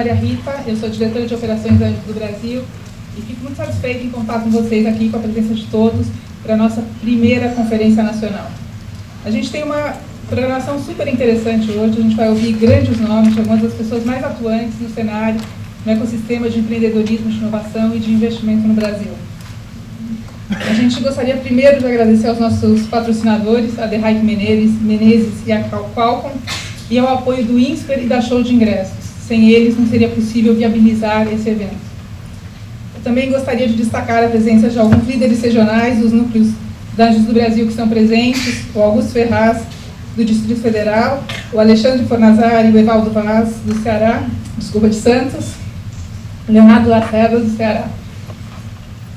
Maria Rita, eu sou diretora de operações da Anjos do Brasil e fico muito satisfeita em contar com vocês aqui, com a presença de todos, para a nossa primeira conferência nacional. A gente tem uma programação super interessante hoje, a gente vai ouvir grandes nomes, algumas das pessoas mais atuantes no cenário, no ecossistema de empreendedorismo, de inovação e de investimento no Brasil. A gente gostaria primeiro de agradecer aos nossos patrocinadores, a The Hike Menezes e a Qualcomm, e ao apoio do INSPER e da Show de Ingressos. Sem eles não seria possível viabilizar esse evento. Eu também gostaria de destacar a presença de alguns líderes regionais dos núcleos da Anjos do Brasil que estão presentes, o Augusto Ferraz, do Distrito Federal, o Alexandre Fornazari e o Evaldo Vaz, do Ceará, de Santos, o Leonardo Lacerda, do Ceará.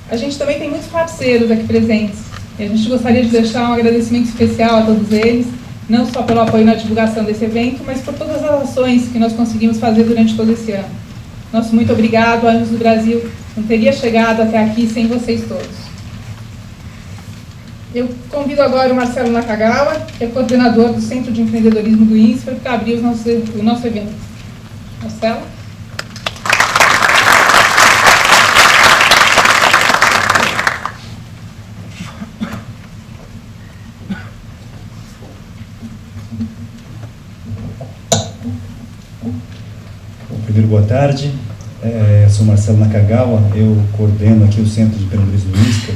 A gente também tem muitos parceiros aqui presentes, e a gente gostaria de deixar um agradecimento especial a todos eles, não só pelo apoio na divulgação desse evento, mas por todas as ações que nós conseguimos fazer durante todo esse ano. Nosso muito obrigado, Anjos do Brasil, não teria chegado até aqui sem vocês todos. Eu convido agora o Marcelo Nakagawa, que é coordenador do Centro de Empreendedorismo do INSPER, para abrir o nosso evento. Marcelo? Primeiro, boa tarde. Sou Marcelo Nakagawa, eu coordeno aqui o Centro de Empreendedorismo do INSPER.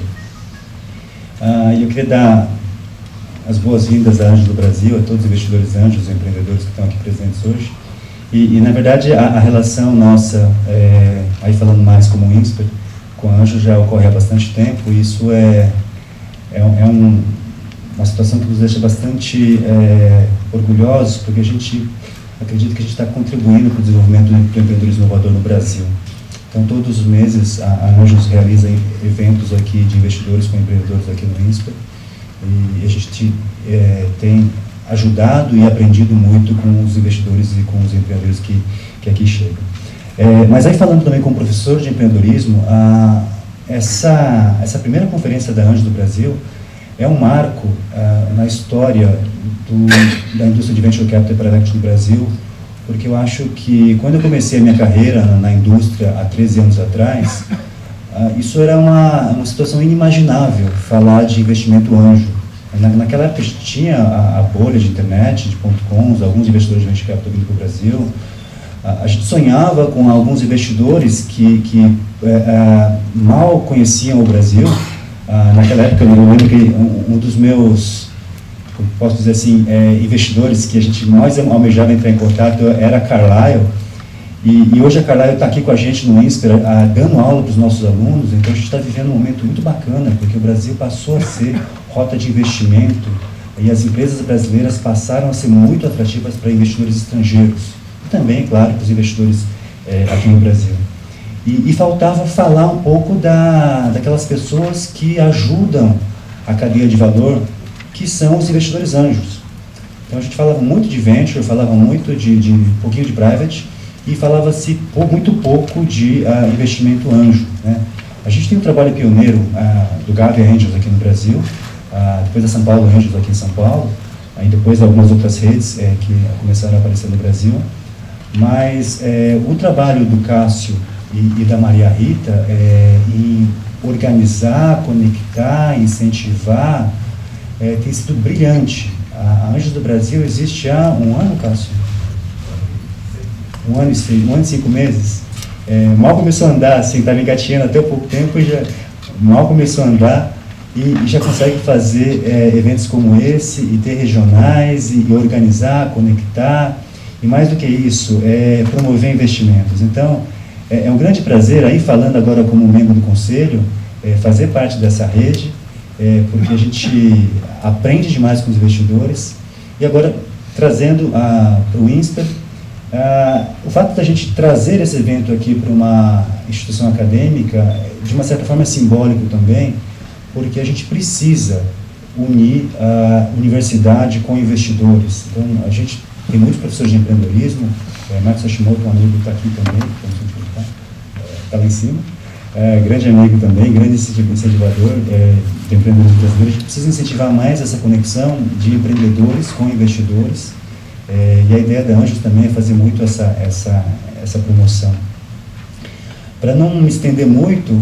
E eu queria dar as boas-vindas a Anjos do Brasil, a todos os investidores anjos e empreendedores que estão aqui presentes hoje. E na verdade, a relação nossa, aí falando mais como INSPER, com a Anjos já ocorre há bastante tempo, e isso uma situação que nos deixa bastante orgulhosos, porque a gente acredita que a gente está contribuindo para o desenvolvimento do empreendedorismo inovador no Brasil. Então, todos os meses, a Anjos realiza eventos aqui de investidores com empreendedores aqui no INSPER, e a gente tem ajudado e aprendido muito com os investidores e com os empreendedores que aqui chegam. Mas aí, falando também como professor de empreendedorismo, essa primeira conferência da Anjos do Brasil é um marco na história da indústria de Venture Capital Private Equity no Brasil, porque eu acho que quando eu comecei a minha carreira na indústria há 13 anos atrás, isso era uma situação inimaginável, falar de investimento anjo. Naquela época tinha a bolha de internet, de .coms, alguns investidores de Venture Capital vindo para o Brasil. A gente sonhava com alguns investidores que mal conheciam o Brasil. Naquela época eu lembro que um dos meus, posso dizer assim, investidores que a gente mais almejava entrar em contato era a Carlyle, e hoje a Carlyle está aqui com a gente no INSPER, dando aula para os nossos alunos. Então a gente está vivendo um momento muito bacana, porque o Brasil passou a ser rota de investimento, e as empresas brasileiras passaram a ser muito atrativas para investidores estrangeiros, e também, claro, para os investidores aqui no Brasil. E faltava falar um pouco daquelas pessoas que ajudam a cadeia de valor, que são os investidores anjos. Então a gente falava muito de venture, falava muito de um pouquinho de private, e falava-se muito pouco de investimento anjo, né? A gente tem um trabalho pioneiro do Gávea Angels aqui no Brasil, depois da São Paulo Angels aqui em São Paulo, aí depois algumas outras redes que começaram a aparecer no Brasil, mas o trabalho do Cássio e da Maria Rita em organizar, conectar, incentivar, tem sido brilhante. A Anjos do Brasil existe há um ano, Cássio? Um ano e 5 meses. Mal começou a andar, assim, estava engatinhando até pouco tempo, mal começou a andar e já consegue fazer eventos como esse, e ter regionais, e organizar, conectar, e mais do que isso, promover investimentos. Então, é um grande prazer, aí falando agora como membro do conselho, fazer parte dessa rede, porque a gente aprende demais com os investidores. E agora, trazendo para o INSPER, o fato da gente trazer esse evento aqui para uma instituição acadêmica, de uma certa forma é simbólico também, porque a gente precisa unir a universidade com investidores. Então, a gente tem muitos professores de empreendedorismo, Marcos Hashimoto, um amigo, está aqui também, está lá em cima, grande amigo também, grande incentivador de empreendedorismo brasileiro. A gente precisa incentivar mais essa conexão de empreendedores com investidores, E a ideia da Anjos também é fazer muito essa promoção. Para não me estender muito,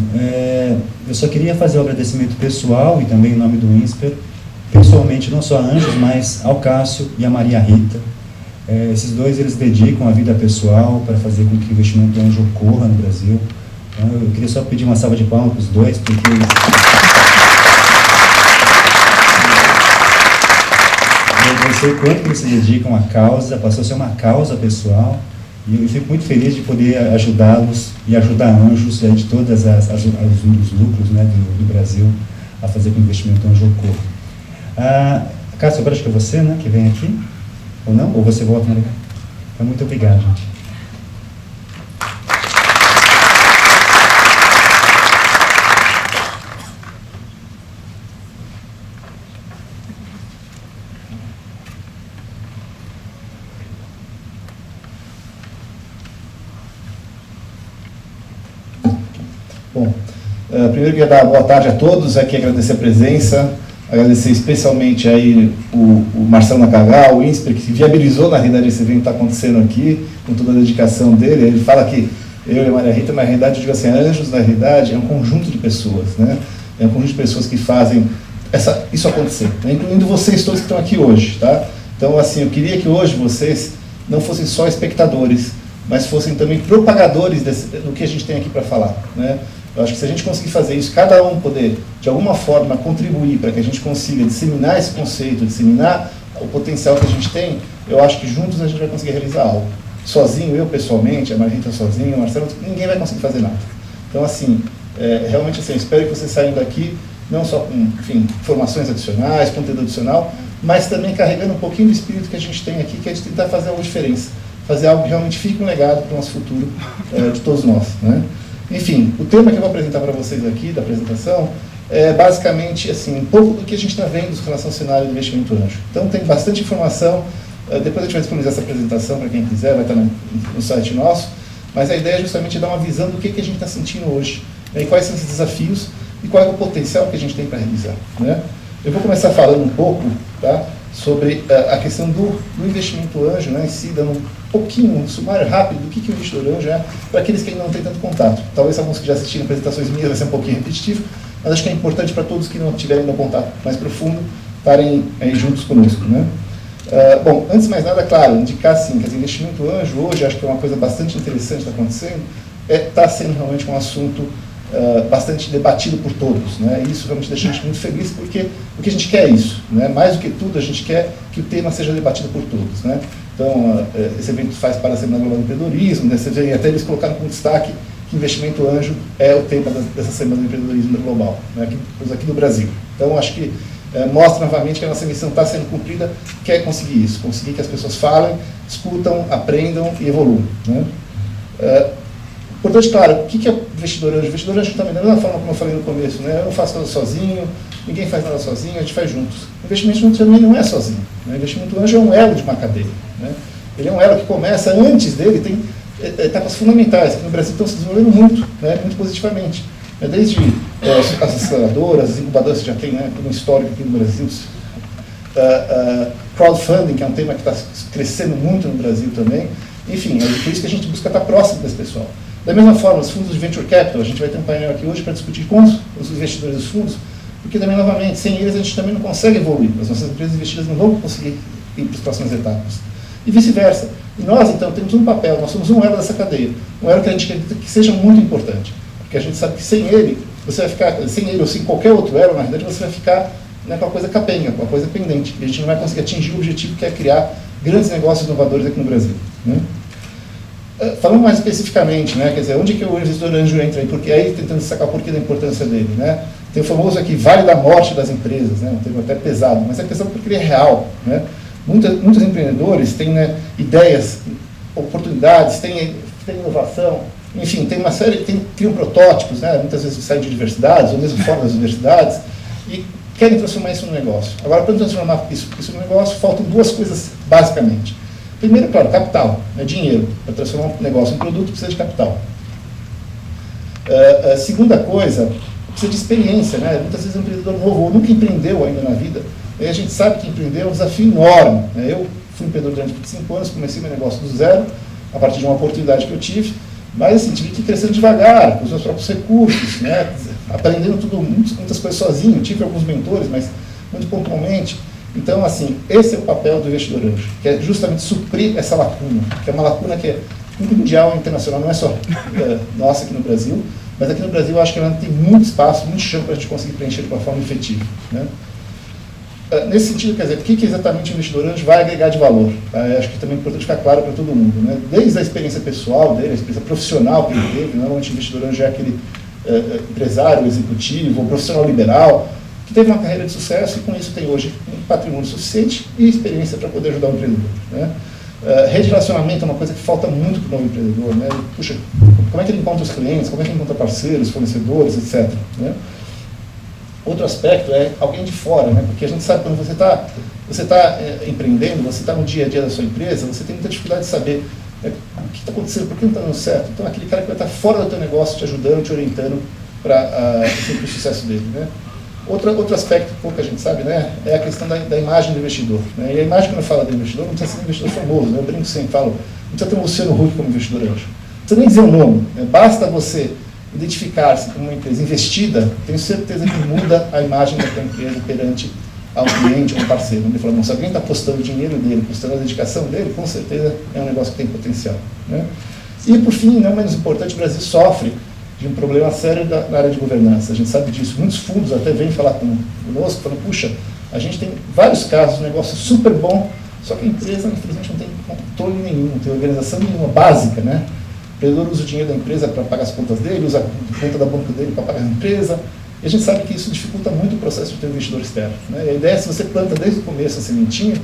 eu só queria fazer o agradecimento pessoal e também em nome do INSPER, pessoalmente, não só a Anjos, mas ao Cássio e a Maria Rita. Esses dois, eles dedicam a vida pessoal para fazer com que o investimento Anjo ocorra no Brasil. Então, eu queria só pedir uma salva de palmas para os dois, porque eu sei quanto eles se dedicam à causa, passou a ser uma causa pessoal, e eu fico muito feliz de poder ajudá-los e ajudar Anjos de todos os lucros, né, do Brasil a fazer com que o investimento Anjo ocorra. Cássio, agora acho que é você, né, que vem aqui, ou não? Ou você volta, Maria? Então, muito obrigado, gente. Bom, primeiro queria dar boa tarde a todos, aqui agradecer a presença, agradecer especialmente aí o Marcelo Nakagal, o INSPER, que viabilizou na realidade esse evento que está acontecendo aqui, com toda a dedicação dele. Ele fala que eu e a Maria Rita, mas na realidade eu digo assim, Anjos na realidade é um conjunto de pessoas, né? É um conjunto de pessoas que fazem isso acontecer, né? Incluindo vocês todos que estão aqui hoje, tá? Então assim, eu queria que hoje vocês não fossem só espectadores, mas fossem também propagadores do que a gente tem aqui para falar, né? Eu acho que se a gente conseguir fazer isso, cada um poder, de alguma forma, contribuir para que a gente consiga disseminar esse conceito, disseminar o potencial que a gente tem, eu acho que juntos a gente vai conseguir realizar algo. Sozinho, eu pessoalmente, a Maria Rita sozinho, o Marcelo, ninguém vai conseguir fazer nada. Então, assim, realmente, assim, espero que vocês saiam daqui, não só com, enfim, informações adicionais, conteúdo adicional, mas também carregando um pouquinho do espírito que a gente tem aqui, que é de tentar fazer alguma diferença, fazer algo que realmente fique um legado para o nosso futuro, de todos nós, né? Enfim, o tema que eu vou apresentar para vocês aqui, da apresentação, é basicamente assim, um pouco do que a gente está vendo em relação ao cenário do investimento anjo. Então tem bastante informação, depois a gente vai disponibilizar essa apresentação para quem quiser, vai estar no site nosso, mas a ideia é justamente dar uma visão do que a gente está sentindo hoje, né, e quais são esses desafios e qual é o potencial que a gente tem para realizar, né? Eu vou começar falando um pouco, tá, sobre a questão do investimento anjo, né, em si, dando um pouquinho, um sumário rápido do que o investidor anjo é, para aqueles que ainda não têm tanto contato. Talvez alguns que já assistiram apresentações minhas vai ser um pouquinho repetitivo, mas acho que é importante para todos que não tiverem ainda um contato mais profundo, estarem aí juntos conosco, né? Bom, antes de mais nada, claro, indicar sim, que o investimento anjo hoje, acho que é uma coisa bastante interessante que está acontecendo, está sendo realmente um assunto bastante debatido por todos, né? E isso realmente deixa a gente muito feliz, porque o que a gente quer é isso, né? Mais do que tudo, a gente quer que o tema seja debatido por todos, né? Então, esse evento faz para a Semana Global do Empreendedorismo, né? Você vê, até eles colocaram como destaque que investimento anjo é o tema dessa Semana do Empreendedorismo Global, né? Aqui do Brasil. Então, acho que mostra novamente que a nossa missão está sendo cumprida, que é conseguir isso, conseguir que as pessoas falem, escutam, aprendam e evoluam, né? Portanto, claro, o que é investidor anjo? Investidor anjo também, da mesma forma como eu falei no começo, né? Eu não faço nada sozinho, ninguém faz nada sozinho, a gente faz juntos. O investimento anjo também não é sozinho, né? O investimento anjo é um elo de uma cadeia, né? Ele é um elo que começa, antes dele tem etapas fundamentais, que no Brasil estão se desenvolvendo muito, né? Muito positivamente. Desde as aceleradoras, as incubadoras que já tem, né, um histórico aqui no Brasil, crowdfunding, que é um tema que está crescendo muito no Brasil também. Enfim, é por isso que a gente busca estar próximo desse pessoal. Da mesma forma, os fundos de Venture Capital, a gente vai ter um painel aqui hoje para discutir com os investidores dos fundos, porque também, novamente, sem eles a gente também não consegue evoluir. As nossas empresas investidas não vão conseguir ir para as próximas etapas. E vice-versa. E nós, então, temos um papel, nós somos um elo dessa cadeia. Um elo que a gente acredita que seja muito importante. Porque a gente sabe que sem ele, você vai ficar, sem ele ou sem qualquer outro elo, na verdade, você vai ficar, né, com a coisa capenga, com a coisa pendente. E a gente não vai conseguir atingir o objetivo que é criar grandes negócios inovadores aqui no Brasil, né? Falando mais especificamente, né, quer dizer, onde que o investidor anjo entra aí? Porque aí tentando sacar o porquê da importância dele, né? Tem o famoso aqui, vale da morte das empresas, né? Um termo até pesado, mas é pesado porque ele é real, né? Muitos empreendedores têm, né, ideias, oportunidades, têm inovação, enfim, tem uma série, criam protótipos, né? Muitas vezes saem de universidades, ou mesmo fora das universidades, e querem transformar isso num negócio. Agora, para transformar isso num negócio, faltam duas coisas basicamente. Primeiro, claro, capital, né, dinheiro. Para transformar um negócio em produto, precisa de capital. A segunda coisa, precisa de experiência, né? Muitas vezes um empreendedor novo, ou nunca empreendeu ainda na vida, e a gente sabe que empreender é um desafio enorme, né? Eu fui empreendedor durante 25 anos, comecei meu negócio do zero, a partir de uma oportunidade que eu tive, mas assim, tive que ir crescendo devagar, com os meus próprios recursos, né, aprendendo muitas coisas sozinho, tive alguns mentores, mas muito pontualmente. Então, assim, esse é o papel do investidor anjo, que é justamente suprir essa lacuna, que é uma lacuna que é mundial e internacional, não é só nossa aqui no Brasil, mas aqui no Brasil eu acho que ela tem muito espaço, muito chão para a gente conseguir preencher de uma forma efetiva, né? Nesse sentido, quer dizer, o que exatamente o investidor anjo vai agregar de valor? Tá? Acho que também é importante ficar claro para todo mundo, né? Desde a experiência pessoal dele, a experiência profissional que ele teve, normalmente o investidor anjo é aquele empresário, executivo, ou profissional liberal, que teve uma carreira de sucesso e com isso tem hoje um patrimônio suficiente e experiência para poder ajudar o empreendedor, né? Rede de relacionamento é uma coisa que falta muito para o novo empreendedor, né? Puxa, como é que ele encontra os clientes, como é que ele encontra parceiros, fornecedores, etc., né? Outro aspecto é alguém de fora, né? Porque a gente sabe quando você está empreendendo, você está no dia a dia da sua empresa, você tem muita dificuldade de saber, né, o que está acontecendo, por que não está dando certo. Então, aquele cara que vai estar fora do teu negócio, te ajudando, te orientando para o sucesso dele, né? Outro aspecto que pouca gente sabe, né, é a questão da imagem do investidor, né? E a imagem, quando eu falo do investidor, não precisa ser um investidor famoso, né? Eu brinco sempre, falo, não precisa ter um Luciano Huck como investidor anjo. Não precisa nem dizer o nome, né? Basta você identificar-se como uma empresa investida, tenho certeza que muda a imagem da tua empresa perante a um cliente ou um parceiro. Ele fala, se alguém está apostando o dinheiro dele, apostando a dedicação dele, com certeza é um negócio que tem potencial, né? E, por fim, não menos importante, o Brasil sofre de um problema sério na área de governança. A gente sabe disso. Muitos fundos até vêm falar conosco, falam, puxa, a gente tem vários casos, um negócio super bom, só que a empresa, infelizmente, não tem controle nenhum, não tem organização nenhuma, básica, né? O empreendedor usa o dinheiro da empresa para pagar as contas dele, usa a conta da banco dele para pagar a empresa, e a gente sabe que isso dificulta muito o processo de ter um investidor externo, né? E a ideia é, se você planta desde o começo a sementinha,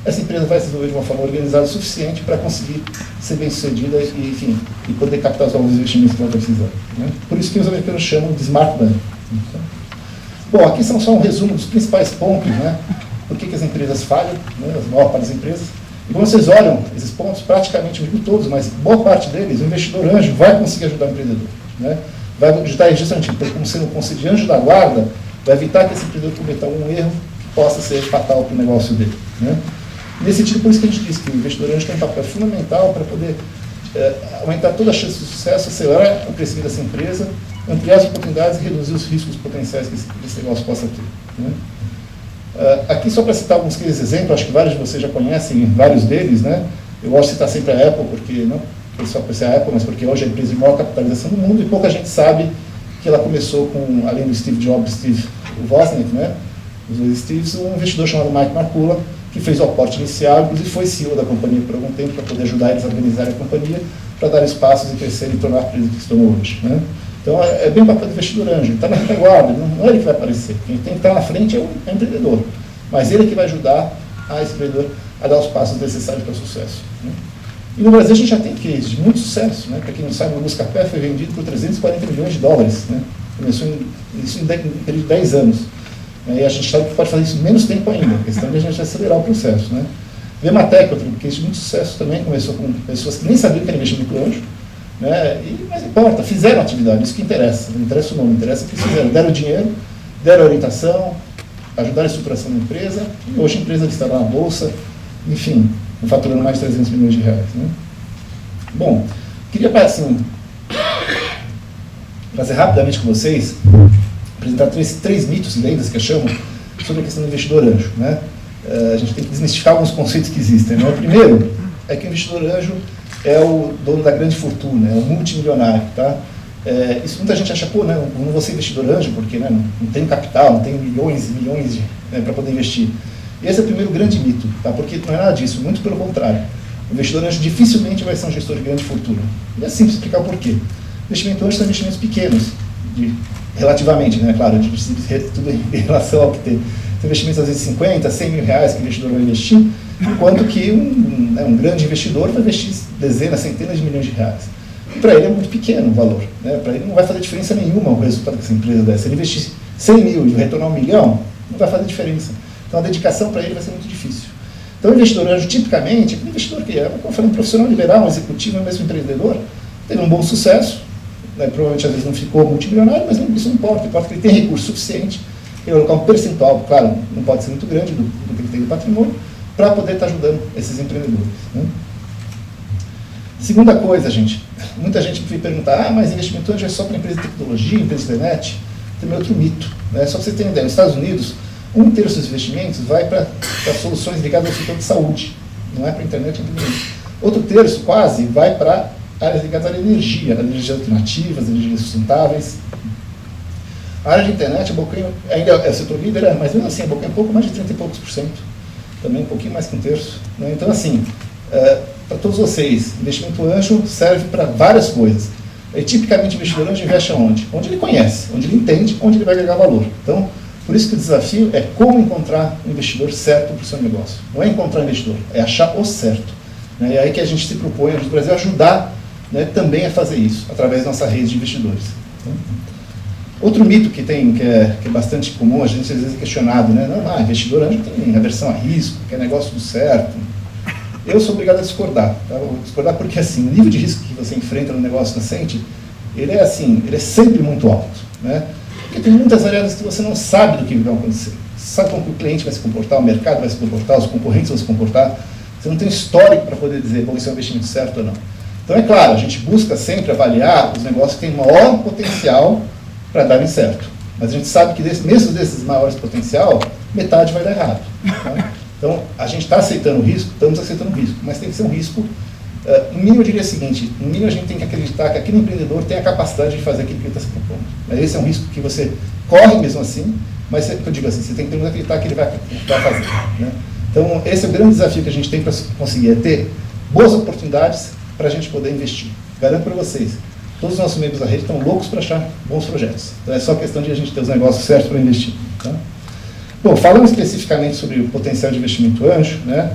essa empresa vai se desenvolver de uma forma organizada o suficiente para conseguir ser bem sucedida e, enfim, e poder captar os novos investimentos que ela está precisando, né? Por isso que os americanos chamam de smart money. Bom, aqui são só um resumo dos principais pontos, né? Por que as empresas falham, né? As maior parte das empresas. E quando vocês olham esses pontos, praticamente, não digo todos, mas boa parte deles, o investidor anjo vai conseguir ajudar o empreendedor, né? Vai ajudar justamente, como sendo um anjo da guarda, vai evitar que esse empreendedor cometa algum erro que possa ser fatal para o negócio dele, né? Nesse sentido, por isso que a gente diz que o investidor anjo tem um papel fundamental para poder aumentar toda a chance de sucesso, acelerar o crescimento dessa empresa, ampliar as oportunidades e reduzir os riscos potenciais que esse negócio possa ter, né? Aqui, só para citar alguns exemplos, acho que vários de vocês já conhecem vários deles, né? Eu gosto de citar sempre a Apple, porque não só por ser a Apple, mas porque hoje é a empresa de maior capitalização do mundo e pouca gente sabe que ela começou com, além do Steve Jobs, Steve Wozniak, né? Os dois Steves, um investidor chamado Mike Markula, que fez o aporte inicial, inclusive foi CEO da companhia por algum tempo, para poder ajudar eles a organizar a companhia, para dar espaços e crescer e tornar a empresa que se tornou hoje, né? Então, é bem o papel do investidor anjo, ele está na retaguarda, não é ele que vai aparecer. Quem tem que estar na frente é o empreendedor, mas ele é que vai ajudar esse empreendedor a dar os passos necessários para o sucesso, né? E no Brasil a gente já tem cases de muito sucesso, né? Para quem não sabe, o Buscapé foi vendido por 340 milhões de dólares, né? Começou isso em um período de 10 anos. E a gente sabe que pode fazer isso em menos tempo ainda, a questão de a gente acelerar o processo, né? Vematec, outro case de muito sucesso também, começou com pessoas que nem sabiam que era investimento anjo, né? Mas importa, fizeram atividade, isso que interessa, não interessa o nome, interessa o que fizeram, deram dinheiro, deram orientação, ajudaram a estruturação da empresa, e hoje a empresa está lá na bolsa, enfim, faturando mais de 300 milhões de reais, né? Bom, queria assim, fazer rapidamente com vocês, apresentar três mitos e lendas que eu chamo sobre a questão do investidor anjo, né? A gente tem que desmistificar alguns conceitos que existem, né? O primeiro é que o investidor anjo é o dono da grande fortuna, é o multimilionário, tá? Isso muita gente acha, pô, né, não vou ser investidor anjo porque, né, não tenho capital, não tenho milhões e milhões para poder investir. Esse é o primeiro grande mito, tá? Porque não é nada disso, muito pelo contrário. O investidor anjo dificilmente vai ser um gestor de grande fortuna. E é simples explicar o porquê. Investimento anjo são investimentos pequenos, relativamente, né? Claro, a gente precisa tudo em relação ao que tem. São investimentos às vezes 50, 100 mil reais que o investidor vai investir, enquanto que um grande investidor vai investir dezenas, centenas de milhões de reais. E para ele é muito pequeno o valor, né? Para ele não vai fazer diferença nenhuma o resultado que essa empresa der. Se ele investir 100 mil e retornar 1 milhão, não vai fazer diferença. Então a dedicação para ele vai ser muito difícil. Então o investidor anjo, tipicamente, é um investidor que é, como eu falei, um profissional liberal, um executivo, um mesmo empreendedor, teve um bom sucesso, né? Provavelmente às vezes não ficou multimilionário, mas isso não importa, importa que ele tem recurso suficiente, ele vai colocar um percentual, claro, não pode ser muito grande do que ele tem de patrimônio, para poder estar ajudando esses empreendedores, né? Segunda coisa, gente, muita gente me pergunta, mas investimento anjo é só para empresa de tecnologia, empresa de internet? Tem outro mito, né? Só para vocês terem ideia, nos Estados Unidos, 1/3 dos investimentos vai para soluções ligadas ao setor de saúde, não é para a internet, outro terço quase vai para áreas ligadas à energia alternativas, energias sustentáveis. A área de internet, a Bocanha ainda é o setor líder, mas mesmo assim, a Bocanha é um pouco mais de 30 e poucos %, também um pouquinho mais que 1/3, né? Então, assim, para todos vocês, investimento anjo serve para várias coisas. E, tipicamente, o investidor anjo investe aonde? Onde ele conhece, onde ele entende, onde ele vai agregar valor. Então, por isso que o desafio é como encontrar um investidor certo para o seu negócio. Não é encontrar um investidor, é achar o certo, né? E é aí que a gente se propõe, no Brasil, ajudar, né, também a fazer isso, através da nossa rede de investidores. Outro mito que é bastante comum, a gente às vezes é questionado, né? Não, investidor anjo tem aversão a risco, quer negócio tudo certo. Eu sou obrigado a discordar, tá? Eu vou discordar porque, assim, o nível de risco que você enfrenta no negócio nascente, ele é sempre muito alto, né? Porque tem muitas variáveis que você não sabe do que vai acontecer. Você sabe como o cliente vai se comportar, o mercado vai se comportar, os concorrentes vão se comportar. Você não tem histórico para poder dizer, bom, isso é um investimento certo ou não. Então, é claro, a gente busca sempre avaliar os negócios que têm maior potencial para darem certo. Mas a gente sabe que mesmo desses maiores potencial, metade vai dar errado, tá? Então, a gente está aceitando o risco, estamos aceitando o risco, mas tem que ser um risco, no mínimo eu diria o seguinte, no mínimo a gente tem que acreditar que aquele empreendedor tem a capacidade de fazer aquilo que ele está se propondo. Esse é um risco que você corre mesmo assim, mas eu digo assim, você tem que acreditar que ele vai fazer, né? Então, esse é o grande desafio que a gente tem para conseguir, é ter boas oportunidades para a gente poder investir. Garanto para vocês, todos os nossos membros da rede estão loucos para achar bons projetos. Então, é só questão de a gente ter os negócios certos para investir, tá? Bom, falando especificamente sobre o potencial de investimento anjo, né,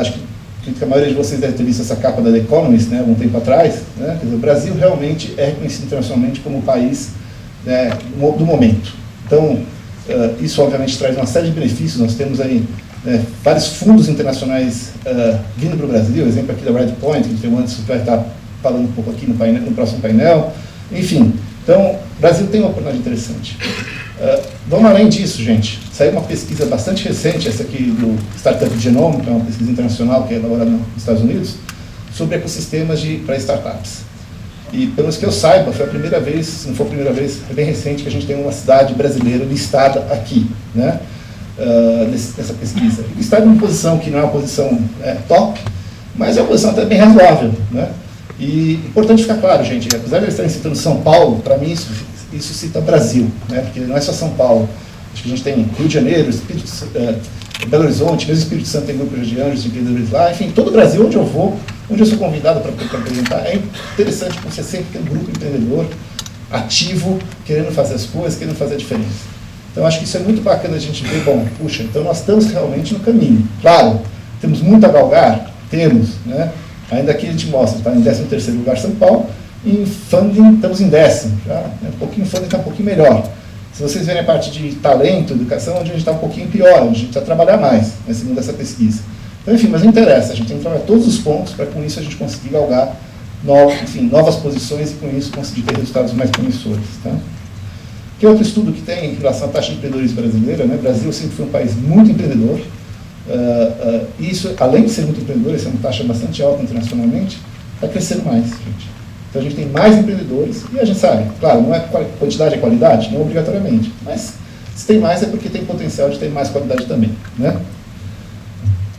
acho que a maioria de vocês deve ter visto essa capa da The Economist, né, algum tempo atrás, né? Quer dizer, o Brasil realmente é reconhecido internacionalmente como o país, né, do momento. Então, isso obviamente traz uma série de benefícios. Nós temos aí, né, vários fundos internacionais vindo para o Brasil, exemplo aqui da Redpoint, que o Anderson vai estar falando um pouco aqui no próximo painel. Enfim, então, o Brasil tem uma oportunidade interessante. Vamos além disso, gente. Saiu uma pesquisa bastante recente, essa aqui do Startup Genome, que é uma pesquisa internacional que é elaborada nos Estados Unidos, sobre ecossistemas para startups. E, pelo que eu saiba, foi a primeira vez, se não for a primeira vez, é bem recente, que a gente tem uma cidade brasileira listada aqui, né, nessa pesquisa. Listada em uma posição que não é uma posição top, mas é uma posição até bem razoável, né? E importante ficar claro, gente, apesar de eles estarem citando São Paulo, para mim isso cita Brasil, né? Porque não é só São Paulo. Acho que a gente tem Rio de Janeiro, Belo Horizonte, mesmo Espírito Santo tem grupo de anjos, de empreendedores lá, enfim, todo o Brasil onde eu vou, onde eu sou convidado para apresentar, é interessante porque você sempre tem um grupo empreendedor ativo, querendo fazer as coisas, querendo fazer a diferença. Então, acho que isso é muito bacana a gente ver, bom, puxa, então nós estamos realmente no caminho. Claro, temos muito a galgar, temos, né? Ainda aqui a gente mostra, está em 13º lugar São Paulo, e em funding estamos em 10º, já, um pouquinho, o funding está um pouquinho melhor. Se vocês verem a parte de talento, educação, onde a gente está um pouquinho pior, onde a gente precisa trabalhar mais, né, segundo essa pesquisa. Então, enfim, mas não interessa, a gente tem que trabalhar todos os pontos para com isso a gente conseguir galgar novas posições e com isso conseguir ter resultados mais promissores. Tá? Que outro estudo que tem em relação à taxa de empreendedorismo brasileira, né? O Brasil sempre foi um país muito empreendedor, e isso, além de ser muito empreendedor, isso é uma taxa bastante alta internacionalmente, está crescendo mais, gente. Então a gente tem mais empreendedores, e a gente sabe, claro, não é quantidade é qualidade, não obrigatoriamente, mas se tem mais é porque tem potencial de ter mais qualidade também, né?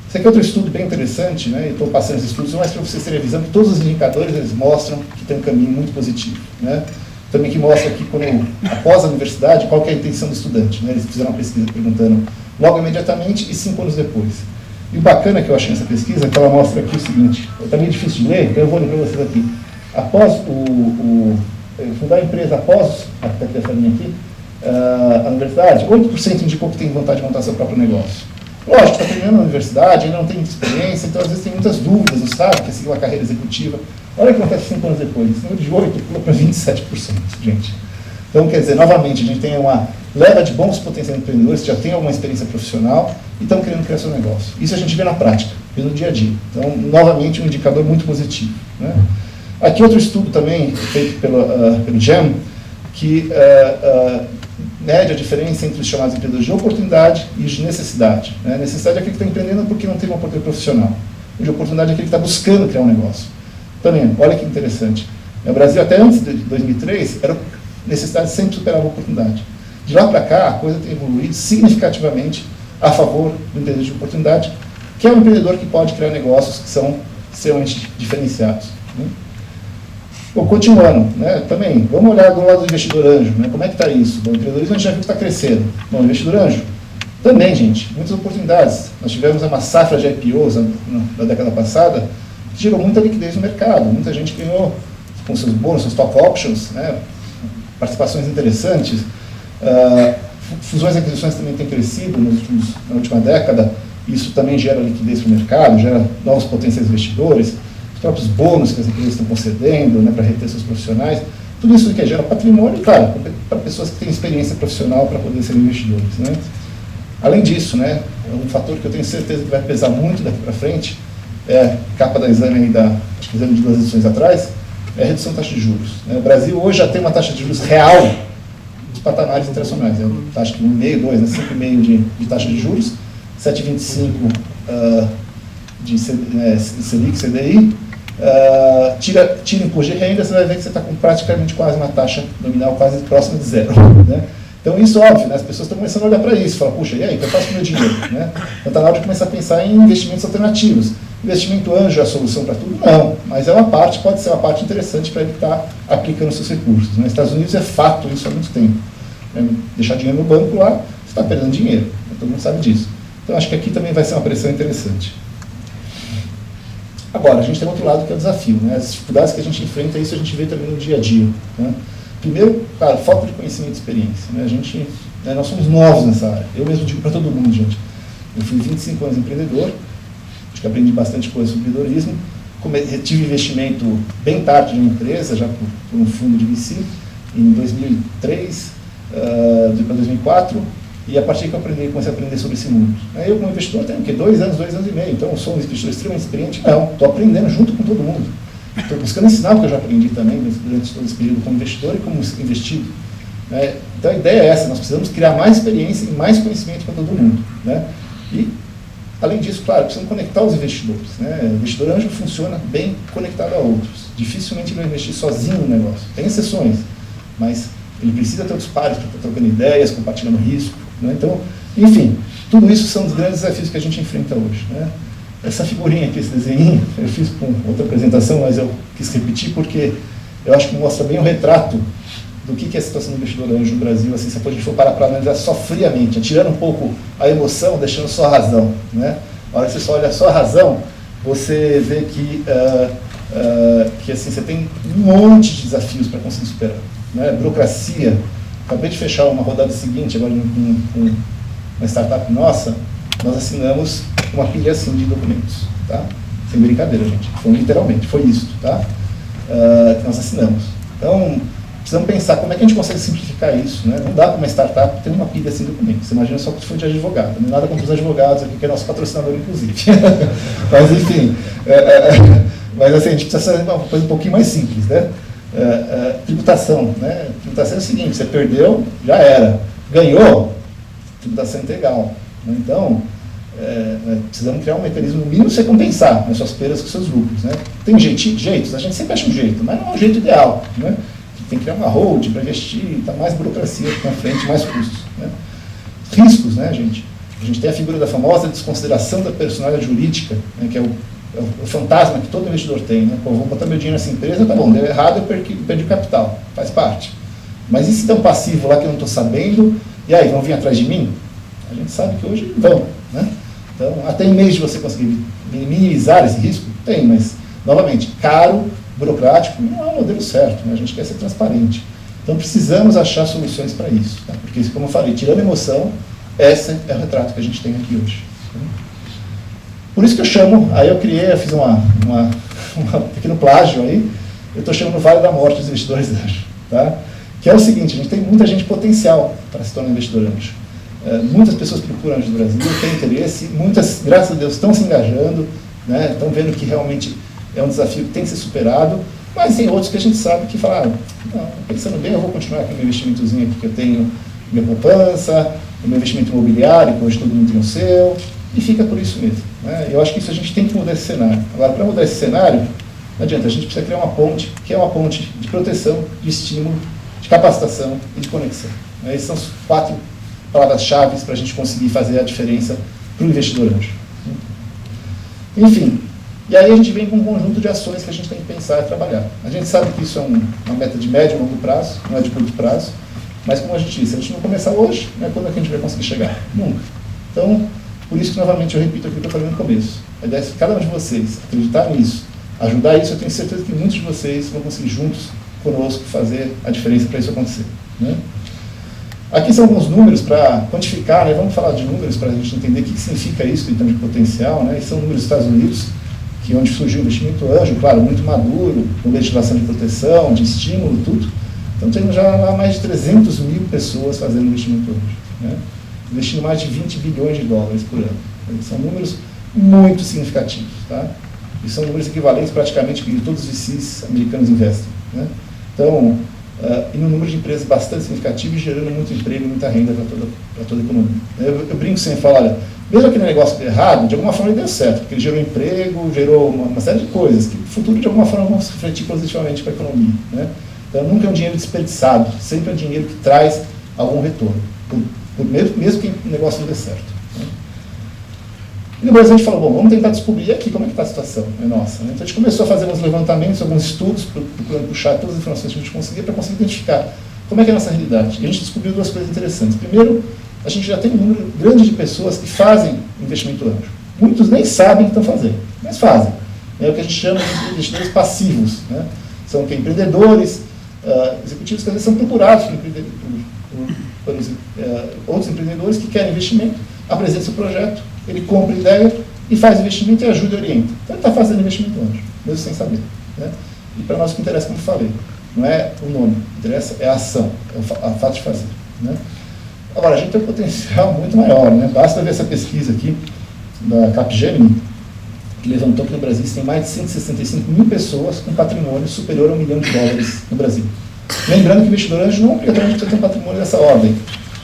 Esse aqui é outro estudo bem interessante, né? E estou passando esses estudos, mas para vocês terem a visão que todos os indicadores eles mostram que tem um caminho muito positivo, né? Também que mostra aqui, após a universidade, qual que é a intenção do estudante, né? Eles fizeram uma pesquisa perguntando logo imediatamente e 5 anos depois. E o bacana que eu achei nessa pesquisa é que ela mostra aqui o seguinte, está meio difícil de ler, então eu vou ler para vocês aqui. Após fundar a empresa, após essa linha aqui, a universidade, 8% indicou que tem vontade de montar seu próprio negócio. Lógico, está terminando a universidade, ainda não tem muita experiência, então às vezes tem muitas dúvidas, não sabe, quer seguir uma carreira executiva. Olha o que acontece 5 anos depois, esse número de 8 pula para 27%, gente. Então, quer dizer, novamente, a gente tem uma leva de bons potenciais empreendedores que já têm alguma experiência profissional e estão querendo criar seu negócio. Isso a gente vê na prática, vê no dia a dia. Então, novamente, um indicador muito positivo, né? Aqui outro estudo também, feito pelo GEM, que mede a diferença entre os chamados empreendedores de oportunidade e os de necessidade. Né? Necessidade é aquele que está empreendendo porque não tem uma oportunidade profissional. O de oportunidade é aquele que está buscando criar um negócio. Também, olha que interessante. No Brasil, até antes de 2003, era necessidade sempre superava a oportunidade. De lá para cá, a coisa tem evoluído significativamente a favor do empreendedor de oportunidade, que é um empreendedor que pode criar negócios que são extremamente diferenciados. Né? Bom, continuando, né, também, vamos olhar do lado do investidor anjo, né, como é que está isso? Bom, o empreendedorismo a gente já viu que está crescendo. Bom, o investidor anjo, também, gente, muitas oportunidades. Nós tivemos uma safra de IPOs na década passada, que gerou muita liquidez no mercado, muita gente ganhou com seus bônus, seus stock options, né, participações interessantes. Fusões e aquisições também têm crescido na última década, isso também gera liquidez para o mercado, gera novos potenciais investidores, os próprios bônus que as empresas estão concedendo, né, para reter seus profissionais, tudo isso que gera patrimônio, claro, para pessoas que têm experiência profissional para poder ser investidores. Né. Além disso, né, um fator que eu tenho certeza que vai pesar muito daqui para frente, capa da exame exame de 2 edições atrás, é a redução da taxa de juros. Né. O Brasil hoje já tem uma taxa de juros real dos patamares internacionais, taxa de 1,5, 2, né, 5,5 de taxa de juros, 7,25 de Selic, CDI, tira imposto de renda, você vai ver que você está com praticamente quase uma taxa nominal quase próxima de zero. Né? Então isso, óbvio, né, as pessoas estão começando a olhar para isso, falam, puxa, e aí, o que eu faço com o meu dinheiro? Né? Então está na hora de começar a pensar em investimentos alternativos. Investimento anjo é a solução para tudo? Não, mas pode ser uma parte interessante para ele estar aplicando seus recursos. Nos Estados Unidos é fato isso há muito tempo. Deixar dinheiro no banco lá, você está perdendo dinheiro, todo mundo sabe disso. Então acho que aqui também vai ser uma pressão interessante. Agora, a gente tem outro lado que é o desafio, né? As dificuldades que a gente enfrenta, isso a gente vê também no dia a dia. Né? Primeiro, cara, falta de conhecimento e experiência. Né? Nós somos novos nessa área. Eu mesmo digo para todo mundo, gente. Eu fui 25 anos empreendedor, acho que aprendi bastante coisa sobre empreendedorismo, tive investimento bem tarde em uma empresa, já por um fundo de VC, em 2003 para 2004, e a partir que eu comecei a aprender sobre esse mundo. Eu, como investidor, tenho o quê? 2 anos, 2 anos e meio, então eu sou um investidor extremamente experiente? Não, estou aprendendo junto com todo mundo. Estou buscando ensinar o que eu já aprendi também durante todo esse período como investidor e como investido. Então a ideia é essa, nós precisamos criar mais experiência e mais conhecimento para todo mundo. Né? E, além disso, claro, precisamos conectar os investidores. Né? O investidor anjo funciona bem conectado a outros. Dificilmente ele vai investir sozinho no negócio. Tem exceções, mas ele precisa ter outros pares para estar trocando ideias, compartilhando risco. Né? Então, enfim, tudo isso são os grandes desafios que a gente enfrenta hoje. Né? Essa figurinha aqui, esse desenho, eu fiz com outra apresentação, mas eu quis repetir porque eu acho que mostra bem o retrato do que é a situação do investidor anjo no Brasil, assim, se a gente for parar para analisar só friamente, tirando um pouco a emoção, deixando só a razão. Né? A hora que você só olha só a razão, você vê que assim, você tem um monte de desafios para conseguir superar. Né? Burocracia. Acabei de fechar uma rodada seguinte, agora com uma startup nossa, nós assinamos uma pilha assim de documentos, tá? Sem brincadeira, gente. Foi literalmente, foi isso, tá? Que nós assinamos. Então, precisamos pensar como é que a gente consegue simplificar isso, né? Não dá para uma startup ter uma pilha assim de documentos. Você imagina só que foi de advogado. Não é nada contra os advogados aqui, que é nosso patrocinador, inclusive. Mas, enfim, mas assim, a gente precisa fazer uma coisa um pouquinho mais simples, né? Tributação, né? Tributação é o seguinte, você perdeu, já era. Ganhou, tributação integral. Então, precisamos criar um mecanismo no mínimo você compensar as suas perdas com os seus lucros. Né? Tem jeitos, a gente sempre acha um jeito, mas não é um jeito ideal. Né? Tem que criar uma hold para investir, tá mais burocracia na frente, mais custos. Né? Riscos, né, gente? A gente tem a figura da famosa desconsideração da personalidade jurídica, né, que é o fantasma que todo investidor tem. Né? Pô, vou botar meu dinheiro nessa empresa, tá bom, deu errado, eu perdi o capital, faz parte. Mas e se tem um passivo lá que eu não estou sabendo, e aí, vão vir atrás de mim? A gente sabe que hoje vão. Né? Então, até em mês de você conseguir minimizar esse risco, tem, mas, novamente, caro, burocrático, não é o modelo certo, né? A gente quer ser transparente. Então, precisamos achar soluções para isso, tá? Porque, como eu falei, tirando a emoção, esse é o retrato que a gente tem aqui hoje. Por isso que eu chamo, aí eu fiz um pequeno plágio aí, eu estou chamando o Vale da Morte dos investidores anjo, tá? Que é o seguinte, a gente tem muita gente potencial para se tornar investidor anjo. Muitas pessoas procuram anjo do Brasil, têm interesse, muitas, graças a Deus, estão se engajando, né? Estão vendo que realmente é um desafio que tem que ser superado, mas tem outros que a gente sabe que falaram, não, pensando bem, eu vou continuar com o meu investimentozinho aqui que eu tenho minha poupança, o meu investimento imobiliário, que hoje todo mundo tem o seu, e fica por isso mesmo. Né? Eu acho que isso a gente tem que mudar esse cenário. Agora, para mudar esse cenário, não adianta, a gente precisa criar uma ponte, que é uma ponte de proteção, de estímulo, de capacitação e de conexão. Essas são as 4 palavras-chave para a gente conseguir fazer a diferença para o investidor anjo. Enfim, e aí a gente vem com um conjunto de ações que a gente tem que pensar e trabalhar. A gente sabe que isso é uma meta de médio e longo prazo, não é de curto prazo, mas como a gente disse, se a gente não começar hoje, não é quando é que a gente vai conseguir chegar? Nunca. Então, por isso que novamente eu repito aquilo que eu falei no começo. A ideia é que cada um de vocês acreditar nisso, ajudar isso, eu tenho certeza que muitos de vocês vão conseguir juntos conosco fazer a diferença para isso acontecer. Né? Aqui são alguns números para quantificar, né? Vamos falar de números para a gente entender o que significa isso em termos de potencial. Né? São números dos Estados Unidos, que é onde surgiu o investimento anjo, claro, muito maduro, com legislação de proteção, de estímulo, tudo. Então temos já lá mais de 300 mil pessoas fazendo investimento anjo, né? Investindo mais de 20 bilhões de dólares por ano. São números muito significativos. Tá? E são números equivalentes praticamente que todos os VCs americanos investem. Né? Então, e um número de empresas bastante significativo e gerando muito emprego e muita renda para toda a economia. Eu brinco sempre e falo, olha, mesmo aquele negócio que deu errado, de alguma forma ele deu certo, porque ele gerou emprego, gerou uma série de coisas que no futuro de alguma forma vão se refletir positivamente para a economia. Né? Então nunca é um dinheiro desperdiçado, sempre é um dinheiro que traz algum retorno, mesmo que o negócio não dê certo. Né? E depois a gente falou, bom, vamos tentar descobrir aqui como é que está a situação, é nossa. Né? Então a gente começou a fazer uns levantamentos, alguns estudos, procurando puxar todas as informações que a gente conseguia para conseguir identificar como é que é a nossa realidade. E a gente descobriu 2 coisas interessantes. Primeiro, a gente já tem um número grande de pessoas que fazem investimento anjo. Muitos nem sabem que estão fazendo, mas fazem. É o que a gente chama de investidores passivos. Né? São empreendedores, executivos que às vezes são procurados por outros empreendedores que querem investimento, apresentam seu projeto, ele compra ideia e faz investimento e ajuda e orienta. Então ele está fazendo investimento anjo, mesmo sem saber. Né? E para nós o que interessa, como eu falei, não é o nome, o que interessa é a ação, é o fato de fazer. Né? Agora, a gente tem um potencial muito maior. Né? Basta ver essa pesquisa aqui da Capgemini, que levantou que no Brasil tem mais de 165 mil pessoas com patrimônio superior a $1 milhão no Brasil. Lembrando que o investidor anjo não obrigatoriamente precisa ter um patrimônio dessa ordem.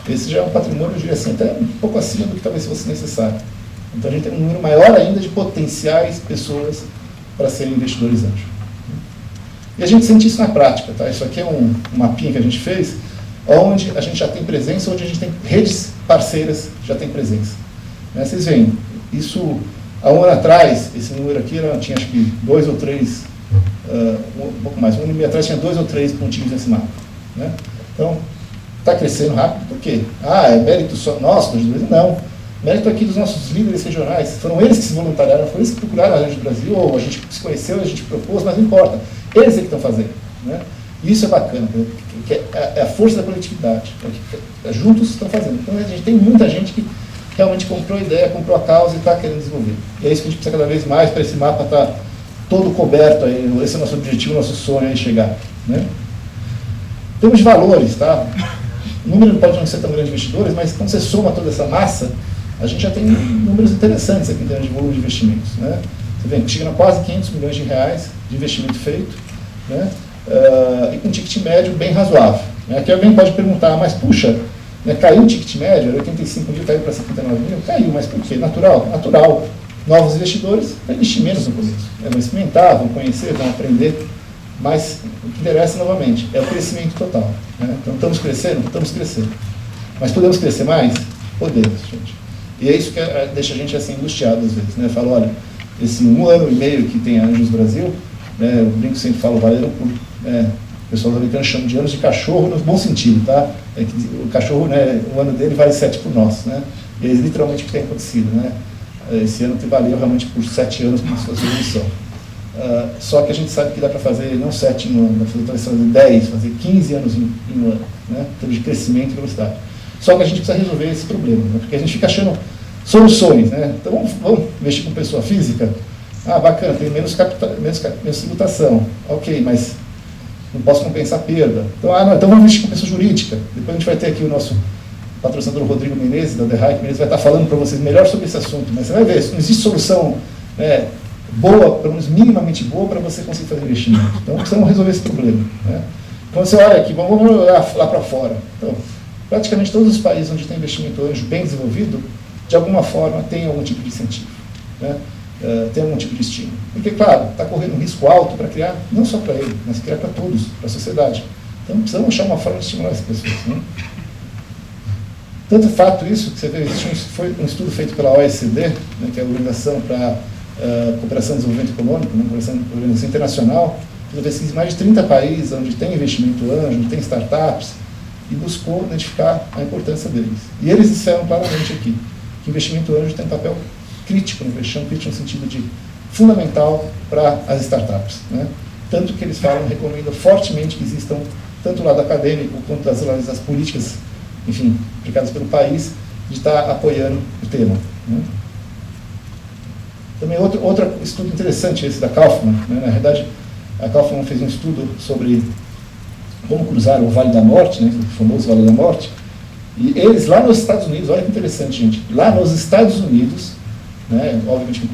Esse já é um patrimônio, eu diria assim, até um pouco acima do que talvez fosse necessário. Então a gente tem um número maior ainda de potenciais pessoas para serem investidores anjo. E a gente sente isso na prática. Tá? Isso aqui é um mapinha que a gente fez, onde a gente já tem presença, onde a gente tem redes parceiras que já tem presença. Né? Vocês veem, isso há um ano atrás, esse número aqui tinha acho que 2 ou 3, um pouco mais, um ano e meio atrás tinha 2 ou 3 pontinhos nesse mapa. Né? Então, está crescendo rápido, por quê? É mérito só nosso, não. Mérito aqui dos nossos líderes regionais, foram eles que se voluntariaram, foram eles que procuraram a Anjo Brasil, ou a gente se conheceu, a gente propôs, mas não importa. Eles é que estão fazendo. Né? E isso é bacana, que é a força da coletividade. Juntos estão fazendo. Então a gente tem muita gente que realmente comprou a ideia, comprou a causa e está querendo desenvolver. E é isso que a gente precisa cada vez mais para esse mapa estar todo coberto. Aí, esse é o nosso objetivo, nosso sonho aí chegar. Né? Temos valores, tá? O número pode não ser tão grande de investidores, mas quando você soma toda essa massa, a gente já tem números interessantes aqui em termos de volume de investimentos. Né? Você vê que chega a quase 500 milhões de reais de investimento feito, né? E com um ticket médio bem razoável. Né? Aqui alguém pode perguntar, mas puxa, né, caiu o ticket médio, era 85 mil, caiu para 59 mil? Caiu, mas por quê? Natural. Novos investidores vão investir menos no começo. Vão experimentar, vão conhecer, vão aprender, mas o que interessa novamente é o crescimento total. Né? Então estamos crescendo? Estamos crescendo. Mas podemos crescer mais? Podemos, gente. E é isso que deixa a gente assim angustiado às vezes. Né? Fala, olha, esse 1 ano e meio que tem a Anjos Brasil, né, eu brinco sempre, falo, valeram por... o pessoal americano chama de anos de cachorro no bom sentido, tá? É que o cachorro, né, o ano dele vale 7 por nós, né? E é literalmente o que tem acontecido, né? Esse ano valeu realmente por 7 anos para a sua evolução. Só que a gente sabe que dá para fazer não 7 em um ano, dá para fazer 10, fazer 15 anos em um ano, né? Em termos de crescimento e velocidade. Só que a gente precisa resolver esse problema, né? Porque a gente fica achando soluções, né? Então vamos mexer com pessoa física? Bacana, tem menos tributação. Ok, mas não posso compensar a perda. Então vamos mexer com pessoa jurídica. Depois a gente vai ter aqui o nosso patrocinador Rodrigo Menezes, da The Hike Menezes, vai estar falando para vocês melhor sobre esse assunto. Mas você vai ver, não existe solução boa, pelo menos minimamente boa, para você conseguir fazer investimento. Então precisamos resolver esse problema. Né? Quando você olha aqui, vamos olhar lá para fora. Então, praticamente todos os países onde tem investimento anjo bem desenvolvido, de alguma forma tem algum tipo de incentivo, né? Tem algum tipo de estímulo. Porque, claro, está correndo um risco alto para criar, não só para ele, mas criar para todos, para a sociedade. Então, precisamos achar uma forma de estimular as pessoas, né? Tanto fato isso, que você vê, foi um estudo feito pela OECD, né, que é a Organização para Cooperação e Desenvolvimento Econômico, né, Organização Internacional, fez pesquisa em mais de 30 países, onde tem investimento anjo, onde tem startups, e buscou identificar a importância deles. E eles disseram claramente aqui que investimento anjo tem um papel crítico, crítico no sentido de fundamental para as startups, né? Tanto que eles recomendam fortemente que existam, tanto o lado acadêmico quanto das políticas, enfim, aplicadas pelo país, de estar apoiando o tema, né? Também outro estudo interessante, esse da Kaufman, né? Na verdade, a Kaufman fez um estudo sobre como cruzar o Vale da Morte, né? O famoso Vale da Morte, e eles lá nos Estados Unidos, olha que interessante, gente, lá nos Estados Unidos, né? Obviamente que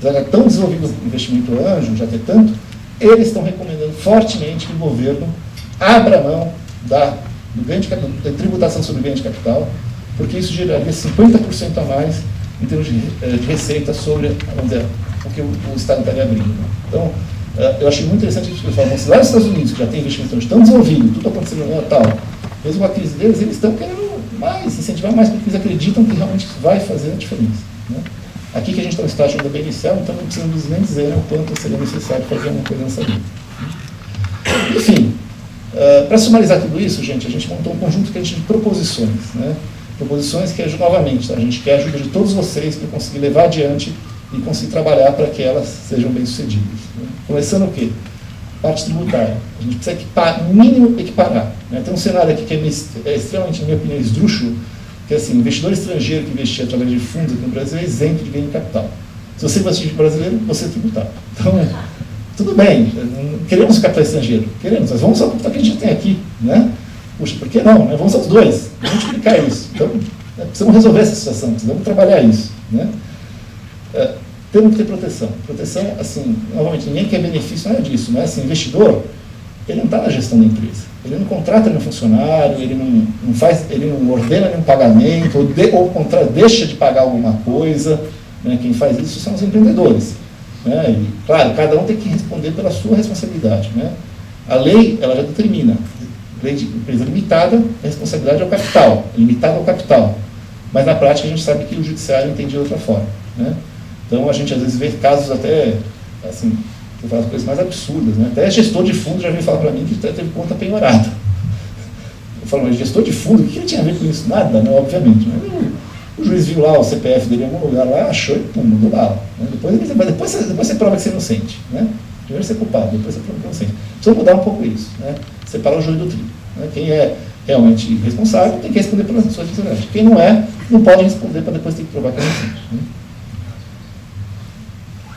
já é tão desenvolvido o investimento anjo, já tem tanto, eles estão recomendando fortemente que o governo abra mão da tributação sobre ganho de capital, porque isso geraria 50% a mais em termos de receita sobre, vamos dizer, o que o Estado estaria abrindo. Então, eu achei muito interessante isso que eles falam. Se lá nos Estados Unidos, que já tem investimento tão desenvolvido, tudo acontecendo no tal, mesmo com a crise deles, eles estão querendo mais, incentivar mais, porque eles acreditam que realmente isso vai fazer a diferença, né? Aqui que a gente está no estágio ainda bem inicial, então não precisamos nem dizer, né, o quanto seria necessário fazer uma coisa nessa linha. Enfim, para sumarizar tudo isso, gente, a gente montou um conjunto de proposições, né? Proposições que, novamente, a gente quer a ajuda de todos vocês para conseguir levar adiante e conseguir trabalhar para que elas sejam bem-sucedidas, né? Começando o quê? Parte tributária. A gente precisa no mínimo equiparar, né? Tem um cenário aqui que é extremamente, na minha opinião, esdrúxulo, que é assim, investidor estrangeiro que investir através de fundos aqui no Brasil é isento de ganho de capital. Se você investir brasileiro, você é tributado. Então, tudo bem, queremos capital estrangeiro, queremos, mas vamos só para o que a gente tem aqui, né? Puxa, por que não? Né? Vamos aos dois, vamos multiplicar isso. Então, precisamos resolver essa situação, precisamos trabalhar isso, né? Temos que ter proteção. Proteção, assim, novamente, ninguém quer benefício, não é disso, não é assim, investidor, ele não está na gestão da empresa, ele não contrata nenhum funcionário, ele não ordena nenhum pagamento, ou deixa de pagar alguma coisa, né? Quem faz isso são os empreendedores, né? E, claro, cada um tem que responder pela sua responsabilidade, né? A lei, ela já determina, lei de empresa limitada, a responsabilidade é o capital, limitada ao capital, mas na prática a gente sabe que o judiciário entende de outra forma, né? Então a gente às vezes vê casos até, assim, eu falo as coisas mais absurdas, né? Até gestor de fundo já veio falar para mim que teve conta penhorada. Eu falo, mas gestor de fundo, o que ele tinha a ver com isso? Nada, né? Obviamente. O juiz viu lá o CPF dele em algum lugar lá, achou e pum, mandou bala, né? Depois você prova que você é inocente, né? Primeiro você é culpado, depois você prova que é inocente. Precisa mudar um pouco isso, né? Separar o joio do trigo, né? Quem é realmente responsável tem que responder pela sua responsabilidade. Quem não é, não pode responder para depois ter que provar que é inocente, né?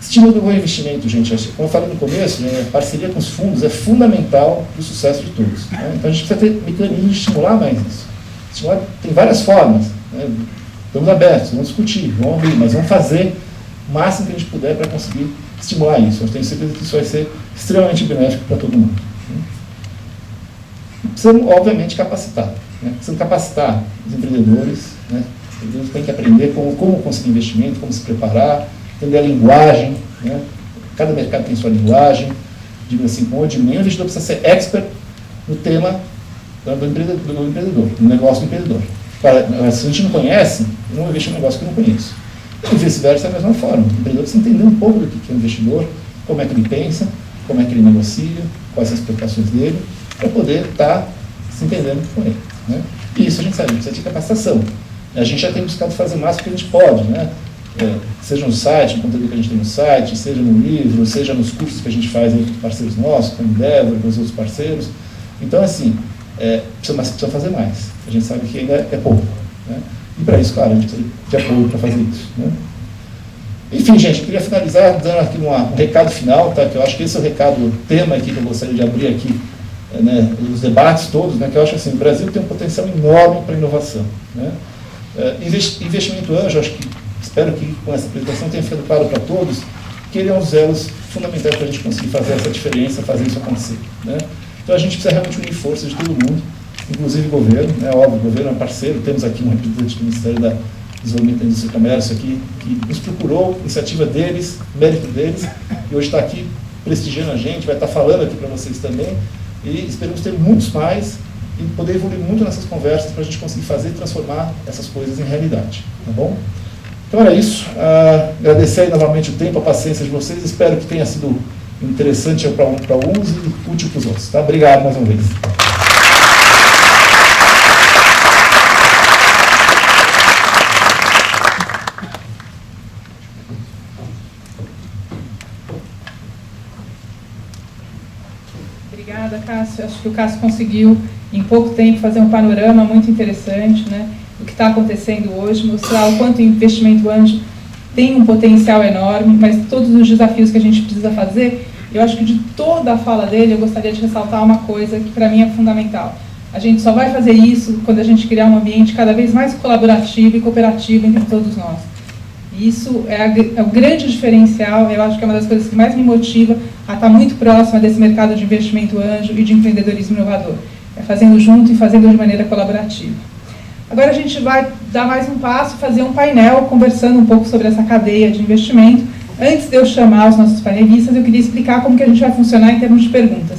Estímulo do bom investimento, gente. Como eu falei no começo, né, a parceria com os fundos é fundamental para o sucesso de todos, né? Então a gente precisa ter mecanismos de estimular mais isso. Estimular tem várias formas, né? Estamos abertos, vamos discutir, vamos ouvir, mas vamos fazer o máximo que a gente puder para conseguir estimular isso. Eu tenho certeza que isso vai ser extremamente benéfico para todo mundo, né? Precisamos, obviamente, capacitar, né? Precisamos capacitar os empreendedores, né? Eles têm que aprender como conseguir investimento, como se preparar, entender a linguagem, né? Cada mercado tem sua linguagem. Digo assim, como eu digo, nenhum investidor precisa ser expert no tema do empreendedor, no negócio do empreendedor. Se a gente não conhece, eu não vou investir em um negócio que eu não conheço. E vice-versa é a mesma forma. O empreendedor precisa entender um pouco do que é o investidor, como é que ele pensa, como é que ele negocia, quais são as preocupações dele, para poder estar se entendendo com ele, né? E isso a gente sabe, a gente precisa de capacitação. A gente já tem buscado fazer o máximo que a gente pode, né? Seja no site, no conteúdo que a gente tem no site, seja no livro, seja nos cursos que a gente faz com parceiros nossos, com o Endeavor, com os outros parceiros. Então, assim, precisa fazer mais. A gente sabe que ainda é pouco, né? E para isso, claro, a gente precisa de apoio para fazer isso, né? Enfim, gente, eu queria finalizar dando aqui um recado final, tá? Que eu acho que esse é o recado, o tema aqui que eu gostaria de abrir aqui, né, os debates todos, né, que eu acho assim, o Brasil tem um potencial enorme para inovação, né? Investimento anjo, acho que, espero que com essa apresentação tenha ficado claro para todos que ele é um dos elos fundamentais para a gente conseguir fazer essa diferença, fazer isso acontecer, né? Então a gente precisa realmente unir forças de todo mundo, inclusive governo, é óbvio, o governo é parceiro, temos aqui um representante do Ministério da Desenvolvimento da Indústria e Comércio aqui, que nos procurou, iniciativa deles, mérito deles, e hoje está aqui prestigiando a gente, vai estar falando aqui para vocês também, e esperamos ter muitos mais e poder evoluir muito nessas conversas para a gente conseguir fazer e transformar essas coisas em realidade, tá bom? Então era isso, agradecer aí novamente o tempo, a paciência de vocês, espero que tenha sido interessante para uns e útil para os outros, tá? Obrigado mais uma vez. Obrigada, Cássio. Acho que o Cássio conseguiu, em pouco tempo, fazer um panorama muito interessante, né, do que está acontecendo hoje, mostrar o quanto o investimento anjo tem um potencial enorme, mas todos os desafios que a gente precisa fazer. Eu acho que de toda a fala dele, eu gostaria de ressaltar uma coisa que para mim é fundamental. A gente só vai fazer isso quando a gente criar um ambiente cada vez mais colaborativo e cooperativo entre todos nós. Isso é o grande diferencial, eu acho que é uma das coisas que mais me motiva a estar muito próxima desse mercado de investimento anjo e de empreendedorismo inovador. É fazendo junto e fazendo de maneira colaborativa. Agora a gente vai dar mais um passo, fazer um painel conversando um pouco sobre essa cadeia de investimento. Antes de eu chamar os nossos painelistas, eu queria explicar como que a gente vai funcionar em termos de perguntas.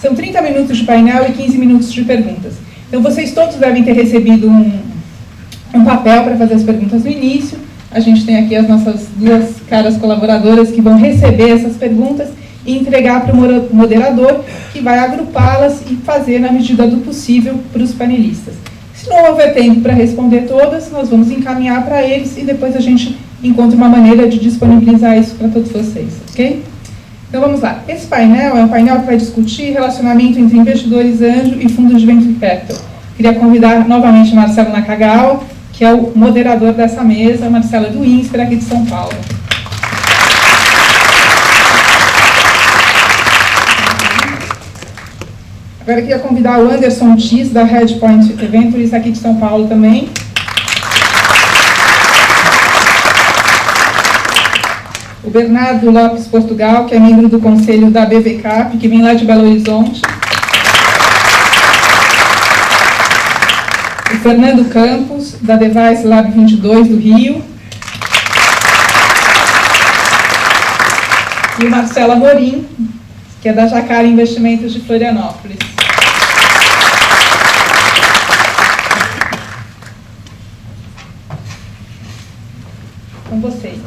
São 30 minutos de painel e 15 minutos de perguntas. Então vocês todos devem ter recebido um papel para fazer as perguntas no início. A gente tem aqui as nossas duas caras colaboradoras que vão receber essas perguntas e entregar para o moderador, que vai agrupá-las e fazer na medida do possível para os panelistas. Se não houver tempo para responder todas, nós vamos encaminhar para eles e depois a gente encontra uma maneira de disponibilizar isso para todos vocês, ok? Então vamos lá. Esse painel é um painel que vai discutir relacionamento entre investidores anjo e fundos de venture capital. Queria convidar novamente Marcelo Nakagawa, que é o moderador dessa mesa. Marcelo é do INSPER, aqui de São Paulo. Agora eu queria convidar o Anderson Tis, da Redpoint Ventures, aqui de São Paulo também. O Bernardo Lopes Portugal, que é membro do conselho da BVCAP, que vem lá de Belo Horizonte. O Fernando Campos, da Device Lab 22, do Rio. E o Marcelo Amorim, que é da Jacara Investimentos de Florianópolis. Com vocês.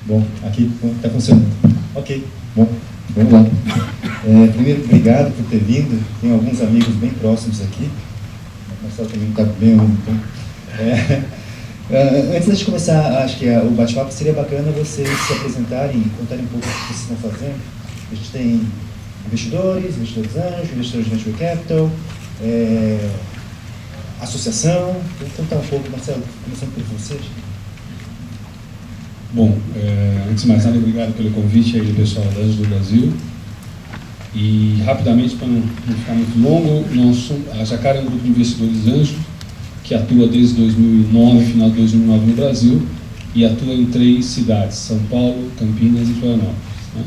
Bom, aqui está funcionando. Ok, bom, vamos lá. Primeiro, obrigado por ter vindo. Tenho alguns amigos bem próximos aqui. O Marcelo também está bem. Antes de começar, acho que o bate-papo seria bacana vocês se apresentarem e contarem um pouco o que vocês estão fazendo. A gente tem investidores anjos, investidores de venture capital, associação. Vou contar um pouco, Marcelo, começando por vocês. Bom, antes de mais nada, obrigado pelo convite aí do pessoal da Anjos do Brasil. E rapidamente, para não ficar muito longo, a Jacara é um grupo de investidores anjos que atua desde 2009, final de 2009 no Brasil, e atua em 3 cidades, São Paulo, Campinas e Florianópolis, né?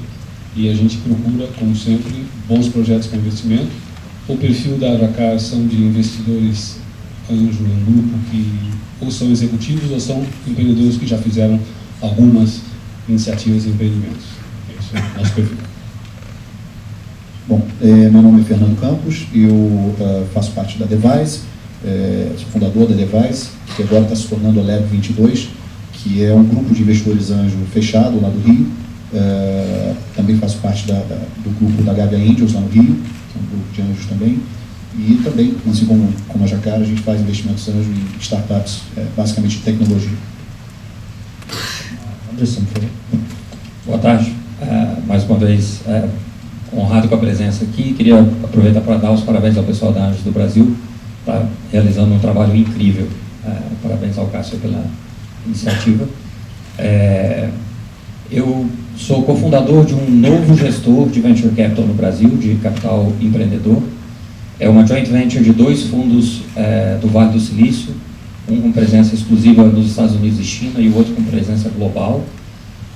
E a gente procura, como sempre, bons projetos para investimento. O perfil da Jacara são de investidores anjo em grupo que ou são executivos ou são empreendedores que já fizeram algumas iniciativas e empreendimentos. Esse é o nosso perfil. Bom, meu nome é Fernando Campos, eu faço parte da Device, sou fundador da Device, que agora está se tornando a Lab 22, que é um grupo de investidores anjo fechado lá do Rio. Também faço parte do grupo da Gávea Angels lá no Rio, que é um grupo de anjos também. E também, assim como a Jacara, a gente faz investimentos anjo em startups, basicamente de tecnologia. Anderson, por favor. Boa tarde. Mais uma vez, honrado com a presença aqui. Queria aproveitar para dar os parabéns ao pessoal da Anjos do Brasil. Está realizando um trabalho incrível. Parabéns ao Cássio pela iniciativa. Eu sou cofundador de um novo gestor de Venture Capital no Brasil, de capital empreendedor. É uma joint venture de 2 fundos do Vale do Silício, um com presença exclusiva nos Estados Unidos e China e o outro com presença global.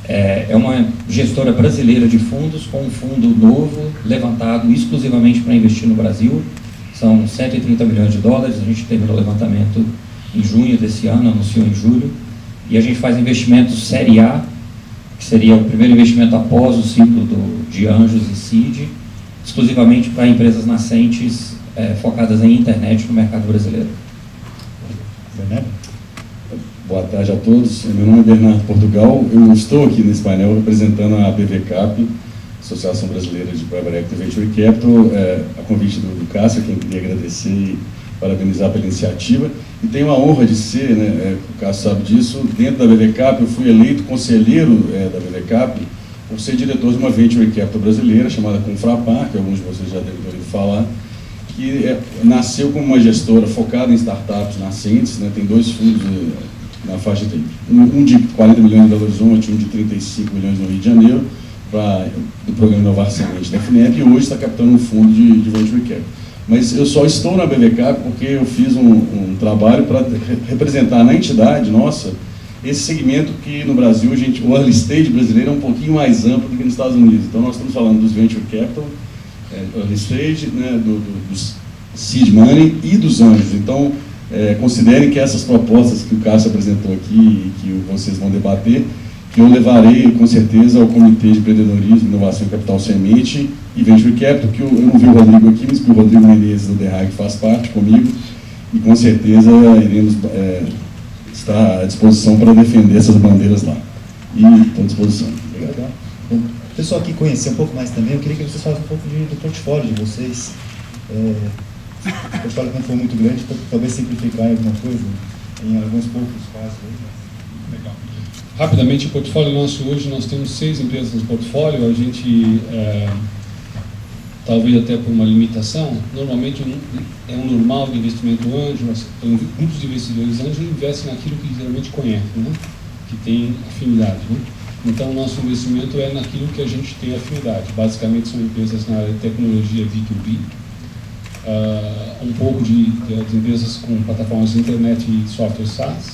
É uma gestora brasileira de fundos com um fundo novo, levantado exclusivamente para investir no Brasil. São 130 milhões de dólares, a gente terminou o levantamento em junho desse ano, anunciou em julho. E a gente faz investimentos Série A, que seria o primeiro investimento após o ciclo de anjos e seed, exclusivamente para empresas nascentes focadas em internet no mercado brasileiro. Bernardo? Boa tarde a todos. Meu nome é Bernardo Portugal. Eu estou aqui nesse painel representando a BVCap, Associação Brasileira de Private Equity Venture Capital, a convite do Cássio, quem queria agradecer e parabenizar pela iniciativa. E tenho a honra de ser, o Cássio sabe disso, dentro da BVCap. Eu fui eleito conselheiro da BVCap por ser diretor de uma Venture Capital brasileira chamada Confrapar, que alguns de vocês já devem ter ouvido falar, que nasceu como uma gestora focada em startups nascentes, tem 2 fundos na faixa de um de 40 milhões em Belo Horizonte, um de 35 milhões no Rio de Janeiro, do programa Inovar Semente da FINEP, e hoje está captando um fundo de Venture Capital. Mas eu só estou na BVCap porque eu fiz um trabalho para representar na entidade nossa esse segmento que no Brasil o early stage brasileiro é um pouquinho mais amplo do que nos Estados Unidos. Então nós estamos falando dos Venture Capital, early stage, dos seed money e dos anjos. Então considerem que essas propostas que o Cássio apresentou aqui e que vocês vão debater, que eu levarei com certeza ao Comitê de Empreendedorismo, Inovação e Capital Semente e Venture Capital, que eu não vi o Rodrigo aqui, mas que o Rodrigo Menezes do DERRAG faz parte comigo, e com certeza iremos estar à disposição para defender essas bandeiras lá. E estou à disposição. Obrigado. Bom, o pessoal aqui conhecer um pouco mais também, eu queria que vocês falassem um pouco do portfólio de vocês. O portfólio não foi muito grande, talvez simplificar alguma coisa, em alguns poucos casos. Legal. Rapidamente, o portfólio nosso hoje, nós temos 6 empresas no portfólio. A gente, talvez até por uma limitação, normalmente é um normal de investimento anjo, grupos de investidores anjo investem naquilo que geralmente conhecem, que tem afinidade. Então, o nosso investimento é naquilo que a gente tem afinidade. Basicamente, são empresas na área de tecnologia B2B, um pouco de empresas com plataformas de internet e software SaaS,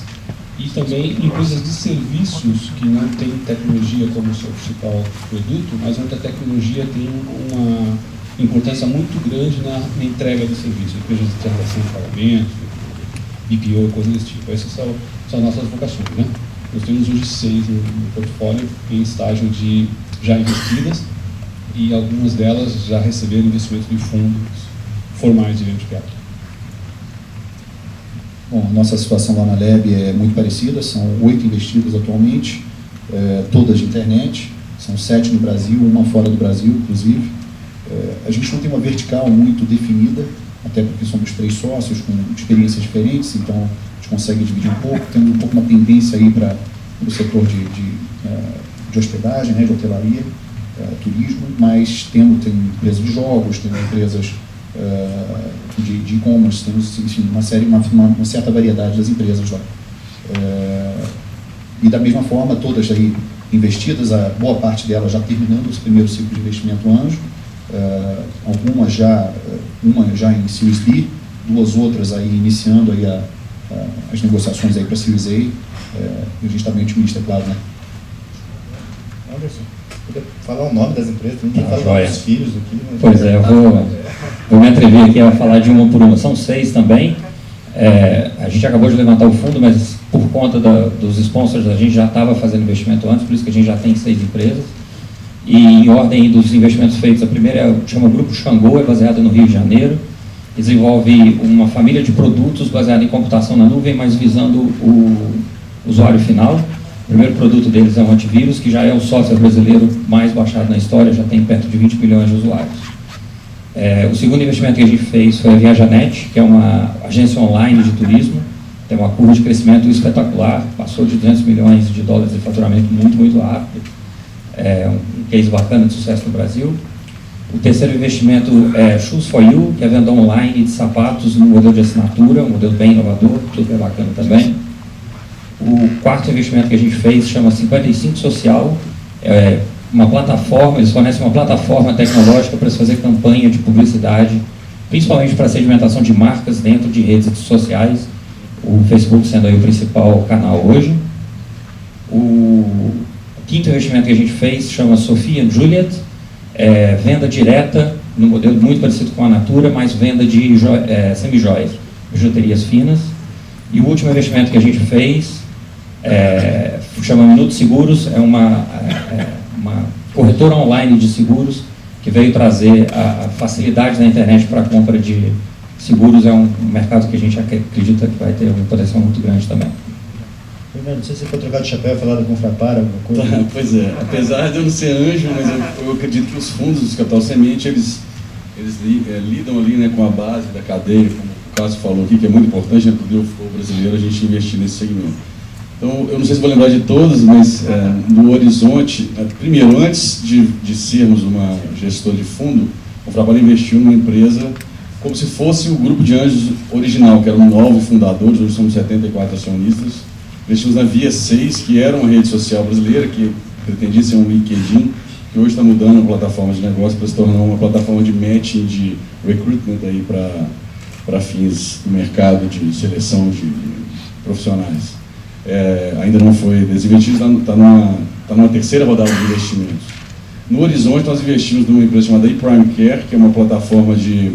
e também empresas de serviços que não têm tecnologia como seu principal produto, mas onde a tecnologia tem uma importância muito grande na entrega de serviços, empresas de transação de pagamento, BPO, coisas desse tipo. Essas são as nossas vocações. Nós temos hoje 6 no portfólio em estágio de já investidas, e algumas delas já receberam investimento de fundos formais de venture capital. Bom, a nossa situação lá na LEB é muito parecida, são 8 investidas atualmente, todas de internet, são 7 no Brasil, uma fora do Brasil, inclusive. A gente não tem uma vertical muito definida, até porque somos 3 sócios com experiências diferentes, então a gente consegue dividir um pouco, temos um pouco uma tendência aí para o setor de hospedagem, de hotelaria, turismo, mas tem empresas de jogos, tem empresas de e-commerce, temos, enfim, uma certa variedade das empresas lá. E da mesma forma, todas aí investidas, a boa parte delas já terminando o primeiro ciclo de investimento anjo, uma já em Series B, 2 outras aí iniciando aí as negociações aí para Series A, e a gente está bem otimista, é claro, Anderson, poder falar o nome das empresas, não tem que falar dos filhos do que... Pois é, eu vou me atrever aqui a falar de uma por uma. São 6 também. A gente acabou de levantar o fundo, mas por conta dos sponsors a gente já estava fazendo investimento antes, por isso que a gente já tem 6 empresas. E em ordem dos investimentos feitos, a primeira chama Grupo Xangô, é baseada no Rio de Janeiro, desenvolve uma família de produtos baseada em computação na nuvem, mas visando o usuário final. O primeiro produto deles é um antivírus, que já é o software brasileiro mais baixado na história, já tem perto de 20 milhões de usuários. O segundo investimento que a gente fez foi a ViajaNet, que é uma agência online de turismo, tem uma curva de crescimento espetacular, passou de 200 milhões de dólares de faturamento muito, muito rápido. um case bacana de sucesso no Brasil. O terceiro investimento é Shoes for You, que é venda online de sapatos no modelo de assinatura, um modelo bem inovador, super bacana também. O quarto investimento que a gente fez chama 55 Social, uma plataforma, eles fornecem uma plataforma tecnológica para se fazer campanha de publicidade, principalmente para segmentação de marcas dentro de redes sociais, o Facebook sendo aí o principal canal hoje. O quinto investimento que a gente fez chama Sophie & Juliet, venda direta, no modelo muito parecido com a Natura, mas venda de semi-joias, bijuterias finas. E o último investimento que a gente fez chama Minutos Seguros, é uma corretora online de seguros que veio trazer a facilidade da internet para a compra de seguros. É um mercado que a gente acredita que vai ter um potencial muito grande também. Fernando, não sei se você pode trocar de chapéu e falar da Confrapar, alguma coisa. Pois é, apesar de eu não ser anjo, mas eu acredito que os fundos de capital semente, eles lidam ali, né, com a base da cadeia, como o Cássio falou aqui, que é muito importante, né, para o brasileiro a gente investir nesse segmento. Então, eu não sei se vou lembrar de todos, mas no horizonte, primeiro, antes de sermos uma gestora de fundo, o Confrapar investiu numa empresa como se fosse o grupo de anjos original, que eram 9 fundadores, hoje somos 74 acionistas. Investimos na Via 6, que era uma rede social brasileira, que pretendia ser um LinkedIn, que hoje está mudando a plataforma de negócio para se tornar uma plataforma de matching, de recruitment aí para fins do mercado de seleção de profissionais. Ainda não foi desinvestido, está numa terceira rodada de investimentos. No horizonte, nós investimos numa empresa chamada ePrime Care, que é uma plataforma de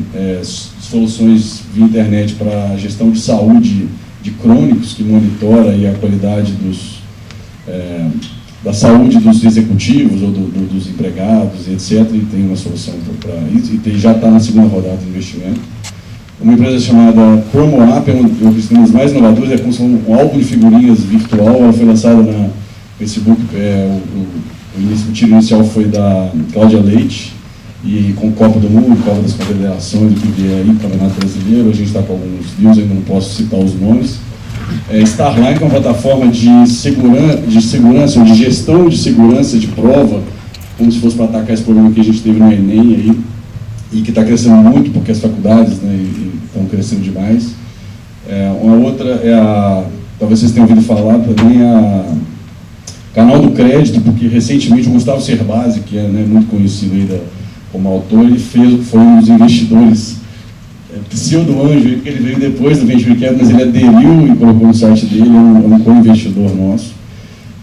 soluções via internet para gestão de saúde de crônicos, que monitora aí a qualidade da saúde dos executivos ou dos empregados, etc. E tem uma solução para isso, e já está na segunda rodada de investimento. Uma empresa chamada PromoApp, é uma das sistemas mais inovadores, é como se fosse um álbum de figurinhas virtual. Ela foi lançada na Facebook, o tiro inicial foi da Cláudia Leite, e com Copa do Mundo, Copa das Confederações, o que vier aí, Campeonato Brasileiro, a gente está com alguns deals, ainda não posso citar os nomes. Starline, que é uma plataforma de segurança, ou de gestão de segurança de prova, como se fosse para atacar esse problema que a gente teve no Enem aí, e que está crescendo muito, porque as faculdades, né, estão crescendo demais. Uma outra talvez vocês tenham ouvido falar também, Canal do Crédito, porque recentemente o Gustavo Cerbasi, que é, né, muito conhecido aí como autor, ele foi um dos investidores pseudo-anjo, porque ele veio depois do Venture Capital, mas ele aderiu e colocou no site dele, é um co-investidor nosso.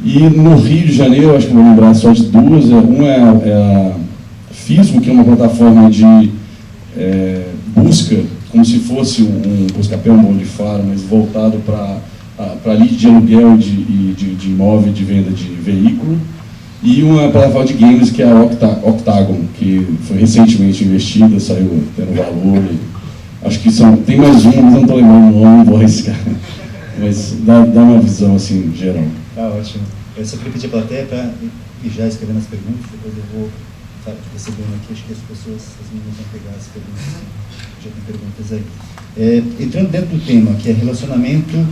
E no Rio de Janeiro, acho que vou lembrar só de duas, uma é a Fismo, que é uma plataforma de busca, como se fosse um Buscapé, um Bom de Faro, mas voltado para lead de aluguel de imóvel, de venda de veículo. E uma plataforma de games, que é a Octagon, que foi recentemente investida, saiu tendo valor. Acho que tem mais uma, mas não estou lembrando o nome, não vou arriscar. Mas dá uma visão assim, geral. Tá ótimo. Eu só queria pedir a plateia para ir já escrevendo as perguntas, depois eu vou recebendo aqui, acho que as meninas vão pegar as perguntas, já tem perguntas aí. Entrando dentro do tema, que é relacionamento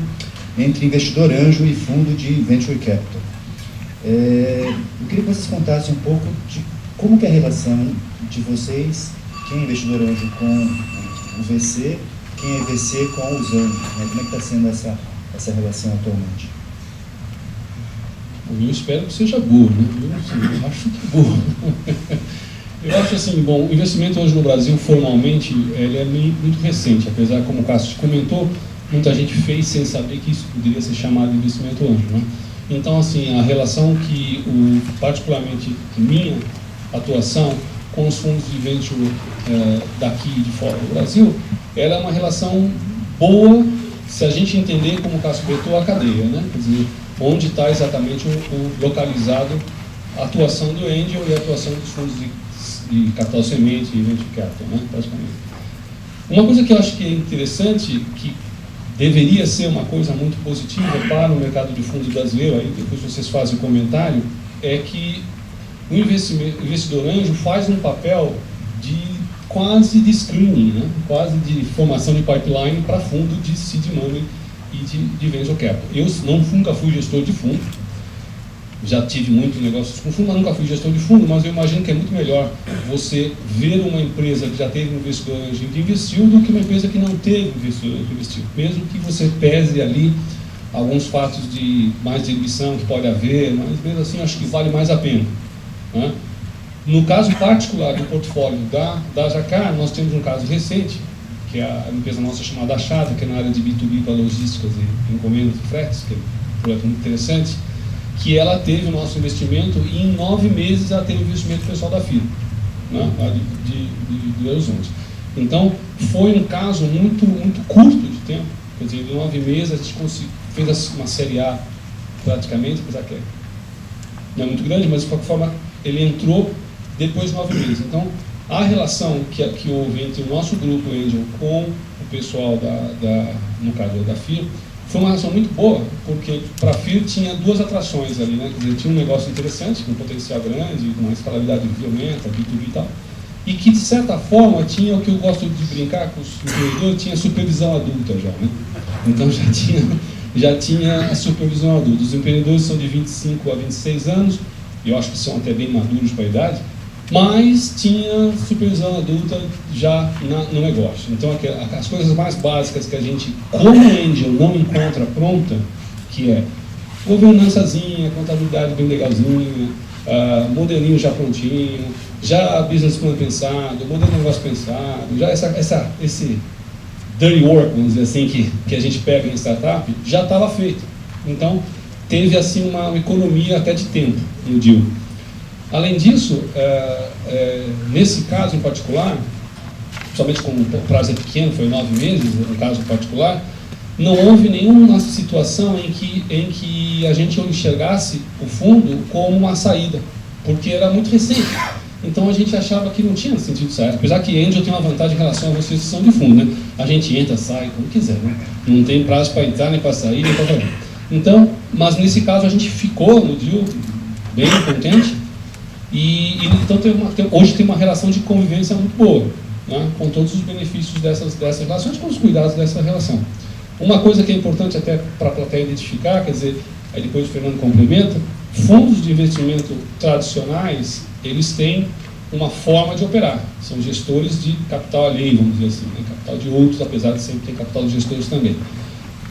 entre investidor anjo e fundo de Venture Capital. Eu queria que vocês contassem um pouco de como que é a relação de vocês, quem é investidor anjo com o VC, quem é VC com os anjos, né? Como é que está sendo essa relação atualmente? Eu espero que seja boa, né? Eu acho que é boa. Eu acho assim, bom, o investimento hoje no Brasil, formalmente, ele é muito recente, apesar, como o Cássio comentou, muita gente fez sem saber que isso poderia ser chamado de investimento anjo, né? Então, assim, a relação que, particularmente, minha atuação com os fundos de venture daqui de fora do Brasil, ela é uma relação boa, se a gente entender, como o Cássio comentou, a cadeia, né? Quer dizer, onde está exatamente localizado a atuação do Angel e a atuação dos fundos de capital semente e venture capital, né? Praticamente. Uma coisa que eu acho que é interessante, que deveria ser uma coisa muito positiva para o mercado de fundos brasileiro, aí depois vocês fazem o comentário, é que o investidor anjo faz um papel quase de screening, né? Quase de formação de pipeline para fundo de seed money e de venture capital. Eu nunca fui gestor de fundo, já tive muitos negócios com fundo, mas nunca fui gestor de fundo, mas eu imagino que é muito melhor você ver uma empresa que já teve um investidor anjo que investiu do que uma empresa que não teve investidor que investiu. Mesmo que você pese ali alguns fatos de mais diluição que pode haver, mas mesmo assim acho que vale mais a pena, né? No caso particular do portfólio da Jacar, nós temos um caso recente, que é a empresa nossa chamada Achada, que é na área de B2B para logísticas e encomendas e fretes, que é um projeto muito interessante, que ela teve o nosso investimento e em 9 meses ela teve o investimento pessoal da firma, né, de Horizonte. Então, foi um caso muito curto de tempo, quer dizer, em 9 meses a gente fez uma série A praticamente, apesar que não é muito grande, mas de qualquer forma ele entrou depois de 9 meses. Então, a relação que houve entre o nosso grupo Angel com o pessoal no caso da FIR, foi uma relação muito boa, porque para a FIR tinha 2 atrações ali, né? Quer dizer, tinha um negócio interessante, com potencial grande, com uma escalabilidade violenta, B2B e tal, e que, de certa forma, tinha o que eu gosto de brincar com os empreendedores, tinha supervisão adulta já, né? Então já tinha a supervisão adulta. Os empreendedores são de 25 a 26 anos, e eu acho que são até bem maduros para a idade, mas tinha supervisão adulta já no negócio. Então, as coisas mais básicas que a gente, como Angel, não encontra pronta, que é governançazinha, contabilidade bem legalzinha, modelinho já prontinho, já business plan pensado, modelo de negócio pensado, já esse dirty work, vamos dizer assim, que a gente pega em startup, já estava feito. Então, teve assim uma economia até de tempo no deal. Além disso, nesse caso em particular, somente como o prazo é pequeno, foi 9 meses, no caso particular, não houve nenhuma situação em que a gente enxergasse o fundo como uma saída, porque era muito recente. Então a gente achava que não tinha sentido sair, apesar que Angel tem uma vantagem em relação a vocês que são de fundo, né? A gente entra, sai, como quiser, né? Não tem prazo para entrar, nem para sair, nem para fazer. Então, mas nesse caso a gente ficou no deal bem contente, então hoje tem uma relação de convivência muito boa, né? Com todos os benefícios dessas relações, com os cuidados dessa relação. Uma coisa que é importante até para a plateia identificar, quer dizer, aí depois o Fernando complementa, fundos de investimento tradicionais, eles têm uma forma de operar, são gestores de capital alheio, vamos dizer assim, né? Capital de outros, apesar de sempre ter capital de gestores também.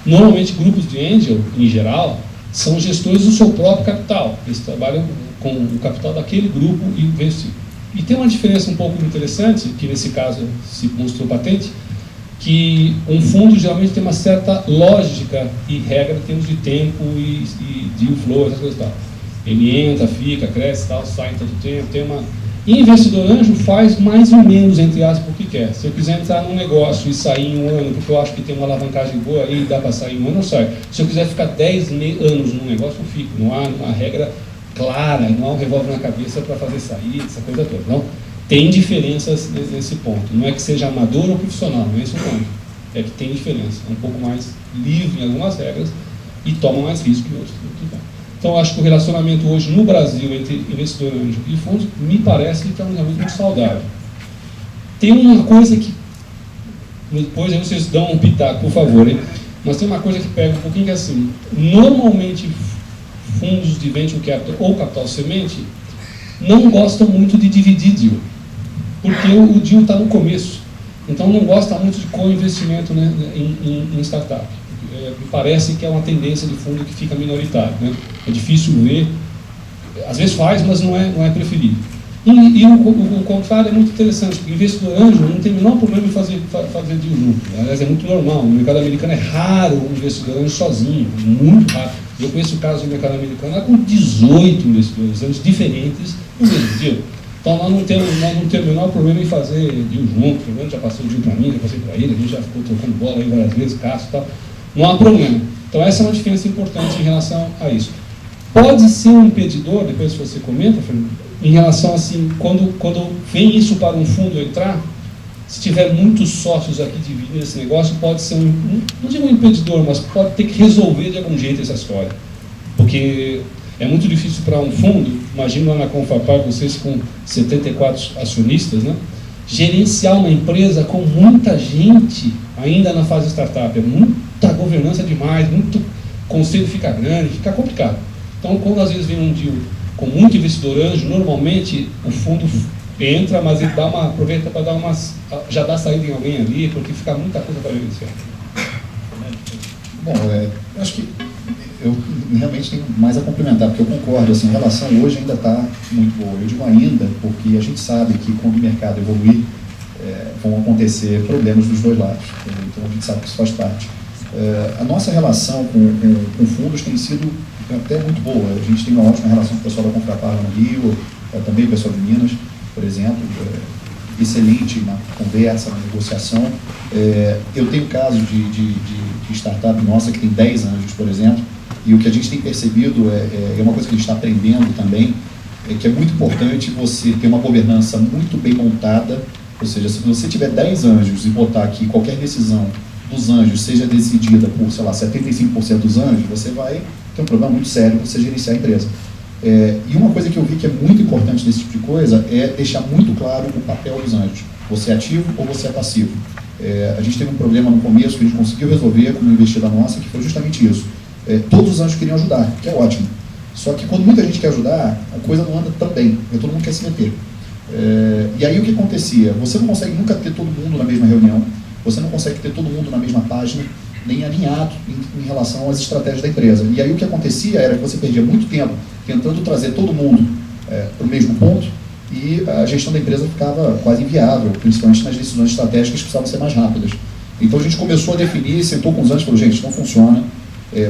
Normalmente, grupos de angel, em geral, são gestores do seu próprio capital, eles trabalham com o capital daquele grupo e investem. E tem uma diferença um pouco interessante, que nesse caso se mostrou patente, que um fundo geralmente tem uma certa lógica e regra em termos de tempo e de flow, essas coisas e tal. Ele entra, fica, cresce, tal, sai em tanto tempo, tem uma... Investidor anjo faz mais ou menos, entre aspas, o que quer. Se eu quiser entrar num negócio e sair em 1 ano, porque eu acho que tem uma alavancagem boa aí, dá para sair em 1 ano, eu saio. Se eu quiser ficar 10 anos num negócio, eu fico. Não há uma regra clara, não há um revólver na cabeça para fazer sair, essa coisa toda. Não, tem diferenças nesse ponto. Não é que seja amador ou profissional, não é esse o ponto. É que tem diferença. É um pouco mais livre em algumas regras e toma mais risco em outros. Então, acho que o relacionamento hoje no Brasil entre investidor anjo e fundos, me parece que é um relacionamento muito saudável. Tem uma coisa que, depois aí vocês dão um pitaco, por favor, hein? Mas tem uma coisa que pega um pouquinho que é assim, normalmente fundos de venture capital ou capital semente não gostam muito de dividir deal, porque o deal está no começo, então não gosta muito de co-investimento, né, em startup. Me parece que é uma tendência de fundo que fica minoritário, né? É difícil ver, às vezes faz, mas não é preferido. E o contrário é muito interessante, porque o investidor anjo não tem o menor problema em fazer deal junto. Aliás, é muito normal. No mercado americano é raro um investidor anjo sozinho, muito raro. Eu conheço casos no mercado americano com 18 investidores anjos diferentes no mesmo deal. Então nós não temos o menor problema em fazer deal junto. O Fernando já passou deal para mim, já passei para ele, a gente já ficou trocando bola aí várias vezes, Cássio e tal. Não há problema. Então essa é uma diferença importante em relação a isso. Pode ser um impedidor, depois você comenta, Fernando, em relação assim, quando vem isso para um fundo entrar, se tiver muitos sócios aqui dividindo esse negócio, pode ser não digo um impedidor, mas pode ter que resolver de algum jeito essa história. Porque é muito difícil para um fundo, imagina lá na Confapar, vocês com 74 acionistas, né? Gerenciar uma empresa com muita gente ainda na fase startup, é muita governança demais, muito conselho fica grande, fica complicado. Então, quando às vezes vem um deal com muito investidor anjo, normalmente o fundo entra, mas ele aproveita para dar já dá saída em alguém ali, porque fica muita coisa para gerenciar. Bom, acho que eu realmente tenho mais a complementar, porque eu concordo, assim, a relação hoje ainda está muito boa. Eu digo ainda, porque a gente sabe que quando o mercado evoluir, vão acontecer problemas dos dois lados. Então a gente sabe que isso faz parte. A nossa relação com fundos tem sido até muito boa. A gente tem uma ótima relação com o pessoal da Contrapar no Rio, também o pessoal de Minas, por exemplo, excelente na conversa, na negociação. Eu tenho caso de startup nossa que tem 10 anjos, por exemplo, e o que a gente tem percebido é uma coisa que a gente está aprendendo também, é que é muito importante você ter uma governança muito bem montada, ou seja, se você tiver 10 anjos e botar que qualquer decisão dos anjos seja decidida por, sei lá, 75% dos anjos, você vai ter um problema muito sério para você gerenciar a empresa. E uma coisa que eu vi que é muito importante nesse tipo de coisa é deixar muito claro o papel dos anjos. Você é ativo ou você é passivo. A gente teve um problema no começo que a gente conseguiu resolver com uma investida nossa, que foi justamente isso. Todos os anjos queriam ajudar, que é ótimo. Só que quando muita gente quer ajudar, a coisa não anda tão bem, porque todo mundo quer se meter. E aí o que acontecia? Você não consegue nunca ter todo mundo na mesma reunião, você não consegue ter todo mundo na mesma página, nem alinhado em relação às estratégias da empresa. E aí o que acontecia era que você perdia muito tempo tentando trazer todo mundo para o mesmo ponto, e a gestão da empresa ficava quase inviável, principalmente nas decisões estratégicas que precisavam ser mais rápidas. Então a gente começou a definir, sentou com os anjos e falou, gente, não funciona,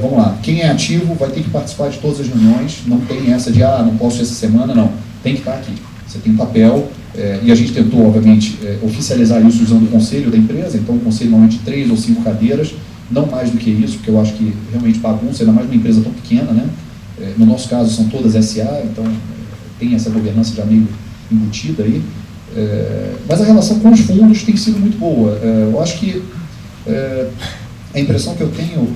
vamos lá, quem é ativo vai ter que participar de todas as reuniões, não tem essa de, não posso essa semana, não, tem que estar aqui. Você tem um papel, e a gente tentou, obviamente, oficializar isso usando o conselho da empresa, então o conselho normalmente de 3 ou 5 cadeiras, não mais do que isso, porque eu acho que realmente bagunça, ainda mais numa empresa tão pequena, né? No nosso caso são todas SA, então tem essa governança já meio embutida aí, mas a relação com os fundos tem sido muito boa. Eu acho que a impressão que eu tenho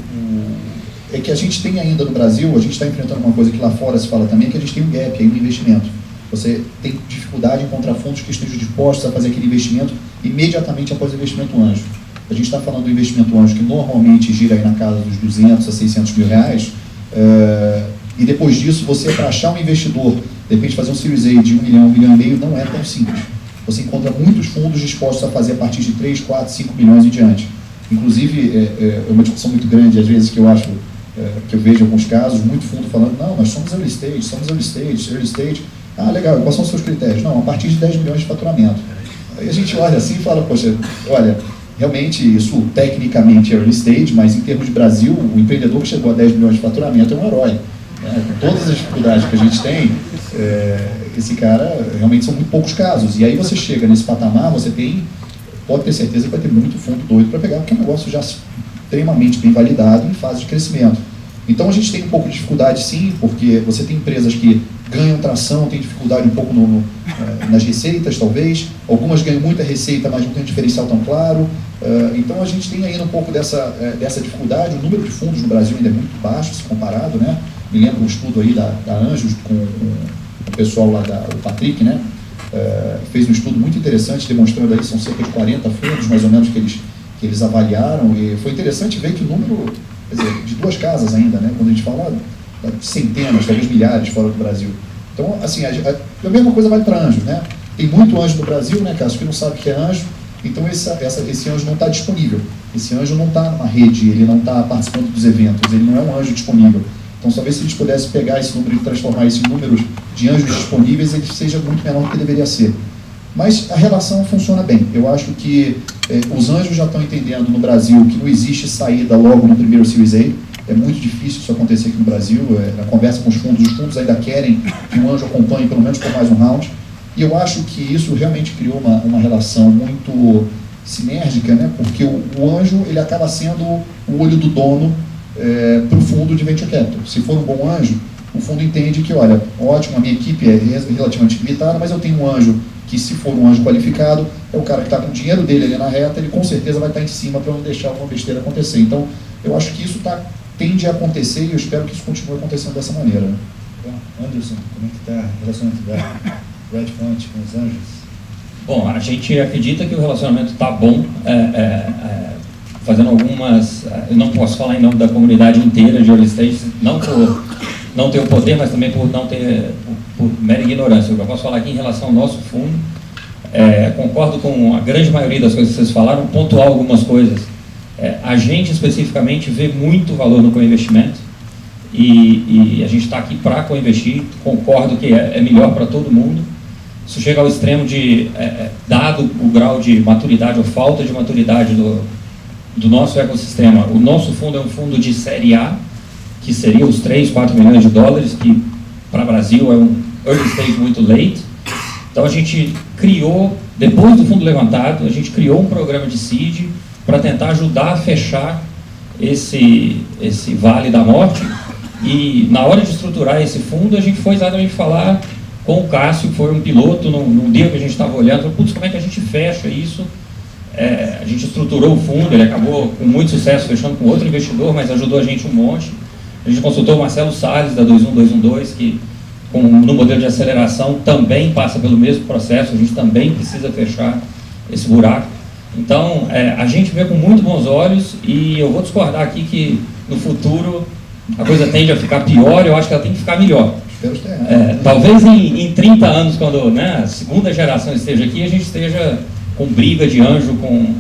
é que a gente tem ainda no Brasil, a gente está enfrentando uma coisa que lá fora se fala também, que a gente tem um gap aí no investimento. Você tem dificuldade em encontrar fundos que estejam dispostos a fazer aquele investimento imediatamente após o investimento anjo. A gente está falando do investimento anjo que normalmente gira aí na casa dos 200 a 600 mil reais, e depois disso você, para achar um investidor, de repente fazer um Series A de 1 milhão, 1,5 milhão, não é tão simples. Você encontra muitos fundos dispostos a fazer a partir de 3, 4, 5 milhões em diante. Inclusive, é uma discussão muito grande, às vezes, que eu acho, que eu vejo alguns casos, muito fundo falando, não, nós somos early stage. Legal, quais são os seus critérios? Não, a partir de 10 milhões de faturamento. Aí a gente olha assim e fala, poxa, olha, realmente isso tecnicamente é early stage, mas em termos de Brasil, o empreendedor que chegou a 10 milhões de faturamento é um herói. Com todas as dificuldades que a gente tem, esse cara, realmente são muito poucos casos. E aí você chega nesse patamar, você pode ter certeza que vai ter muito fundo doido para pegar, porque é um negócio já extremamente bem validado em fase de crescimento. Então a gente tem um pouco de dificuldade sim, porque você tem empresas que ganham tração, tem dificuldade um pouco nas receitas talvez, algumas ganham muita receita, mas não tem um diferencial tão claro, então a gente tem ainda um pouco dessa dificuldade. O número de fundos no Brasil ainda é muito baixo se comparado, né? Me lembro um estudo aí da Anjos com o pessoal lá, o Patrick, né? Fez um estudo muito interessante demonstrando aí, são cerca de 40 fundos mais ou menos que eles avaliaram, e foi interessante ver que o número, quer dizer, de 2 casas ainda, né? Quando a gente fala de centenas, talvez milhares fora do Brasil. Então, assim, a mesma coisa vale para anjos, né? Tem muito anjo no Brasil, né, Cássio, que não sabe o que é anjo, então esse anjo não está disponível. Esse anjo não está numa rede, ele não está participando dos eventos, ele não é um anjo disponível. Então, talvez se a gente pudesse pegar esse número e transformar isso em números de anjos disponíveis, ele seja muito menor do que deveria ser. Mas a relação funciona bem. Eu acho que os anjos já estão entendendo no Brasil que não existe saída logo no primeiro Series A. É muito difícil isso acontecer aqui no Brasil. Na conversa com os fundos ainda querem que um anjo acompanhe pelo menos por mais um round. E eu acho que isso realmente criou uma relação muito sinérgica, né? Porque o anjo ele acaba sendo o olho do dono para o fundo de Venture Capital. Se for um bom anjo, o fundo entende que, olha, ótimo, a minha equipe é relativamente limitada, mas eu tenho um anjo que, se for um anjo qualificado, é o cara que está com o dinheiro dele ali na reta, ele com certeza vai estar em cima para não deixar alguma besteira acontecer. Então, eu acho que isso tende a acontecer e eu espero que isso continue acontecendo dessa maneira. Né? Anderson, como é que está o relacionamento da Redpoint com os anjos? Bom, a gente acredita que o relacionamento está bom, fazendo algumas... Eu não posso falar em nome da comunidade inteira de early stage, não por não ter o poder, mas também por não ter, por mera ignorância. O que eu posso falar aqui em relação ao nosso fundo, concordo com a grande maioria das coisas que vocês falaram, pontuar algumas coisas. A gente especificamente vê muito valor no co-investimento e a gente está aqui para co-investir, concordo que é melhor para todo mundo. Isso chega ao extremo de, dado o grau de maturidade ou falta de maturidade do nosso ecossistema, o nosso fundo é um fundo de série A, que seria os 3, 4 milhões de dólares, que para o Brasil é um early stage muito late. Então a gente criou, depois do fundo levantado, a gente criou um programa de seed para tentar ajudar a fechar esse vale da morte. E na hora de estruturar esse fundo, a gente foi exatamente falar com o Cássio, que foi um piloto, num dia que a gente estava olhando, falou, putz, como é que a gente fecha isso? A gente estruturou o fundo, ele acabou com muito sucesso fechando com outro investidor, mas ajudou a gente um monte. A gente consultou o Marcelo Salles, da 21212, que no modelo de aceleração também passa pelo mesmo processo, a gente também precisa fechar esse buraco. Então, a gente vê com muito bons olhos e eu vou discordar aqui que no futuro a coisa tende a ficar pior, eu acho que ela tem que ficar melhor. Talvez em 30 anos, quando a segunda geração esteja aqui, a gente esteja com briga de anjo com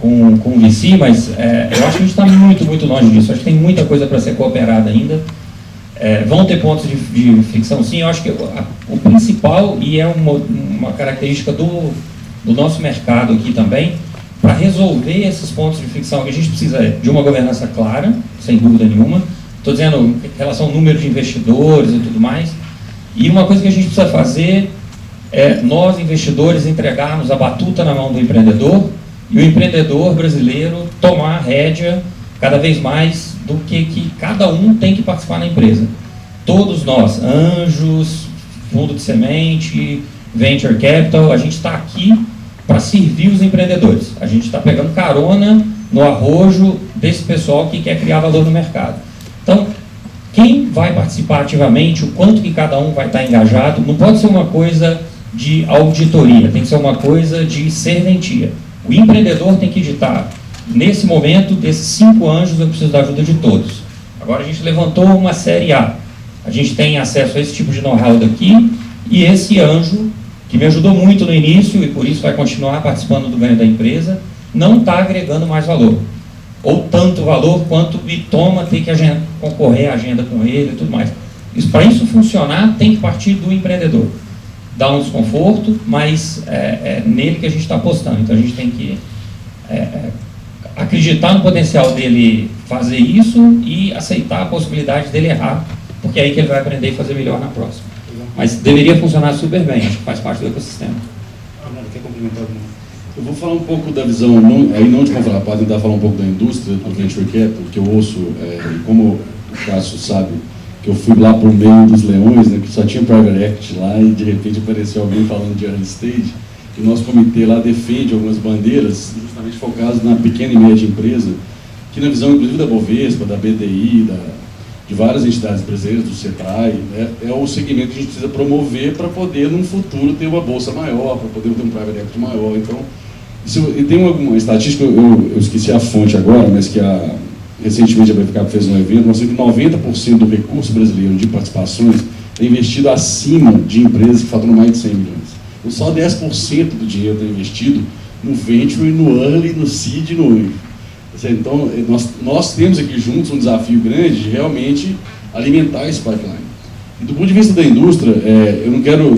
o VC, mas eu acho que a gente está muito, muito longe disso. Acho que tem muita coisa para ser cooperada ainda. Vão ter pontos de fricção, sim. Eu acho que o principal, e é uma característica do nosso mercado aqui também, para resolver esses pontos de fricção, que a gente precisa de uma governança clara, sem dúvida nenhuma. Estou dizendo em relação ao número de investidores e tudo mais. E uma coisa que a gente precisa fazer é nós, investidores, entregarmos a batuta na mão do empreendedor e o empreendedor brasileiro tomar a rédea cada vez mais do que cada um tem que participar na empresa. Todos nós, anjos, fundo de semente, venture capital, a gente está aqui para servir os empreendedores. A gente está pegando carona no arrojo desse pessoal que quer criar valor no mercado. Então, quem vai participar ativamente, o quanto que cada um vai estar engajado, não pode ser uma coisa de auditoria, tem que ser uma coisa de serventia. O empreendedor tem que ditar, nesse momento, desses 5 anjos, eu preciso da ajuda de todos. Agora a gente levantou uma série A. A gente tem acesso a esse tipo de know-how daqui, e esse anjo, que me ajudou muito no início, e por isso vai continuar participando do ganho da empresa, não está agregando mais valor. Ou tanto valor quanto me toma ter que concorrer à agenda com ele e tudo mais. Para isso funcionar, tem que partir do empreendedor. Dá um desconforto, mas é nele que a gente está apostando. Então a gente tem que acreditar no potencial dele fazer isso e aceitar a possibilidade dele errar, porque é aí que ele vai aprender e fazer melhor na próxima. Mas deveria funcionar super bem, acho que faz parte do ecossistema. Quer complementar alguma? Eu vou falar um pouco da visão, não de contraparte, tentar falar um pouco da indústria do Venture Capital, que eu ouço, e como o Cássio sabe, que eu fui lá por meio dos leões, que só tinha Private Equity lá, e de repente apareceu alguém falando de early stage, e o nosso comitê lá defende algumas bandeiras, justamente focadas na pequena e média empresa, que na visão inclusive da Bovespa, da BDI, de várias entidades brasileiras, do CETRAI, é o segmento que a gente precisa promover para poder, num futuro, ter uma bolsa maior, para poder ter um private equity maior. Então, e tem uma estatística, eu esqueci a fonte agora, mas que recentemente a BFK fez um evento, mostrando que 90% do recurso brasileiro de participações é investido acima de empresas que faturam mais de 100 milhões. Então, só 10% do dinheiro é investido no venture, no early, no seed e no anjo. Então, nós temos aqui juntos um desafio grande de realmente alimentar esse pipeline. E do ponto de vista da indústria,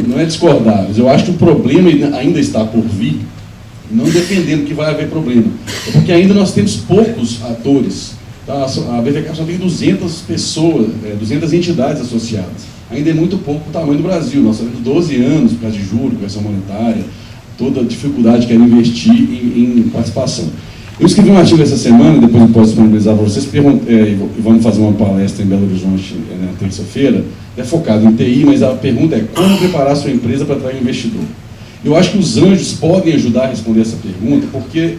não é discordar, mas eu acho que o problema ainda está por vir, não dependendo que vai haver problema. É porque ainda nós temos poucos atores. Tá? A BVK só tem 200 pessoas, 200 entidades associadas. Ainda é muito pouco o tamanho do Brasil. Nós temos 12 anos por causa de juros, correção monetária, toda a dificuldade que era investir em participação. Eu escrevi um artigo essa semana, depois eu posso disponibilizar para vocês, vamos fazer uma palestra em Belo Horizonte na terça-feira, focado em TI, mas a pergunta é como preparar a sua empresa para atrair um investidor. Eu acho que os anjos podem ajudar a responder essa pergunta, porque,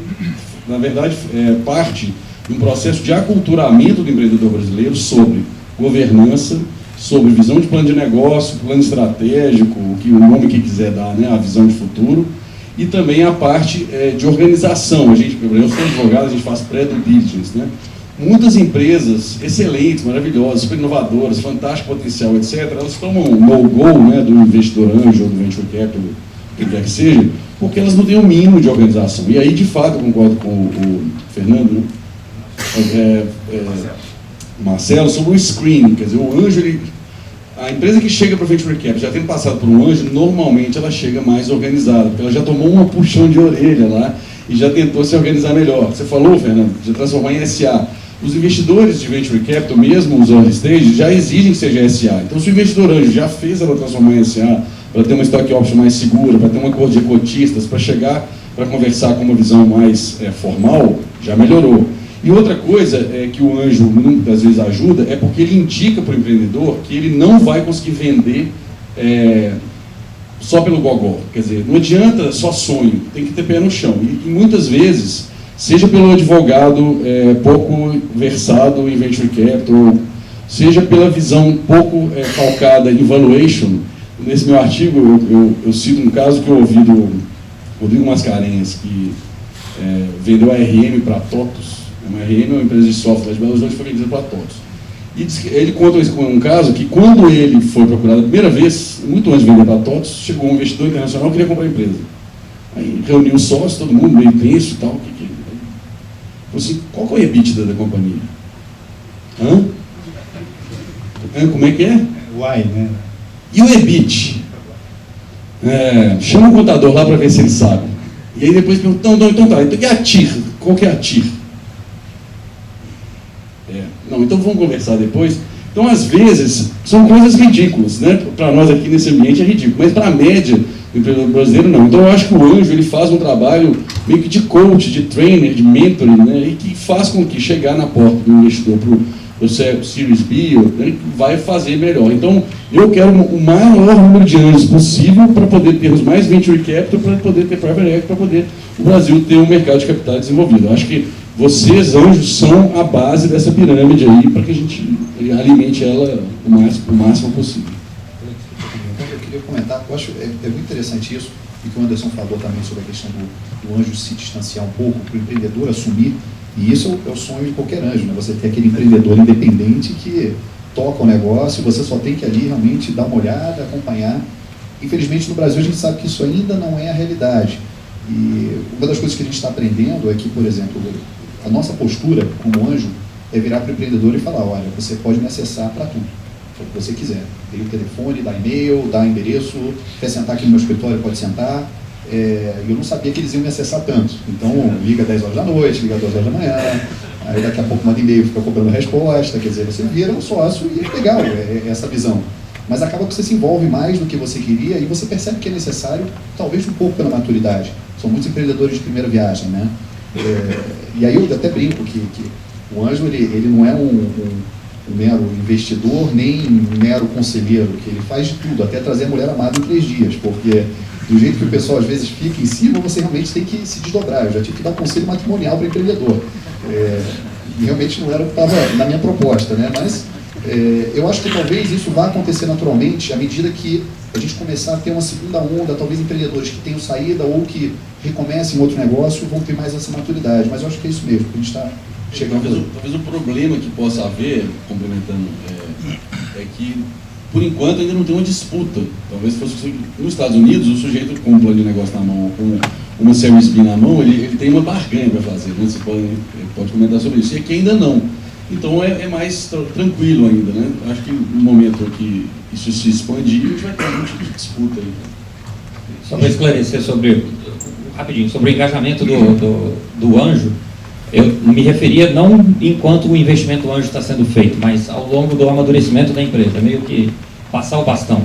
na verdade, parte de um processo de aculturamento do empreendedor brasileiro sobre governança, sobre visão de plano de negócio, plano estratégico, o nome que quiser dar, a visão de futuro, e também a parte de organização. Eu sou advogado, a gente faz pré-due diligence, muitas empresas excelentes, maravilhosas, super inovadoras, fantástico potencial, etc., elas tomam um no-go, né, do investidor anjo ou do venture capital, quem quer que seja, porque elas não têm o mínimo de organização. E aí, de fato, eu concordo com o Fernando, Marcelo, sobre o screening. Quer dizer, o anjo, a empresa que chega para o venture capital, já tendo passado por um anjo, normalmente ela chega mais organizada, porque ela já tomou uma puxão de orelha lá e já tentou se organizar melhor. Você falou, Fernando, de transformar em SA. Os investidores de venture capital, mesmo os early stage, já exigem que seja SA. Então, se o investidor anjo já fez ela transformar em SA, para ter uma stock option mais segura, para ter uma cor de cotistas, para chegar, para conversar com uma visão mais formal, já melhorou. E outra coisa que o anjo muitas vezes ajuda é porque ele indica para o empreendedor que ele não vai conseguir vender só pelo gogó. Quer dizer, não adianta só sonho, tem que ter pé no chão. E muitas vezes, seja pelo advogado pouco versado em venture capital, seja pela visão pouco calcada em valuation. Nesse meu artigo, eu cito um caso que eu ouvi do Rodrigo Mascarenhas, que vendeu a RM para a TOTUS. A RM é uma empresa de software de Belo Horizonte, foi vendida para a TOTUS. E ele conta um caso que, quando ele foi procurado a primeira vez, muito antes de vender para a TOTUS, chegou um investidor internacional que queria comprar a empresa. Aí reuniu os sócios, todo mundo meio tenso e tal. Falou assim, qual que é o EBITDA da companhia? Como é que é? Uai, né? E o EBIT? Chama o contador lá para ver se ele sabe. E aí depois pergunta, então tá, e a TIR? Qual que é a TIR? Não, então vamos conversar depois. Então, às vezes, são coisas ridículas, né? Para nós aqui nesse ambiente é ridículo, mas para a média do empreendedor brasileiro não. Então, eu acho que o anjo ele faz um trabalho meio que de coach, de trainer, de mentoring, né? E que faz com que chegar na porta do investidor para o Series B, vai fazer melhor. Então, eu quero o maior número de anjos possível para poder termos mais venture capital, para poder ter private equity, para poder o Brasil ter um mercado de capital desenvolvido. Eu acho que vocês, anjos, são a base dessa pirâmide aí, para que a gente alimente ela o máximo possível. Eu queria comentar, eu acho muito interessante isso, e que o Anderson falou também sobre a questão do anjo se distanciar um pouco, para o empreendedor assumir. E isso é o sonho de qualquer anjo, né? Você ter aquele empreendedor independente que toca o negócio, você só tem que ali realmente dar uma olhada, acompanhar. Infelizmente, no Brasil, a gente sabe que isso ainda não é a realidade. E uma das coisas que a gente está aprendendo é que, por exemplo, a nossa postura como anjo é virar para o empreendedor e falar, olha, você pode me acessar para tudo, para o que você quiser. Dê o telefone, dá e-mail, dá endereço, quer sentar aqui no meu escritório, pode sentar. Eu não sabia que eles iam me acessar tanto. Então, liga 10 horas da noite, liga 2 horas da manhã, aí daqui a pouco manda e-mail, fica cobrando resposta, quer dizer, você vira um sócio e é legal essa visão. Mas acaba que você se envolve mais do que você queria e você percebe que é necessário, talvez um pouco pela maturidade. São muitos empreendedores de primeira viagem, né? E aí eu até brinco que o anjo, ele não é um mero investidor, nem um mero conselheiro, que ele faz de tudo, até trazer a mulher amada em 3 dias, porque do jeito que o pessoal às vezes fica em cima, você realmente tem que se desdobrar. Eu já tive que dar conselho matrimonial para empreendedor. E realmente não era o que estava na minha proposta, né? Mas eu acho que talvez isso vá acontecer naturalmente à medida que a gente começar a ter uma segunda onda, talvez empreendedores que tenham saída ou que recomecem outro negócio vão ter mais essa maturidade. Mas eu acho que é isso mesmo, que a gente está chegando. Talvez o problema que possa haver, complementando, é que por enquanto ainda não tem uma disputa. Talvez fosse nos Estados Unidos, o sujeito com um plano de negócio na mão, com uma Series B na mão, ele tem uma barganha para fazer, né? Você pode comentar sobre isso. E aqui ainda não. Então é mais tranquilo ainda, né? Acho que no momento que isso se expandir, a gente vai ter um tipo de disputa aí. Só para esclarecer rapidinho, sobre o engajamento do anjo, eu me referia não enquanto o investimento anjo está sendo feito, mas ao longo do amadurecimento da empresa, meio que passar o bastão.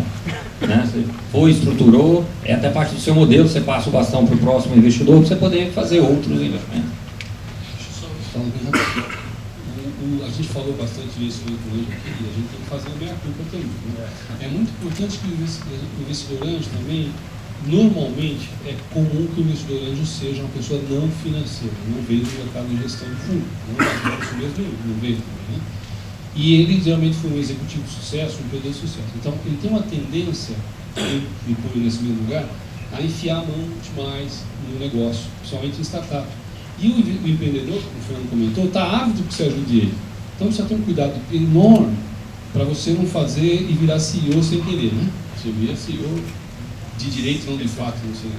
Né? Você foi, estruturou, é até parte do seu modelo, você passa o bastão para o próximo investidor para você poder fazer outros investimentos. Deixa eu só falar bem rapidinho. A gente falou bastante disso no anjo aqui, e a gente tem que fazer a meia-culpa também. Né? É muito importante que o investidor anjo também, normalmente, é comum que o investidor anjo seja uma pessoa não financeira, não veio do mercado de gestão de fundo, não veio também, né? E ele geralmente foi um executivo de sucesso, um empreendedor de sucesso. Então, ele tem uma tendência, me põe nesse mesmo lugar, a enfiar a mão demais no negócio, principalmente em startup. E o empreendedor, como o Fernando comentou, está ávido que você ajude ele. Então precisa ter um cuidado enorme para você não fazer e virar CEO sem querer, né? Você vira CEO de direito, não de fato, não sei,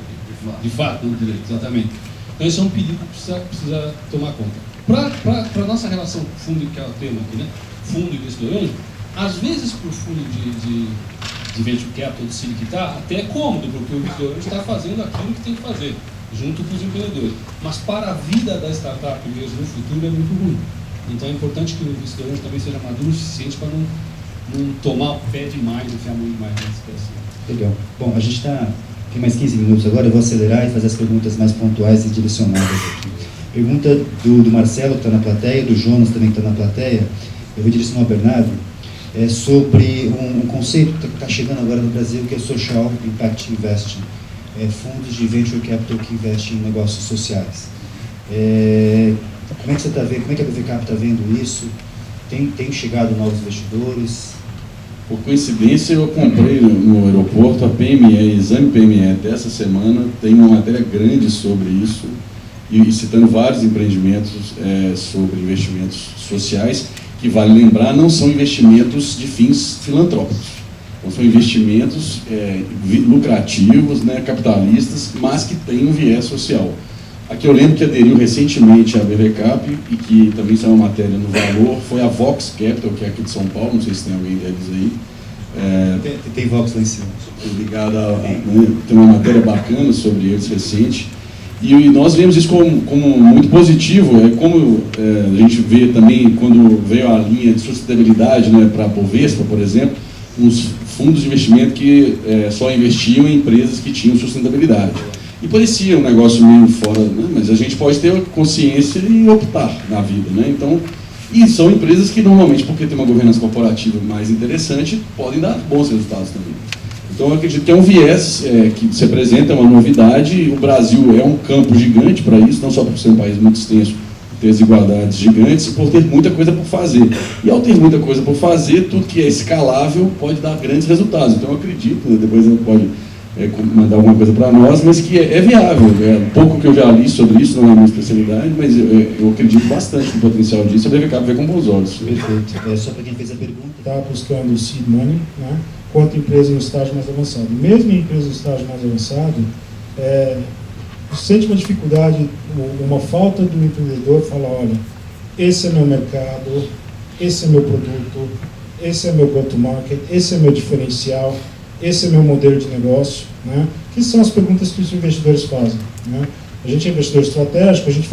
de fato, não de direito, exatamente. Então esse é um perigo que precisa tomar conta. Para a nossa relação com o fundo, que é o tema aqui, né? Fundo e investidor anjo, às vezes para o fundo de venture capital, de Silicon, até é cômodo, porque o investidor anjo está fazendo aquilo que tem que fazer, junto com os empreendedores. Mas para a vida da startup mesmo no futuro é muito ruim. Então é importante que o investidor anjo também seja maduro o suficiente para não tomar o pé demais, enfiar muito mais nessa situação. Legal. Bom, a gente tem mais 15 minutos agora, eu vou acelerar e fazer as perguntas mais pontuais e direcionadas aqui. Pergunta do Marcelo, que está na plateia, do Jonas também, que está na plateia, eu vou direcionar ao Bernardo, sobre um conceito que está chegando agora no Brasil, que é Social Impact Investing, fundos de Venture Capital que investem em negócios sociais. Como é que você está vendo, como é que a BVCap está vendo isso? Tem chegado novos investidores? Por coincidência, eu comprei no aeroporto a PME, Exame PME dessa semana, tem uma matéria grande sobre isso, e citando vários empreendimentos sobre investimentos sociais, que vale lembrar, não são investimentos de fins filantrópicos, não são investimentos lucrativos, né, capitalistas, mas que têm um viés social. Aqui eu lembro que aderiu recentemente à BVCap, e que também saiu uma matéria no Valor, foi a Vox Capital, que é aqui de São Paulo, não sei se tem alguém deles aí. Tem Vox lá em cima. Ligado tem uma matéria bacana sobre eles recente. E nós vemos isso como muito positivo, como a gente vê também quando veio a linha de sustentabilidade, né, para a Bovespa, por exemplo, uns fundos de investimento que só investiam em empresas que tinham sustentabilidade. E parecia um negócio meio fora, né, mas a gente pode ter consciência e optar na vida, né? Então, e são empresas que normalmente, porque tem uma governança corporativa mais interessante, podem dar bons resultados também. Então eu acredito que é um viés que se apresenta, é uma novidade. O Brasil é um campo gigante para isso, não só por ser um país muito extenso, ter desigualdades gigantes, e por ter muita coisa por fazer. E ao ter muita coisa por fazer, tudo que é escalável pode dar grandes resultados. Então eu acredito, né, depois ele pode mandar alguma coisa para nós, mas que é viável. Um pouco que eu já li sobre isso, não é a minha especialidade, mas eu acredito bastante no potencial disso. A BVCap vê com bons olhos. Perfeito. Só para quem fez a pergunta. Está buscando seed money, né, quanto empresa em estágio mais avançado. Mesmo em empresa em estágio mais avançado, sente uma dificuldade, uma falta do empreendedor falar, olha, esse é meu mercado, esse é meu produto, esse é meu go-to-market, esse é meu diferencial, esse é meu modelo de negócio, né? Que são as perguntas que os investidores fazem, né? A gente é investidor estratégico, a gente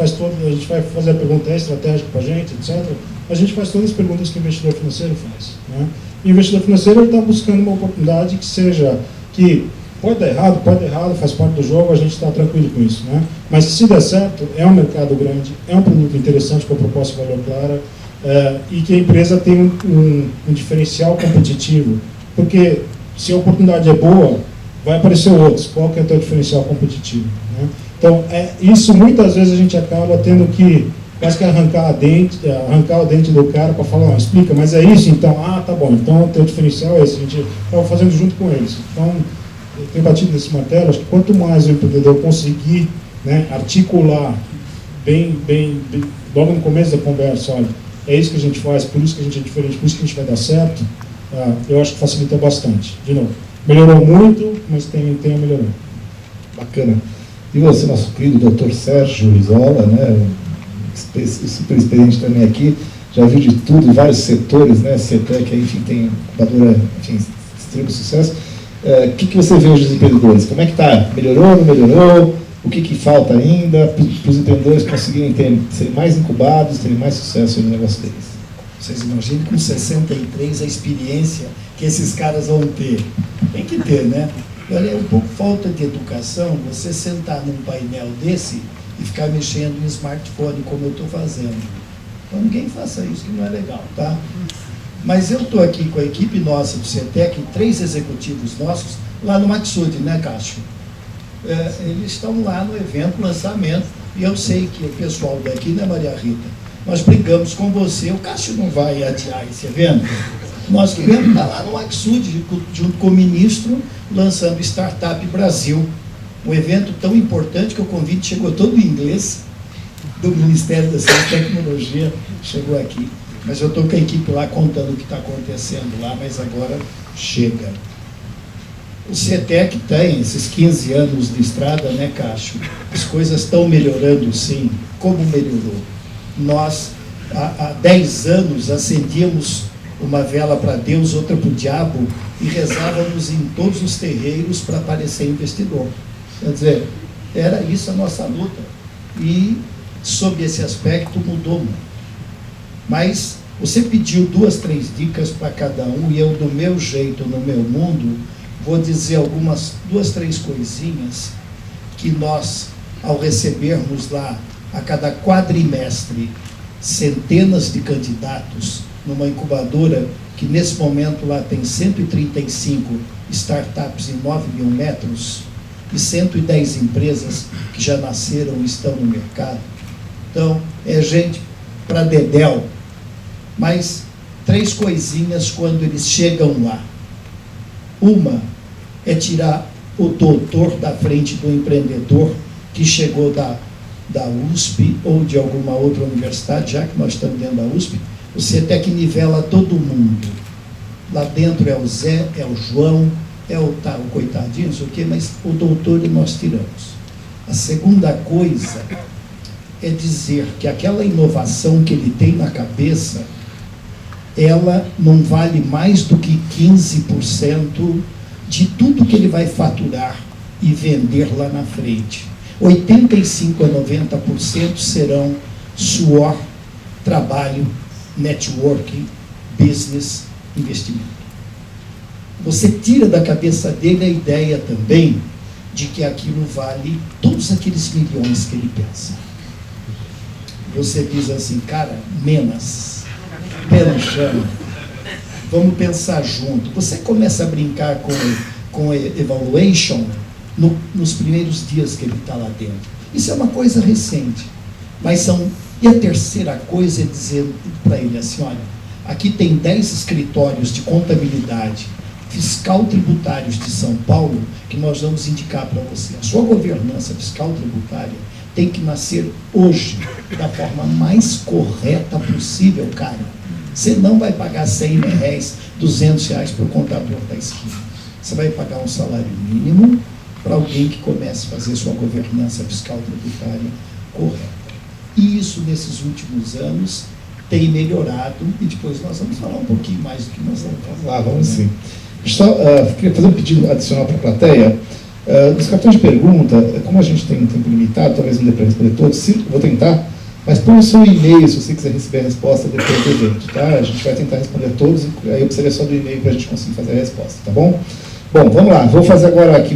vai fazer a pergunta, é estratégico para a gente, etc. A gente faz todas as perguntas que o investidor financeiro faz, né? E o investidor financeiro está buscando uma oportunidade que pode dar errado, faz parte do jogo, a gente está tranquilo com isso, né? Mas se der certo, é um mercado grande, é um produto interessante com a proposta de valor clara, e que a empresa tem um diferencial competitivo, porque se a oportunidade é boa, vai aparecer outros. Qual que é o teu diferencial competitivo, né? Então, isso muitas vezes a gente acaba tendo que quase que arrancar o dente do cara para falar, explica, mas é isso então? Tá bom, então o teu diferencial é esse. A gente estava fazendo junto com eles. Então, eu tenho batido nesse martelo, acho que quanto mais o empreendedor conseguir, né, articular bem, logo no começo da conversa, olha, é isso que a gente faz, por isso que a gente é diferente, por isso que a gente vai dar certo, eu acho que facilita bastante. De novo, melhorou muito, mas tem a melhorar. Bacana. E você, nosso querido Dr. Sérgio Isola, né, super experiente também aqui, já viu de tudo, em vários setores, né, CETEC, enfim, tem incubadora, enfim, extremo sucesso. O que você vê hoje dos empreendedores? Como é que está? Melhorou, não melhorou? O que falta ainda para os empreendedores conseguirem serem mais incubados, terem mais sucesso no negócio deles? Vocês imaginem com 63 a experiência que esses caras vão ter. Tem que ter, né? Olha, é um pouco falta de educação você sentar num painel desse e ficar mexendo em smartphone como eu estou fazendo. Então ninguém faça isso, que não é legal, tá? Mas eu estou aqui com a equipe nossa do CETEC, 3 executivos nossos, lá no Maxud, né, Cássio? Eles estão lá no evento, lançamento, e eu sei que o pessoal daqui, né, Maria Rita? Nós brigamos com você, o Cássio não vai adiar esse evento. Nosso evento está lá no Maxud, junto com o ministro, lançando Startup Brasil. Um evento tão importante que o convite chegou todo em inglês. do Ministério da Ciência e Tecnologia chegou aqui. Mas eu estou com a equipe lá contando o que está acontecendo lá, mas agora chega. O CETEC tem esses 15 anos de estrada, né, Cássio? As coisas estão melhorando, sim. Como melhorou? Nós, há 10 anos, acendíamos uma vela para Deus, outra para o diabo, e rezávamos em todos os terreiros para aparecer investidor. Quer dizer, era isso a nossa luta. E, sob esse aspecto, mudou muito. Mas você pediu 2, 3 dicas para cada um, e eu, do meu jeito, no meu mundo, vou dizer algumas 2, 3 coisinhas que nós, ao recebermos lá, a cada quadrimestre, centenas de candidatos, numa incubadora que nesse momento lá tem 135 startups em 9 mil metros e 110 empresas que já nasceram e estão no mercado. Então, é gente para dedéu. Mas 3 coisinhas quando eles chegam lá. Uma é tirar o doutor da frente do empreendedor que chegou da USP ou de alguma outra universidade, já que nós estamos dentro da USP. O CETEC nivela todo mundo. Lá dentro é o Zé, é o João, é o coitadinho, não sei o quê, mas o doutor nós tiramos. A segunda coisa é dizer que aquela inovação que ele tem na cabeça, ela não vale mais do que 15% de tudo que ele vai faturar e vender lá na frente. 85% a 90% serão suor, trabalho, networking, business, investimento. Você tira da cabeça dele a ideia também de que aquilo vale todos aqueles milhões que ele pensa. Você diz assim, cara, menos, pé no chão, vamos pensar junto. Você começa a brincar com evaluation nos primeiros dias que ele está lá dentro. Isso é uma coisa recente. E a terceira coisa é dizer para ele assim, olha, aqui tem 10 escritórios de contabilidade fiscal tributários de São Paulo que nós vamos indicar para você. A sua governança fiscal tributária tem que nascer hoje, da forma mais correta possível, cara. Você não vai pagar 100 reais, 200 reais para o contador da esquina. Você vai pagar um salário mínimo para alguém que comece a fazer sua governança fiscal tributária correta. E isso, nesses últimos anos, tem melhorado, e depois nós vamos falar um pouquinho mais do que nós vamos falar. Vamos sim. Só queria fazer um pedido adicional para a plateia. Nos cartões de pergunta, como a gente tem um tempo limitado, talvez não dê para responder todos, vou tentar, mas põe o seu e-mail se você quiser receber a resposta depois do evento, tá? A gente vai tentar responder todos, aí eu precisaria só do e-mail para a gente conseguir fazer a resposta, tá bom? Bom, vamos lá, vou fazer agora aqui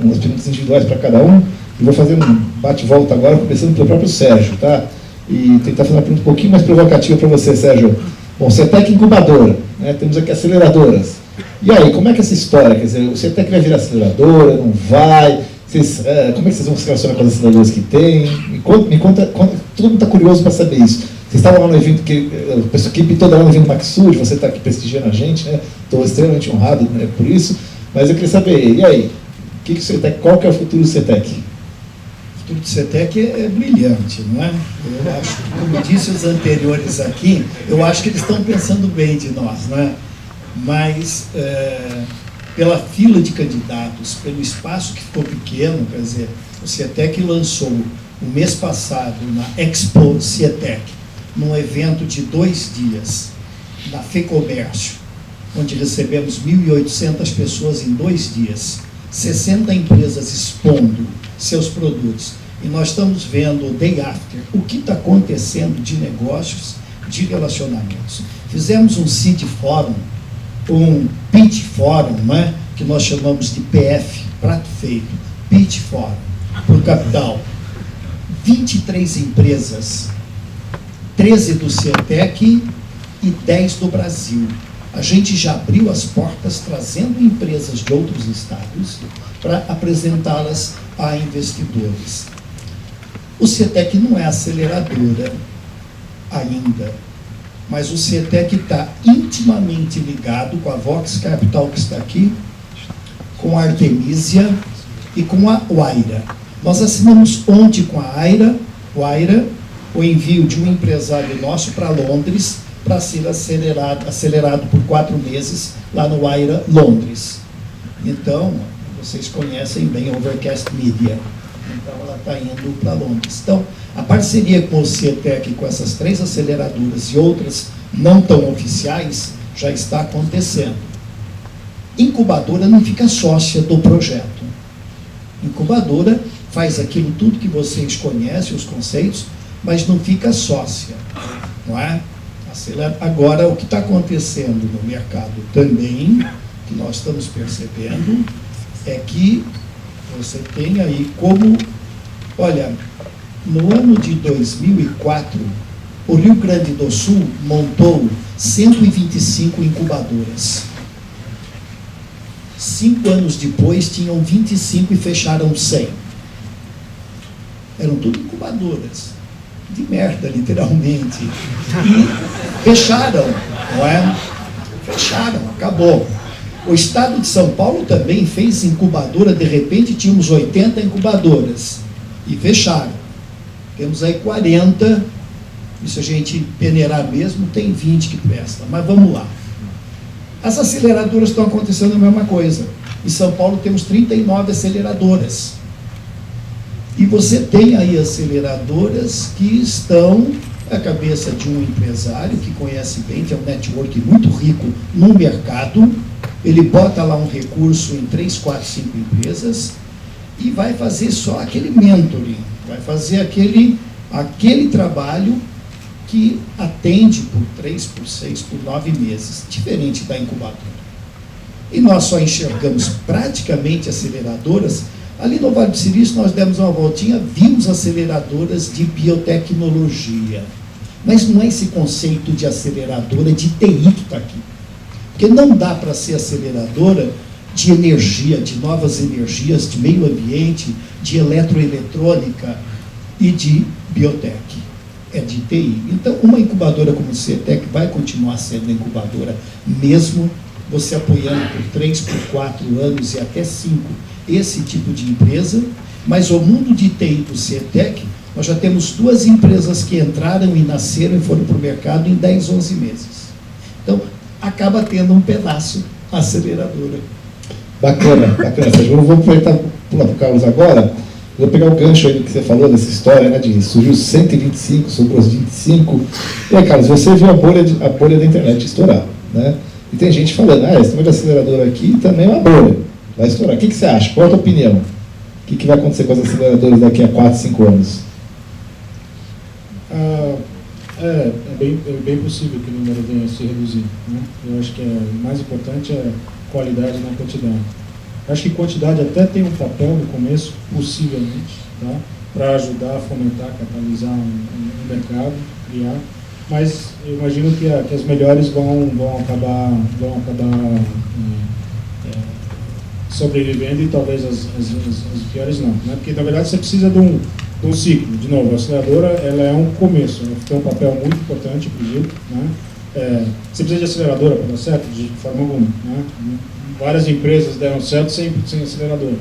umas perguntas individuais para cada um, e vou fazer um bate-volta agora, começando pelo próprio Sérgio, tá? E tentar fazer uma pergunta um pouquinho mais provocativa para você, Sérgio. Bom, CETEC incubadora, né? Temos aqui aceleradoras. E aí, como é que é essa história? Quer dizer, o CETEC vai virar aceleradora, não vai? Como é que vocês vão se relacionar com as aceleradoras que tem? Me conta, todo mundo está curioso para saber isso. Vocês estavam lá no evento, a equipe toda lá no evento Maxud, você está aqui prestigiando a gente, né? Estou extremamente honrado, né, por isso. Mas eu queria saber, e aí? Qual que é o futuro do CETEC? O futuro do CETEC é brilhante, não é? Eu acho, como disse os anteriores aqui, eu acho que eles estão pensando bem de nós, não é? Mas, pela fila de candidatos, pelo espaço que ficou pequeno, quer dizer, o CETEC lançou o mês passado na Expo CETEC, num evento de 2 dias, na FEComércio, onde recebemos 1.800 pessoas em 2 dias, 60 empresas expondo seus produtos. E nós estamos vendo o day after, o que está acontecendo de negócios, de relacionamentos. Fizemos um Seed Forum, um Pitch Forum, né, que nós chamamos de PF, prato feito, Pitch Forum, por capital. 23 empresas, 13 do CETEC e 10 do Brasil. A gente já abriu as portas trazendo empresas de outros estados para apresentá-las a investidores. O CETEC não é aceleradora ainda, mas o CETEC está intimamente ligado com a Vox Capital, que está aqui, com a Artemisia e com a Waira. Nós assinamos ontem com a Waira Wayra o envio de um empresário nosso para Londres para ser acelerado por 4 meses lá no Wayra, Londres. Então, vocês conhecem bem a Overcast Media. Então, ela está indo para Londres. Então, a parceria com o CETEC, com essas 3 aceleradoras e outras não tão oficiais, já está acontecendo. Incubadora não fica sócia do projeto. Incubadora faz aquilo tudo que vocês conhecem, os conceitos, mas não fica sócia, não é? Agora, o que está acontecendo no mercado também, que nós estamos percebendo, é que você tem aí como, olha, no ano de 2004, o Rio Grande do Sul montou 125 incubadoras. 5 anos depois, tinham 25 e fecharam 100. Eram tudo incubadoras. De merda, literalmente. E fecharam, não é? Fecharam, acabou. O estado de São Paulo também fez incubadora, de repente tínhamos 80 incubadoras. E fecharam. Temos aí 40, e se a gente peneirar mesmo, tem 20 que prestam. Mas vamos lá. As aceleradoras estão acontecendo a mesma coisa. Em São Paulo temos 39 aceleradoras. E você tem aí aceleradoras que estão na cabeça de um empresário que conhece bem, que é um network muito rico no mercado. Ele bota lá um recurso em 3, 4, 5 empresas e vai fazer só aquele mentoring, vai fazer aquele trabalho que atende por 3, por 6, por 9 meses, diferente da incubadora. E nós só enxergamos praticamente aceleradoras. Ali no Vale do Silício nós demos uma voltinha, vimos aceleradoras de biotecnologia. Mas não é esse conceito de aceleradora de TI que está aqui. Porque não dá para ser aceleradora de energia, de novas energias, de meio ambiente, de eletroeletrônica e de biotech. É de TI. Então, uma incubadora como o CETEC vai continuar sendo incubadora, mesmo você apoiando por 3, por 4 anos e até 5 esse tipo de empresa, mas o mundo de TI do CETEC, nós já temos 2 empresas que entraram e nasceram e foram para o mercado em 10, 11 meses. Então, acaba tendo um pedaço aceleradora. Bacana, bacana. Eu vou aproveitar e pular para o Carlos agora. Vou pegar o gancho aí do que você falou, dessa história, né, de surgiu 125, sobrou os 25. E aí, Carlos, você viu a bolha da internet estourar, né? E tem gente falando, esse número de acelerador aqui também é uma bolha, vai estourar. O que você acha? Qual a tua opinião? O que vai acontecer com as aceleradoras daqui a 4, 5 anos? É bem possível que o número venha a se reduzir, né? Eu acho que o mais importante é qualidade, não quantidade. Acho que quantidade até tem um papel no começo, possivelmente, tá? Para ajudar a fomentar, catalisar um mercado, criar, mas eu imagino que as melhores vão acabar sobrevivendo e talvez as piores não, né? Porque na verdade você precisa de um ciclo. De novo, a aceleradora ela é um começo, ela tem um papel muito importante, inclusive, né? Você precisa de aceleradora para dar certo? De forma alguma, né? Várias empresas deram certo sem aceleradora.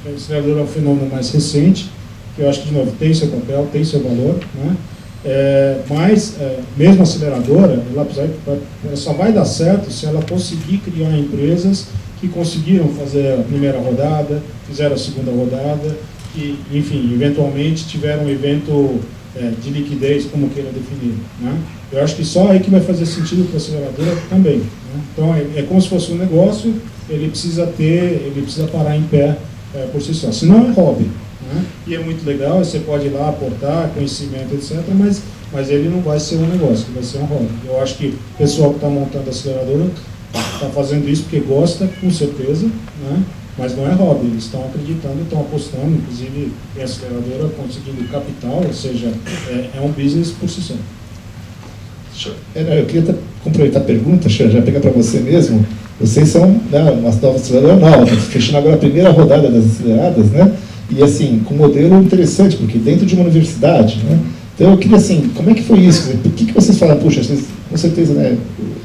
A aceleradora é um fenômeno mais recente, que eu acho que, de novo, tem seu papel, tem seu valor, né? Mas, mesmo a aceleradora, ela só vai dar certo se ela conseguir criar empresas que conseguiram fazer a primeira rodada, fizeram a segunda rodada, e, enfim, eventualmente tiveram um evento de liquidez, como queira definir, né? Eu acho que só aí que vai fazer sentido para a aceleradora também, né? Então, é como se fosse um negócio, ele precisa parar em pé por si só, senão é hobby, né? E é muito legal, você pode ir lá aportar conhecimento, etc., mas ele não vai ser um negócio, vai ser um hobby. Eu acho que o pessoal que está montando a aceleradora está fazendo isso porque gosta, com certeza, né? Mas não é hobby, eles estão acreditando, estão apostando, inclusive em aceleradora conseguindo capital, ou seja, é um business por si só. Eu queria complementar a pergunta, já pegar para você mesmo. Vocês são, né, uma nova aceleradora nova, fechando agora a primeira rodada das aceleradas, né? E assim, com um modelo interessante, porque dentro de uma universidade, né? Então eu queria assim, como é que foi isso? Por que vocês falaram, puxa, vocês, com certeza, né,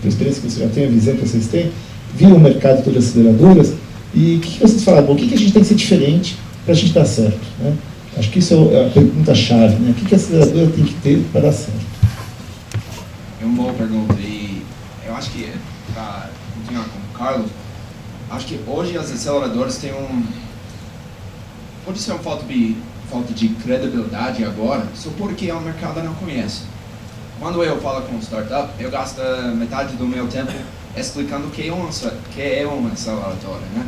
a experiência que vocês já têm, a visão que vocês têm, viram o mercado todo de aceleradoras, e o que vocês falaram? Bom, o que a gente tem que ser diferente para a gente dar certo, né? Acho que isso é a pergunta-chave, né? O que a aceleradora tem que ter para dar certo? É uma boa pergunta e eu acho que, para continuar com o Carlos, acho que hoje as aceleradoras têm pode ser uma falta de credibilidade agora, só porque o mercado não conhece. Quando eu falo com startup, eu gasto metade do meu tempo explicando o que é uma aceleradora, né?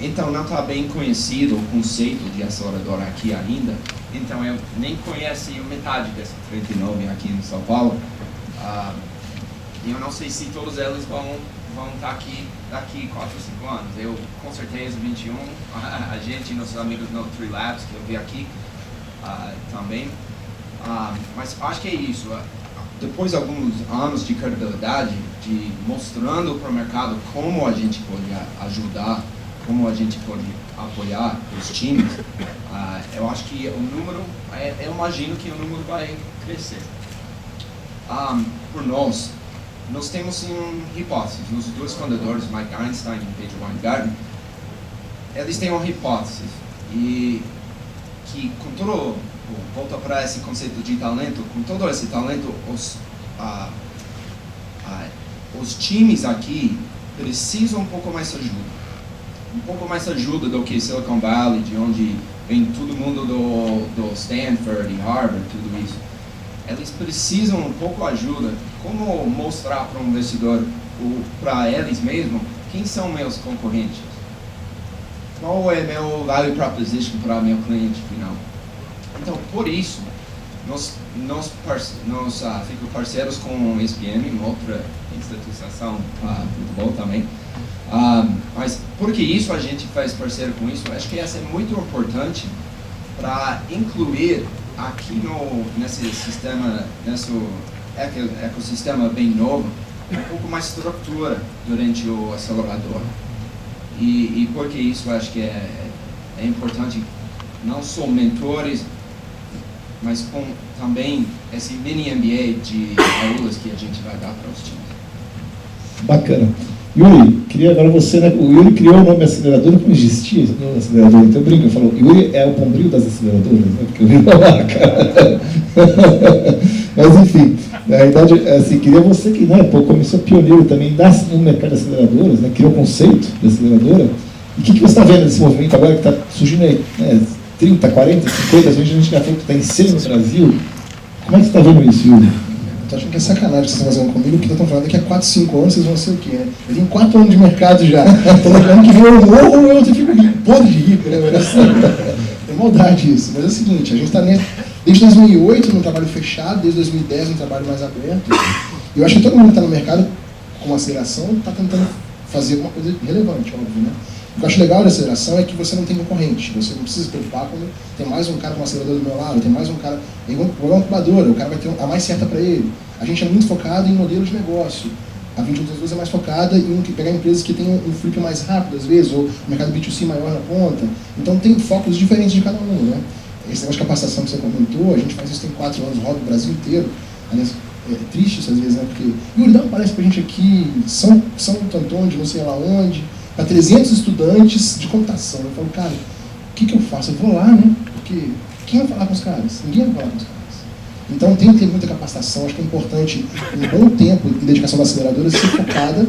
Então não está bem conhecido o conceito de aceleradora aqui ainda, então eu nem conheço metade dessa 39 aqui em São Paulo, e eu não sei se todos eles vão estar aqui daqui 4 ou 5 anos. Eu com certeza 21, a gente e nossos amigos no 3 Labs que eu vi aqui também, mas acho que é isso. Depois de alguns anos de credibilidade, de mostrando para o mercado como a gente pode ajudar, como a gente pode apoiar os times, eu acho que o número, eu imagino que o número vai crescer. Por nós temos hipóteses. Os dois fundadores, Mike Einstein e Peter Weingarten, eles têm uma hipótese e que com todo, volta para esse conceito de talento, com todo esse talento, os times aqui precisam um pouco mais de ajuda do que Silicon Valley, de onde vem todo mundo do Stanford e Harvard, tudo isso. Eles precisam um pouco de ajuda, como mostrar para um investidor, para eles mesmos, quem são meus concorrentes, qual é meu value proposition para meu cliente final. Então, por isso, nós ficamos parceiros com o SPM, uma outra instituição muito boa também. Mas por que isso a gente faz parceiro com isso? Acho que isso é muito importante para incluir aqui nesse sistema, nesse ecossistema bem novo, um pouco mais estrutura durante o acelerador. E por que isso acho que é importante, não só mentores, mas com também esse mini MBA de aulas que a gente vai dar para os times. Bacana. Yuri, queria agora você, né? O Yuri criou o nome aceleradora, como existia o nome aceleradora, então eu brinco, eu falo, Yuri é o bombril das aceleradoras, né? Porque eu vi uma marca. Mas enfim, na verdade, assim, queria você que, né, começou pioneiro também no mercado de aceleradoras, né? Criou o conceito de aceleradora. E o que você está vendo desse movimento agora que está surgindo aí, né, 30, 40, 50, a gente já falou que está em 100 no Brasil. Como é que você está vendo isso, Yuri? Eu tô achando que é sacanagem que vocês estão fazendo comigo, porque estão falando que daqui a 4, 5 anos vocês vão ser o quê, né? Eu tenho 4 anos de mercado já. Então, no ano que vem eu morro ou eu fico podre de rico, né? Mas, assim, é maldade isso. Mas é o seguinte, a gente está desde 2008 num trabalho fechado, desde 2010 num trabalho mais aberto. E eu acho que todo mundo que está no mercado com aceleração está tentando fazer alguma coisa relevante, óbvio, né? O que eu acho legal da aceleração é que você não tem concorrente, você não precisa se preocupar quando tem mais um cara com um acelerador do meu lado, tem mais um cara, é igual uma incubadora, o cara vai ter a mais certa para ele. A gente é muito focado em modelo de negócio. A 2132 é mais focada em pegar empresas que têm um flip mais rápido, às vezes, ou um mercado B2C maior na ponta. Então tem focos diferentes de cada um, né? Esse negócio de capacitação que você comentou, a gente faz isso tem 4 anos, roda o Brasil inteiro. Aliás, é triste isso às vezes, né? Porque, Yuri, dá um palestra pra gente aqui, São Antônio, de não sei lá onde, para 300 estudantes de computação. Eu falo, cara, o que eu faço? Eu vou lá, né? Porque quem vai falar com os caras? Ninguém vai falar com os caras. Então tem que ter muita capacitação, acho que é importante um bom tempo e dedicação da aceleradora ser focada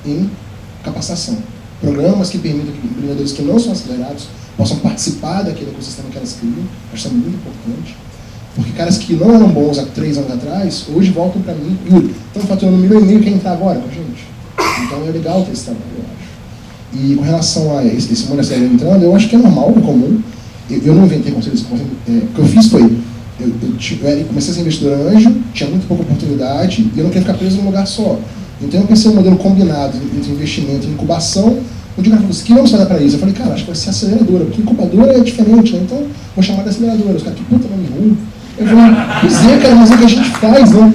em capacitação. Programas que permitam que empreendedores que não são acelerados possam participar daquele ecossistema que elas criam, acho que é muito importante. Porque caras que não eram bons há 3 anos atrás, hoje voltam para mim, Yuri, estão faturando 1,5 milhão, quer entrar agora com a gente? Então é legal ter esse trabalho, eu acho. E com relação a esse mundo acelerado entrando, eu acho que é normal, é comum. Eu não inventei conceito desse conceito. O que eu fiz foi, eu comecei a ser investidor anjo, tinha muito pouca oportunidade, e eu não queria ficar preso num lugar só. Então eu pensei um modelo combinado entre investimento e incubação, onde o cara falou assim, que vamos fazer para isso? Eu falei, cara, acho que vai ser aceleradora, porque incubadora é diferente, né? Então vou chamar de aceleradora. Os caras, que puta nome ruim. Eu falei, pois é, cara, mas é o que a gente faz, né?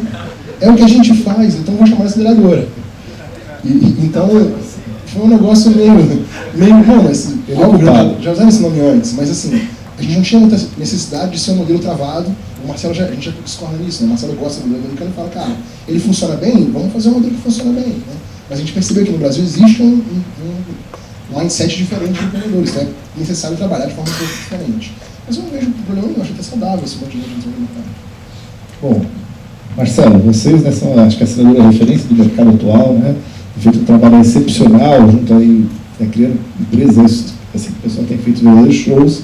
É o que a gente faz, então vou chamar de aceleradora. Então, foi um negócio meio bom, mas já usaram esse nome antes, mas assim, a gente não tinha muita necessidade de ser um modelo travado. O Marcelo, a gente já discorda nisso, né? O Marcelo gosta do modelo americano e fala, cara, ele funciona bem, vamos fazer um modelo que funciona bem, né? Mas a gente percebeu que no Brasil existe um mindset diferente de empreendedores, então é necessário trabalhar de forma um pouco diferente. Mas eu não vejo problema, eu acho até saudável esse monte de gente entrando no mercado. Bom, Marcelo, vocês, né, são, acho que a aceleradora referência do mercado atual, né? Tem feito um trabalho excepcional junto aí, né, criando empresas, assim, que o pessoal tem feito verdadeiros shows.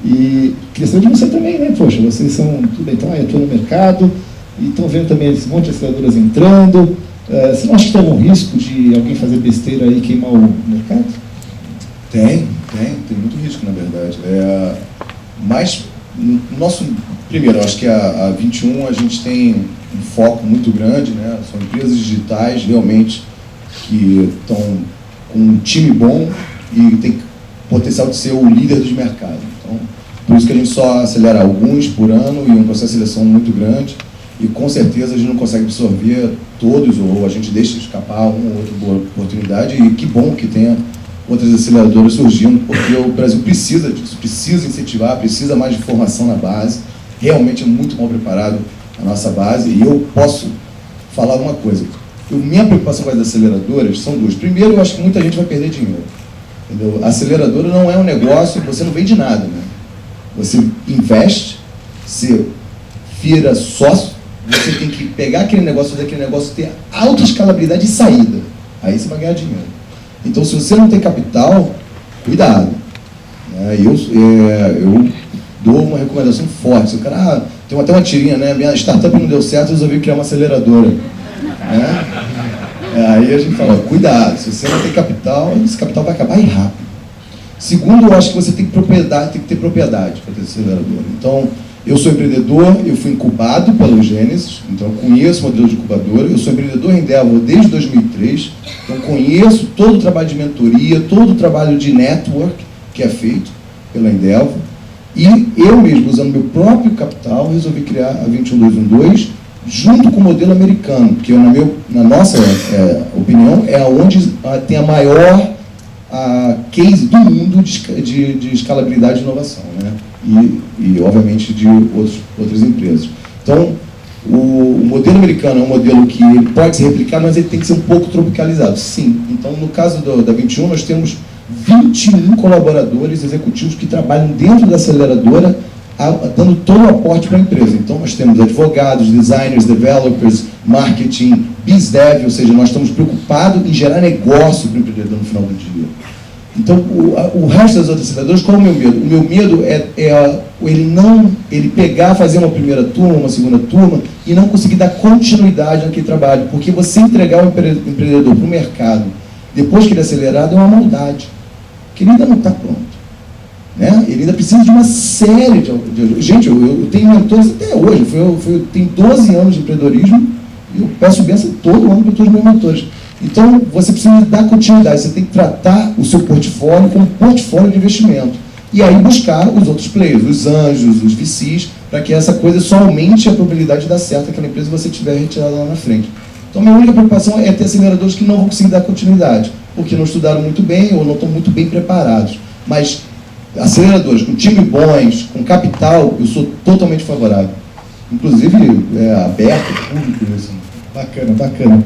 E queria saber de você também, né? Poxa, vocês são, tudo bem, estão aí atuando no mercado e estão vendo também esse monte de aceleradoras entrando. Você não acha que tem algum risco de alguém fazer besteira aí e queimar o mercado? Tem muito risco, na verdade. Mas, primeiro, eu acho que a 21 a gente tem um foco muito grande, né? São empresas digitais realmente que estão com um time bom e tem potencial de ser o líder dos mercados. Então, por isso que a gente só acelera alguns por ano e um processo de seleção muito grande, e com certeza a gente não consegue absorver todos, ou a gente deixa escapar uma ou outra boa oportunidade, e que bom que tenha outras aceleradoras surgindo, porque o Brasil precisa disso, precisa incentivar, precisa mais de formação na base. Realmente é muito mal preparado a nossa base, e eu posso falar uma coisa. Minha preocupação com as aceleradoras são duas. Primeiro, eu acho que muita gente vai perder dinheiro. Entendeu? A aceleradora não é um negócio, você não vende nada, né? Você investe, você vira sócio, você tem que pegar aquele negócio, fazer aquele negócio ter alta escalabilidade e saída. Aí você vai ganhar dinheiro. Então, se você não tem capital, cuidado. Eu dou uma recomendação forte. Se o cara, tem até uma tirinha, né? Minha startup não deu certo, eu resolvi criar uma aceleradora. Né? Aí a gente fala, cuidado, se você não tem capital, esse capital vai acabar e rápido. Segundo, eu acho que você tem que ter propriedade para ter aceleradora. Então, eu sou empreendedor, eu fui incubado pelo Gênesis, então eu conheço o modelo de incubadora. Eu sou empreendedor em Endeavor desde 2003, então conheço todo o trabalho de mentoria, todo o trabalho de network que é feito pela Endeavor. E eu mesmo, usando meu próprio capital, resolvi criar a 21212, junto com o modelo americano, que na nossa opinião é onde tem a maior case do mundo de escalabilidade e inovação, né? E obviamente de outras empresas. Então, o modelo americano é um modelo que ele pode ser replicado, mas ele tem que ser um pouco tropicalizado, sim. Então, no caso da 21, nós temos 21 colaboradores executivos que trabalham dentro da aceleradora, dando todo o aporte para a empresa. Então, nós temos advogados, designers, developers, marketing, BizDev, ou seja, nós estamos preocupados em gerar negócio para o empreendedor no final do dia. Então, o resto das outras aceleradoras, qual é o meu medo? O meu medo é ele pegar, fazer uma primeira turma, uma segunda turma, e não conseguir dar continuidade naquele trabalho, porque você entregar o empreendedor para o mercado, depois que ele é acelerado, é uma maldade, porque ele ainda não está pronto. Né? Ele ainda precisa de uma série de... Gente, eu tenho mentores até hoje, eu tenho 12 anos de empreendedorismo, e eu peço bênção todo ano para todos os meus mentores. Então, você precisa dar continuidade, você tem que tratar o seu portfólio como portfólio de investimento. E aí buscar os outros players, os anjos, os VCs, para que essa coisa só aumente a probabilidade de dar certo aquela empresa que você tiver retirada lá na frente. Então, minha única preocupação é ter aceleradores que não vão conseguir dar continuidade, porque não estudaram muito bem ou não estão muito bem preparados. Mas aceleradores com time bons, com capital, eu sou totalmente favorável. Inclusive, aberto, público. Assim. Bacana.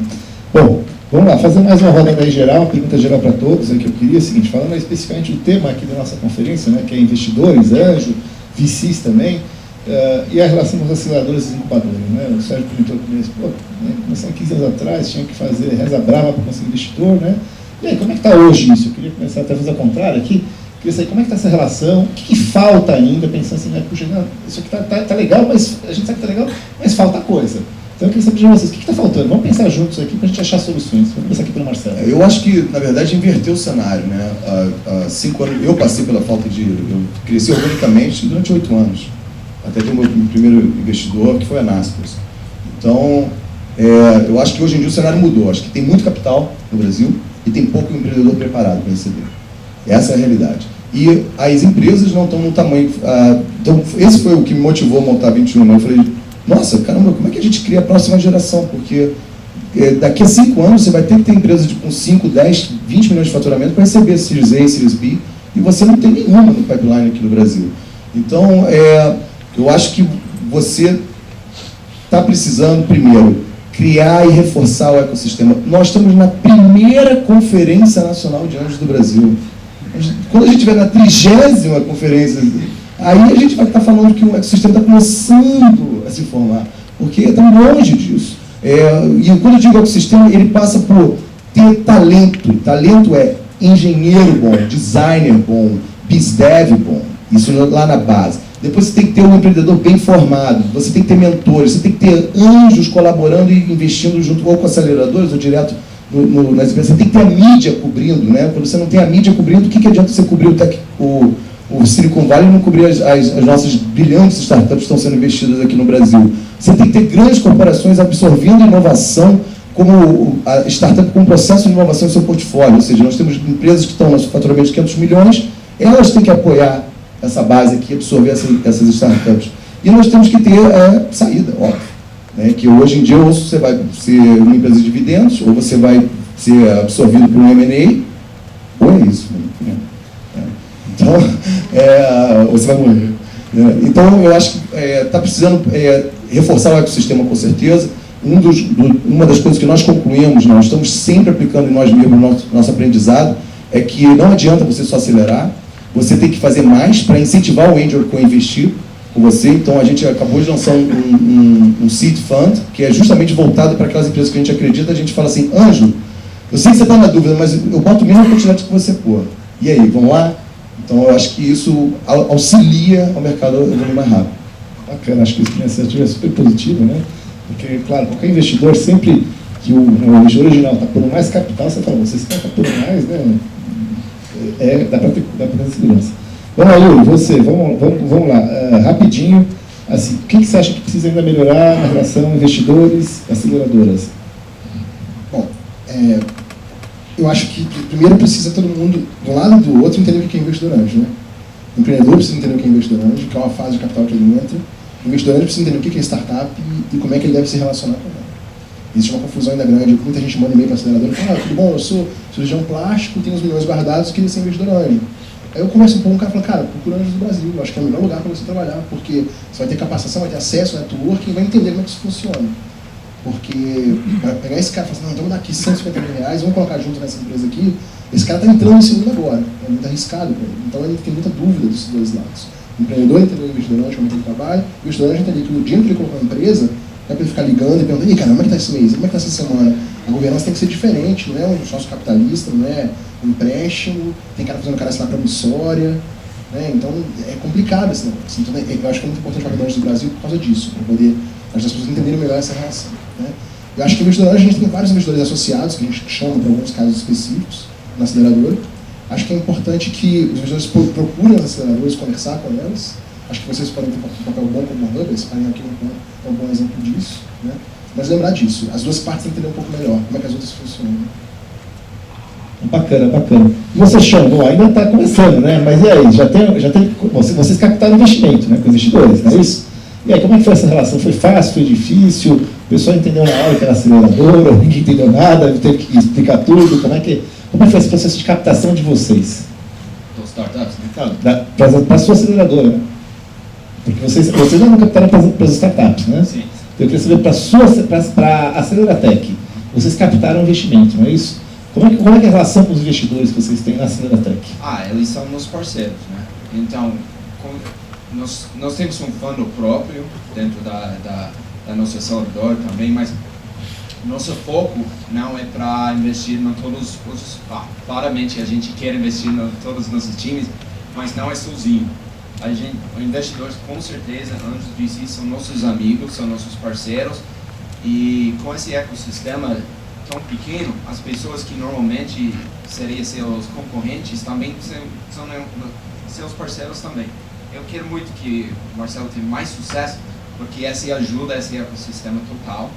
Bom, vamos lá, fazer mais uma rodada aí geral, uma pergunta geral para todos, que eu queria, seguinte, falando especificamente do tema aqui da nossa conferência, né, que é investidores, anjo, VCs também, e a relação com os aceleradores e incubadoras. Né? O Sérgio comentou comigo, começando 15 anos atrás, tinha que fazer reza brava para conseguir investidor, né? E aí, como é que está hoje isso? Eu queria começar até a fazer ao contrário aqui, queria saber como é que está essa relação, o que falta ainda, pensando assim, né, puxa, não, isso aqui tá legal, mas a gente sabe que está legal, mas falta coisa. Então eu queria saber de vocês, o que está faltando? Vamos pensar juntos aqui para a gente achar soluções. Vamos começar aqui pelo Marcelo. Eu acho que, na verdade, inverteu o cenário, né? Há 5 anos, eu passei pela falta de... Eu cresci organicamente durante 8 anos. Até ter o meu primeiro investidor, que foi a Naspers. Então, eu acho que hoje em dia o cenário mudou. Acho que tem muito capital no Brasil e tem pouco empreendedor preparado para receber. Essa é a realidade. E as empresas não estão no tamanho... então, esse foi o que me motivou a montar a 21. Né? Eu falei, nossa, caramba, como é que a gente cria a próxima geração? Porque daqui a 5 anos você vai ter que ter empresas com 5, 10, 20 milhões de faturamento para receber Series A, Series B, e você não tem nenhuma no pipeline aqui no Brasil. Então, eu acho que você está precisando, primeiro, criar e reforçar o ecossistema. Nós estamos na primeira Conferência Nacional de Anjos do Brasil. Quando a gente estiver na 30ª conferência, Aí a gente vai estar falando que o ecossistema está começando a se formar, porque estamos longe disso. E quando eu digo ecossistema, ele passa por ter talento. Talento é engenheiro bom, designer bom, bizdev bom, isso lá na base. Depois você tem que ter um empreendedor bem formado, você tem que ter mentores, você tem que ter anjos colaborando e investindo junto ou com aceleradores ou direto nas empresas. Você tem que ter a mídia cobrindo, né? Quando você não tem a mídia cobrindo, o que adianta você cobrir o Silicon Valley e não cobrir as nossas brilhantes startups que estão sendo investidas aqui no Brasil? Você tem que ter grandes corporações absorvendo inovação como a startup com um processo de inovação em seu portfólio. Ou seja, nós temos empresas que estão no faturamento de 500 milhões, elas têm que apoiar essa base aqui, absorver essas startups. E nós temos que ter saída, óbvio. Né? Que hoje em dia, ou você vai ser uma empresa de dividendos, ou você vai ser absorvido por um M&A, ou é isso. Né? Então, você vai morrer. Né? Então, eu acho que está precisando reforçar o ecossistema, com certeza. Uma das coisas que nós concluímos, nós estamos sempre aplicando em nós mesmos, nosso aprendizado, é que não adianta você só acelerar, você tem que fazer mais para incentivar o angel a investir com você. Então, a gente acabou de lançar um seed fund, que é justamente voltado para aquelas empresas que a gente acredita. A gente fala assim, Ângelo, eu sei que você está na dúvida, mas eu boto a mesma quantidade que você pôr. E aí, vamos lá? Então, eu acho que isso auxilia ao mercado evoluir mais rápido. Bacana, acho que a iniciativa é super positiva, né? Porque, claro, qualquer investidor, sempre que o investidor original está pondo mais capital, você fala, vocês estão pondo mais, né? Dá para ter segurança. Vamos lá, Yuri, você, vamos lá, rapidinho, assim, o que você acha que precisa ainda melhorar na relação investidores e aceleradoras? Bom, eu acho que primeiro precisa todo mundo, de um lado e do outro, entender o que é investidor anjo, né? O empreendedor precisa entender o que é investidor anjo, que é uma fase de capital que ele entra. O investidor anjo precisa entender o que é startup e como é que ele deve se relacionar com ela. Existe uma confusão ainda grande, muita gente manda e-mail para a aceleradora e fala, tudo bom, eu sou cirurgião plástico, tenho uns milhões guardados, queria ser investidor anjo. Aí eu converso com um cara e falo, cara, procura anjos do Brasil, eu acho que é o melhor lugar para você trabalhar, porque você vai ter capacitação, vai ter acesso ao networking e vai entender como é que isso funciona. Porque para pegar esse cara e falar assim, não, vamos dar aqui 150 mil reais, vamos colocar junto nessa empresa aqui, esse cara está entrando nesse mundo agora, é muito arriscado para ele. Então ele tem muita dúvida desses dois lados. O empreendedor entendeu o investidor anjo, como é que ele trabalha, e o investidor anjo entendeu que no dia que ele colocou a empresa, não é para ele ficar ligando e perguntando, cara, como é que está esse mês? Como é que está essa semana? A governança tem que ser diferente, não é um sócio capitalista, não é um empréstimo, tem cara fazendo cara assinar promissória, né? Então é complicado esse negócio. Então, eu acho que é muito importante o Banco do Brasil por causa disso, para poder as pessoas entenderem melhor essa relação. Né? Eu acho que investidor anjo, a gente tem vários investidores associados, que a gente chama para alguns casos específicos na aceleradora. Acho que é importante que os investidores procurem as aceleradoras, conversar com elas. Acho que vocês podem ter um papel bom como hub, esse painel aqui é um bom exemplo disso. Né? Mas lembrar disso, as duas partes têm que entender um pouco melhor como é que as outras funcionam. Bacana, bacana. E você, Sean, bom, ainda está começando, né? Mas e aí, já tem vocês captaram investimento, né, com investidores, não é isso? E aí, como é que foi essa relação? Foi fácil, foi difícil? O pessoal entendeu na hora que era aceleradora, ninguém entendeu nada, teve que explicar tudo, como é que foi esse processo de captação de vocês? Dos startups, né? Para a sua aceleradora, né? Porque vocês não captaram para as startups, né? Sim. Eu queria saber para a Aceleratec, vocês captaram investimento, não é isso? Como é que é a relação com os investidores que vocês têm na Aceleratec? Eles são meus parceiros, né? Então, nós temos um fundo próprio dentro da nossa aceleradora também, mas nosso foco não é para investir em todos os... claramente a gente quer investir em todos os nossos times, mas não é sozinho. Os investidores, com certeza, antes de VC, são nossos amigos, são nossos parceiros, e com esse ecossistema tão pequeno, as pessoas que normalmente seriam seus concorrentes também são seus parceiros também. Eu quero muito que o Marcelo tenha mais sucesso, porque essa ajuda esse ecossistema total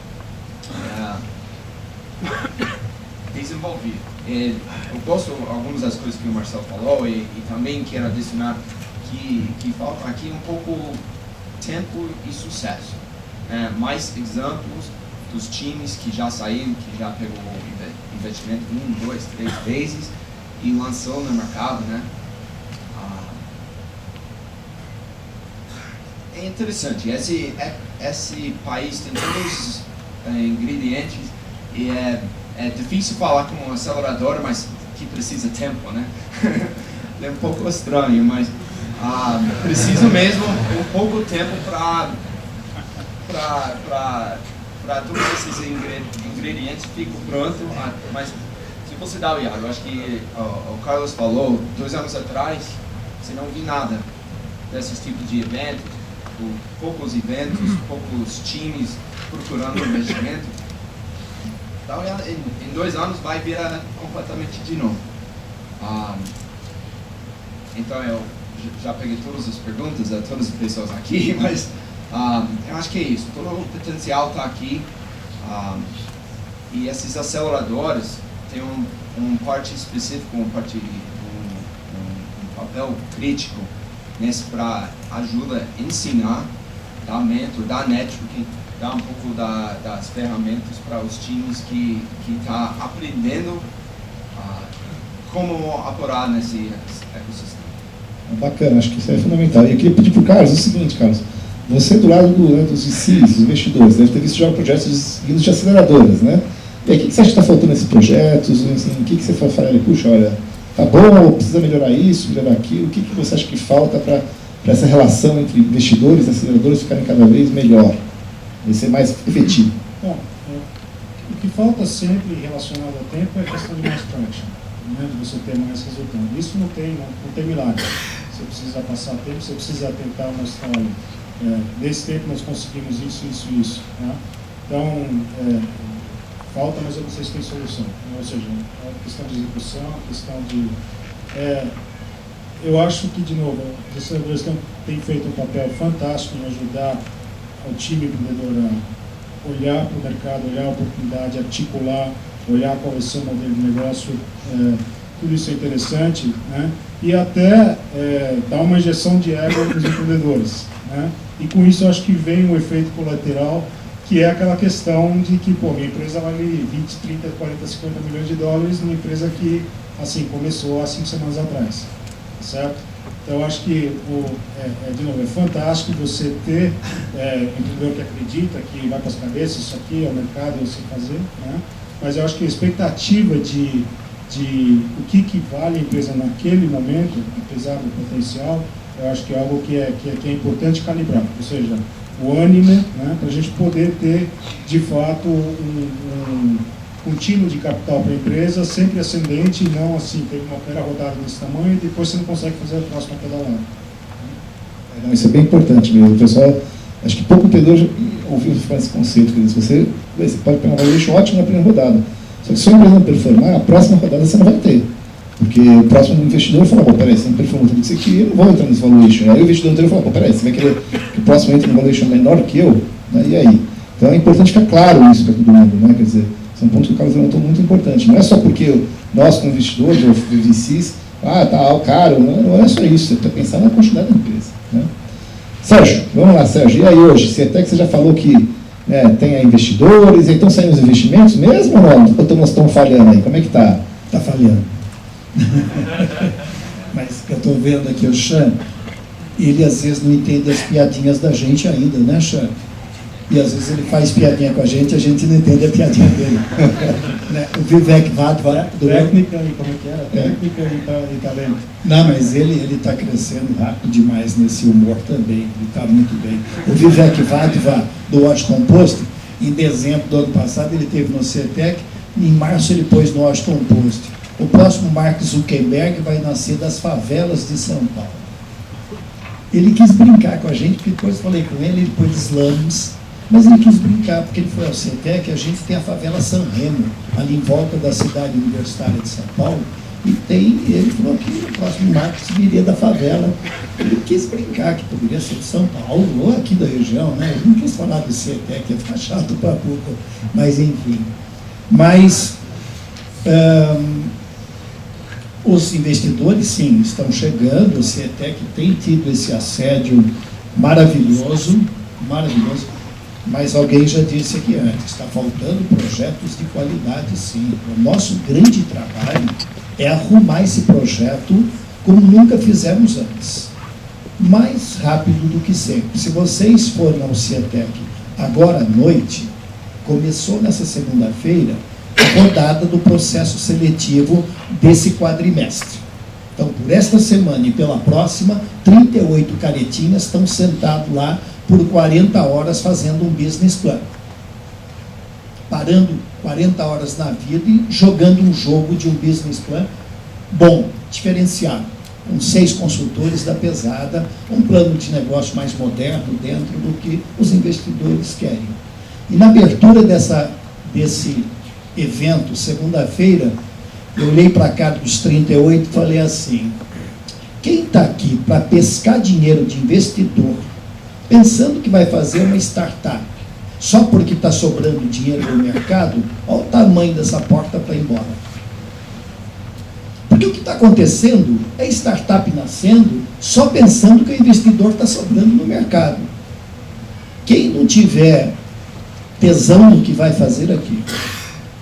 desenvolver. Eu gosto de algumas das coisas que o Marcelo falou e também quero adicionar que falta aqui um pouco tempo e sucesso. Mais exemplos dos times que já saíram, que já pegou investimento 1, 2, 3 vezes e lançou no mercado, né? É interessante. Esse país tem todos os ingredientes e é difícil falar com uma aceleradora, mas que precisa tempo, né? É um pouco estranho, mas Preciso mesmo um pouco tempo para todos esses ingredientes fiquem prontos, mas se você dá o Iago, eu acho que o Carlos falou, 2 anos atrás, você não viu nada desses tipos de eventos, poucos eventos, poucos times procurando investimento. Então, em 2 anos vai virar completamente de novo. Então eu já peguei todas as perguntas a todas as pessoas aqui, mas eu acho que é isso. Todo o potencial está aqui, e esses aceleradores têm um parte específico, um papel crítico nesse para ajuda a ensinar, dar mentor, dar networking, dar um pouco das ferramentas para os times que tá aprendendo como operar nesse ecossistema. Bacana, acho que isso é fundamental. E eu queria pedir para o Carlos o seguinte, Carlos, você do lado dos VCs, dos investidores, deve ter visto já projetos vindos de aceleradoras, né? E aí, o que você acha que está faltando nesses projetos? Assim, o que você fala ali, puxa, olha, tá bom, precisa melhorar isso, melhorar aquilo, o que você acha que falta para essa relação entre investidores e aceleradoras ficarem cada vez melhor, e ser mais efetivo? Bom, o que falta sempre relacionado ao tempo é a questão de mais traction, né, de você ter mais resultado. Isso não tem milagre. Você precisa passar tempo, você precisa tentar mostrar, olha, nesse tempo nós conseguimos isso. Né? Então, falta, mas vocês têm solução. Ou seja, a questão de execução, a questão de... eu acho que, de novo, os aceleradoras têm feito um papel fantástico em ajudar o time empreendedor a olhar para o mercado, olhar a oportunidade, articular, olhar qual vai ser o modelo de negócio. Tudo isso é interessante, né? E até dar uma injeção de ego para os empreendedores. Né? E com isso eu acho que vem um efeito colateral, que é aquela questão de que, pô, minha empresa vale 20, 30, 40, 50 milhões de dólares, numa empresa que, assim, começou há 5 semanas atrás, certo? Então, eu acho que, de novo, é fantástico você ter empreendedor que acredita, que vai para as cabeças, isso aqui é o mercado, eu sei fazer, né? Mas eu acho que a expectativa de o que vale a empresa naquele momento, apesar do potencial, eu acho que é algo que é importante calibrar, ou seja, o ânimo, né, para a gente poder ter, de fato, um contínuo de capital para a empresa, sempre ascendente, e não assim, ter uma primeira rodada desse tamanho e depois você não consegue fazer a próxima pedalada. Não, isso é bem importante mesmo. O pessoal, acho que pouco empreendedor ouviu falar esse conceito, quer dizer, você pode pegar uma valuation ótima na primeira rodada, só que se a empresa não performar, a próxima rodada você não vai ter. Porque o próximo investidor fala, pô, peraí, você não performou tudo isso aqui, eu não vou entrar nesse valuation. Aí o investidor anterior fala, pô, peraí, você vai querer que o próximo entre no valuation menor que eu? Né? E aí? Então é importante ficar claro isso para todo mundo, né? Quer dizer, esse é um ponto que o Carlos levantou muito importante. Não é só porque nós, como investidores, ou VCs, tá caro, não é só isso, você tem que pensar na quantidade da empresa. Né? Sérgio, vamos lá, Sérgio, e aí hoje? Cietec, você já falou que tem aí investidores, e estão saindo os investimentos mesmo ou não? Ou nós estamos falhando aí? Como é que está? Está falhando. Mas eu estou vendo aqui o Chan, ele às vezes não entende as piadinhas da gente ainda, né, Chan? E às vezes ele faz piadinha com a gente não entende a piadinha dele. Né? O Vivek Vadva... Técnica e como é que era? Técnica e talento. Não, mas ele está crescendo rápido demais nesse humor também, ele está muito bem. O Vivek Vadva, do Washington Post, em dezembro do ano passado, ele teve no CETEC, em março ele pôs no Washington Post. O próximo Mark Zuckerberg vai nascer das favelas de São Paulo. Ele quis brincar com a gente, porque depois eu falei com ele pôs slums, mas ele quis brincar, porque ele foi ao CETEC, a gente tem a favela San Remo, ali em volta da cidade universitária de São Paulo, e ele falou que o próximo Marcos viria da favela. Ele quis brincar, que poderia ser de São Paulo, ou aqui da região, né? Ele não quis falar do CETEC, ia ficar chato para pouco, mas enfim. Mas... os investidores, sim, estão chegando, o CETEC tem tido esse assédio maravilhoso, mas alguém já disse aqui antes, está faltando projetos de qualidade, sim. O nosso grande trabalho é arrumar esse projeto como nunca fizemos antes, mais rápido do que sempre. Se vocês forem ao CETEC agora à noite, começou nessa segunda-feira a rodada do processo seletivo desse quadrimestre. Então, por esta semana e pela próxima, 38 caretinhas estão sentados lá por 40 horas fazendo um business plan. Parando 40 horas na vida e jogando um jogo de um business plan bom, diferenciado, com 6 consultores da pesada, um plano de negócio mais moderno dentro do que os investidores querem. E na abertura desse evento, segunda-feira, eu olhei para cá dos 38 e falei assim, quem está aqui para pescar dinheiro de investidor, pensando que vai fazer uma startup, só porque está sobrando dinheiro no mercado, olha o tamanho dessa porta para ir embora. Porque o que está acontecendo é startup nascendo só pensando que o investidor está sobrando no mercado. Quem não tiver tesão no que vai fazer aqui,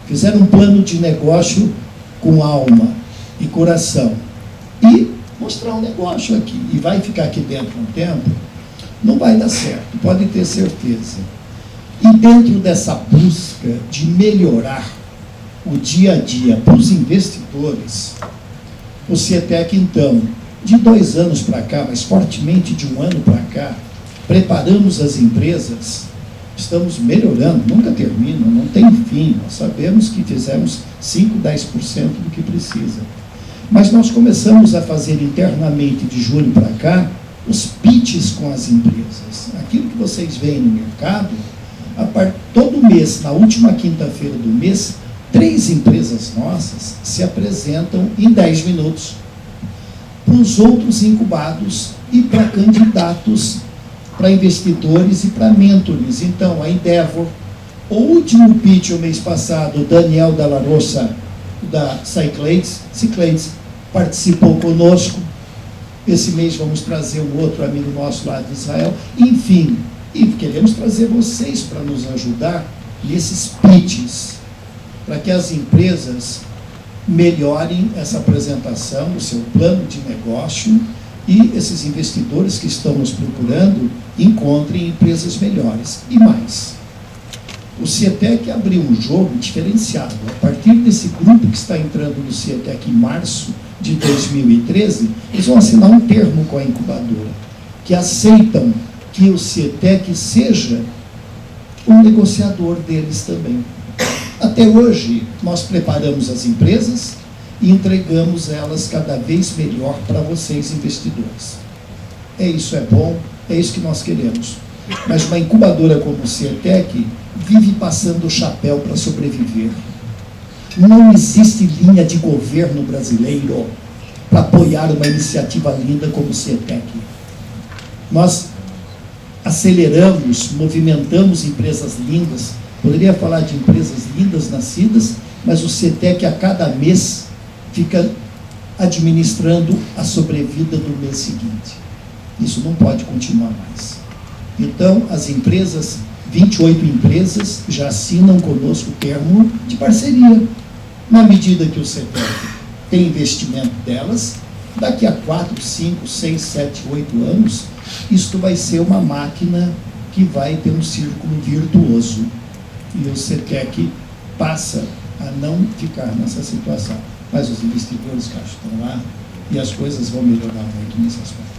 fizer um plano de negócio com alma e coração e mostrar um negócio aqui e vai ficar aqui dentro um tempo, não vai dar certo, pode ter certeza. E dentro dessa busca de melhorar o dia a dia para os investidores, o CIETEC, então, de 2 anos para cá, mas fortemente de 1 ano para cá, preparamos as empresas, estamos melhorando, nunca termina, não tem fim, nós sabemos que fizemos 5, 10% do que precisa. Mas nós começamos a fazer internamente, de julho para cá, os pitches com as empresas. Aquilo que vocês veem no mercado, todo mês, na última quinta-feira do mês, 3 empresas nossas se apresentam em 10 minutos para os outros incubados e para candidatos, para investidores e para mentores. Então, a Endeavor, o último pitch o mês passado, o Daniel Dalla Rosa, da Cyclades participou conosco. Esse mês vamos trazer um outro amigo nosso lá de Israel. Enfim, e queremos trazer vocês para nos ajudar nesses pitches, para que as empresas melhorem essa apresentação, o seu plano de negócio, e esses investidores que estão nos procurando encontrem empresas melhores. E mais, o CIETEC abriu um jogo diferenciado. A partir desse grupo que está entrando no CIETEC em março de 2013, eles vão assinar um termo com a incubadora, que aceitam que o CIETEC seja um negociador deles também. Até hoje, nós preparamos as empresas e entregamos elas cada vez melhor para vocês, investidores. Isso é bom, é isso que nós queremos. Mas uma incubadora como o CIETEC vive passando o chapéu para sobreviver. Não existe linha de governo brasileiro para apoiar uma iniciativa linda como o CIETEC. Nós aceleramos, movimentamos empresas lindas. Poderia falar de empresas lindas nascidas, mas o CIETEC a cada mês fica administrando a sobrevida do mês seguinte. Isso não pode continuar mais. Então, as empresas, 28 empresas, já assinam conosco o termo de parceria. Na medida que o CIETEC tem investimento delas, daqui a 4, 5, 6, 7, 8 anos, isto vai ser uma máquina que vai ter um círculo virtuoso. E o CIETEC passa a não ficar nessa situação. Mas os investidores que estão lá e as coisas vão melhorar muito nesse aspecto.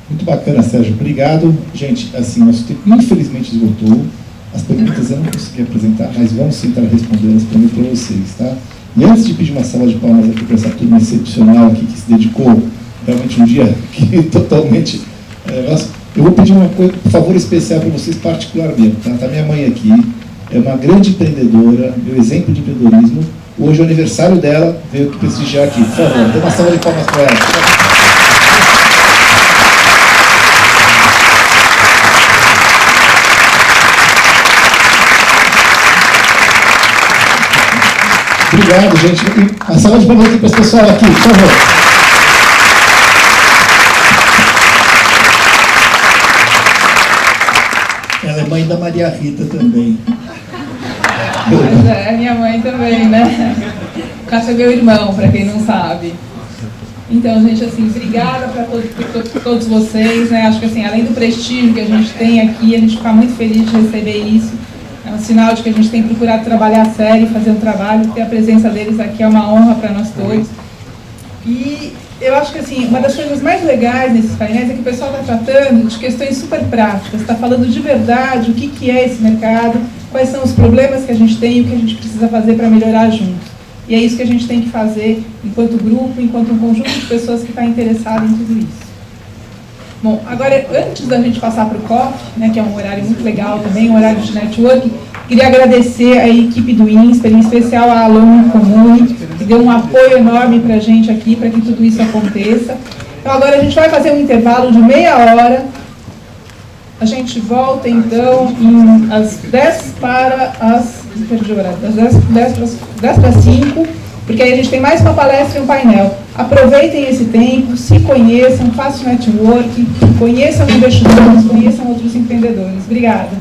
Muito bacana, Sérgio. Obrigado. Gente, assim, nosso tempo infelizmente esgotou. As perguntas eu não consegui apresentar, mas vamos tentar responder as perguntas para vocês, tá? E antes de pedir uma salva de palmas aqui para essa turma excepcional aqui que se dedicou realmente um dia que totalmente... eu vou pedir um favor especial para vocês particularmente, tá? Tá minha mãe aqui, é uma grande empreendedora, meu exemplo de empreendedorismo. Hoje é o aniversário dela, veio aqui prestigiar aqui. Por favor, dê uma salva de palmas para ela. Obrigado, gente. E a salva de palmas aqui para esse pessoal aqui, por favor. Ela é mãe da Maria Rita também. Mas é, minha mãe também, né? Cássio é meu irmão, para quem não sabe. Então, gente, assim, obrigada para todos vocês, né? Acho que, assim, além do prestígio que a gente tem aqui, a gente fica muito feliz de receber isso. É um sinal de que a gente tem procurado trabalhar sério, fazer um trabalho. Ter a presença deles aqui é uma honra para nós todos. E eu acho que assim, uma das coisas mais legais nesses painéis é que o pessoal está tratando de questões super práticas, está falando de verdade o que é esse mercado, quais são os problemas que a gente tem e o que a gente precisa fazer para melhorar junto. E é isso que a gente tem que fazer enquanto grupo, enquanto um conjunto de pessoas que está interessado em tudo isso. Bom, agora, antes da gente passar para o COF, né, que é um horário muito legal também, um horário de networking, queria agradecer a equipe do INSPER, em especial a Alumni Comune, que deu um apoio enorme para a gente aqui, para que tudo isso aconteça. Então, agora a gente vai fazer um intervalo de meia hora. A gente volta, então, às 10 para as... Perdi o horário, das 10 para 5, porque aí a gente tem mais uma palestra e um painel. Aproveitem esse tempo, se conheçam, façam networking, conheçam investidores, conheçam outros empreendedores. Obrigada.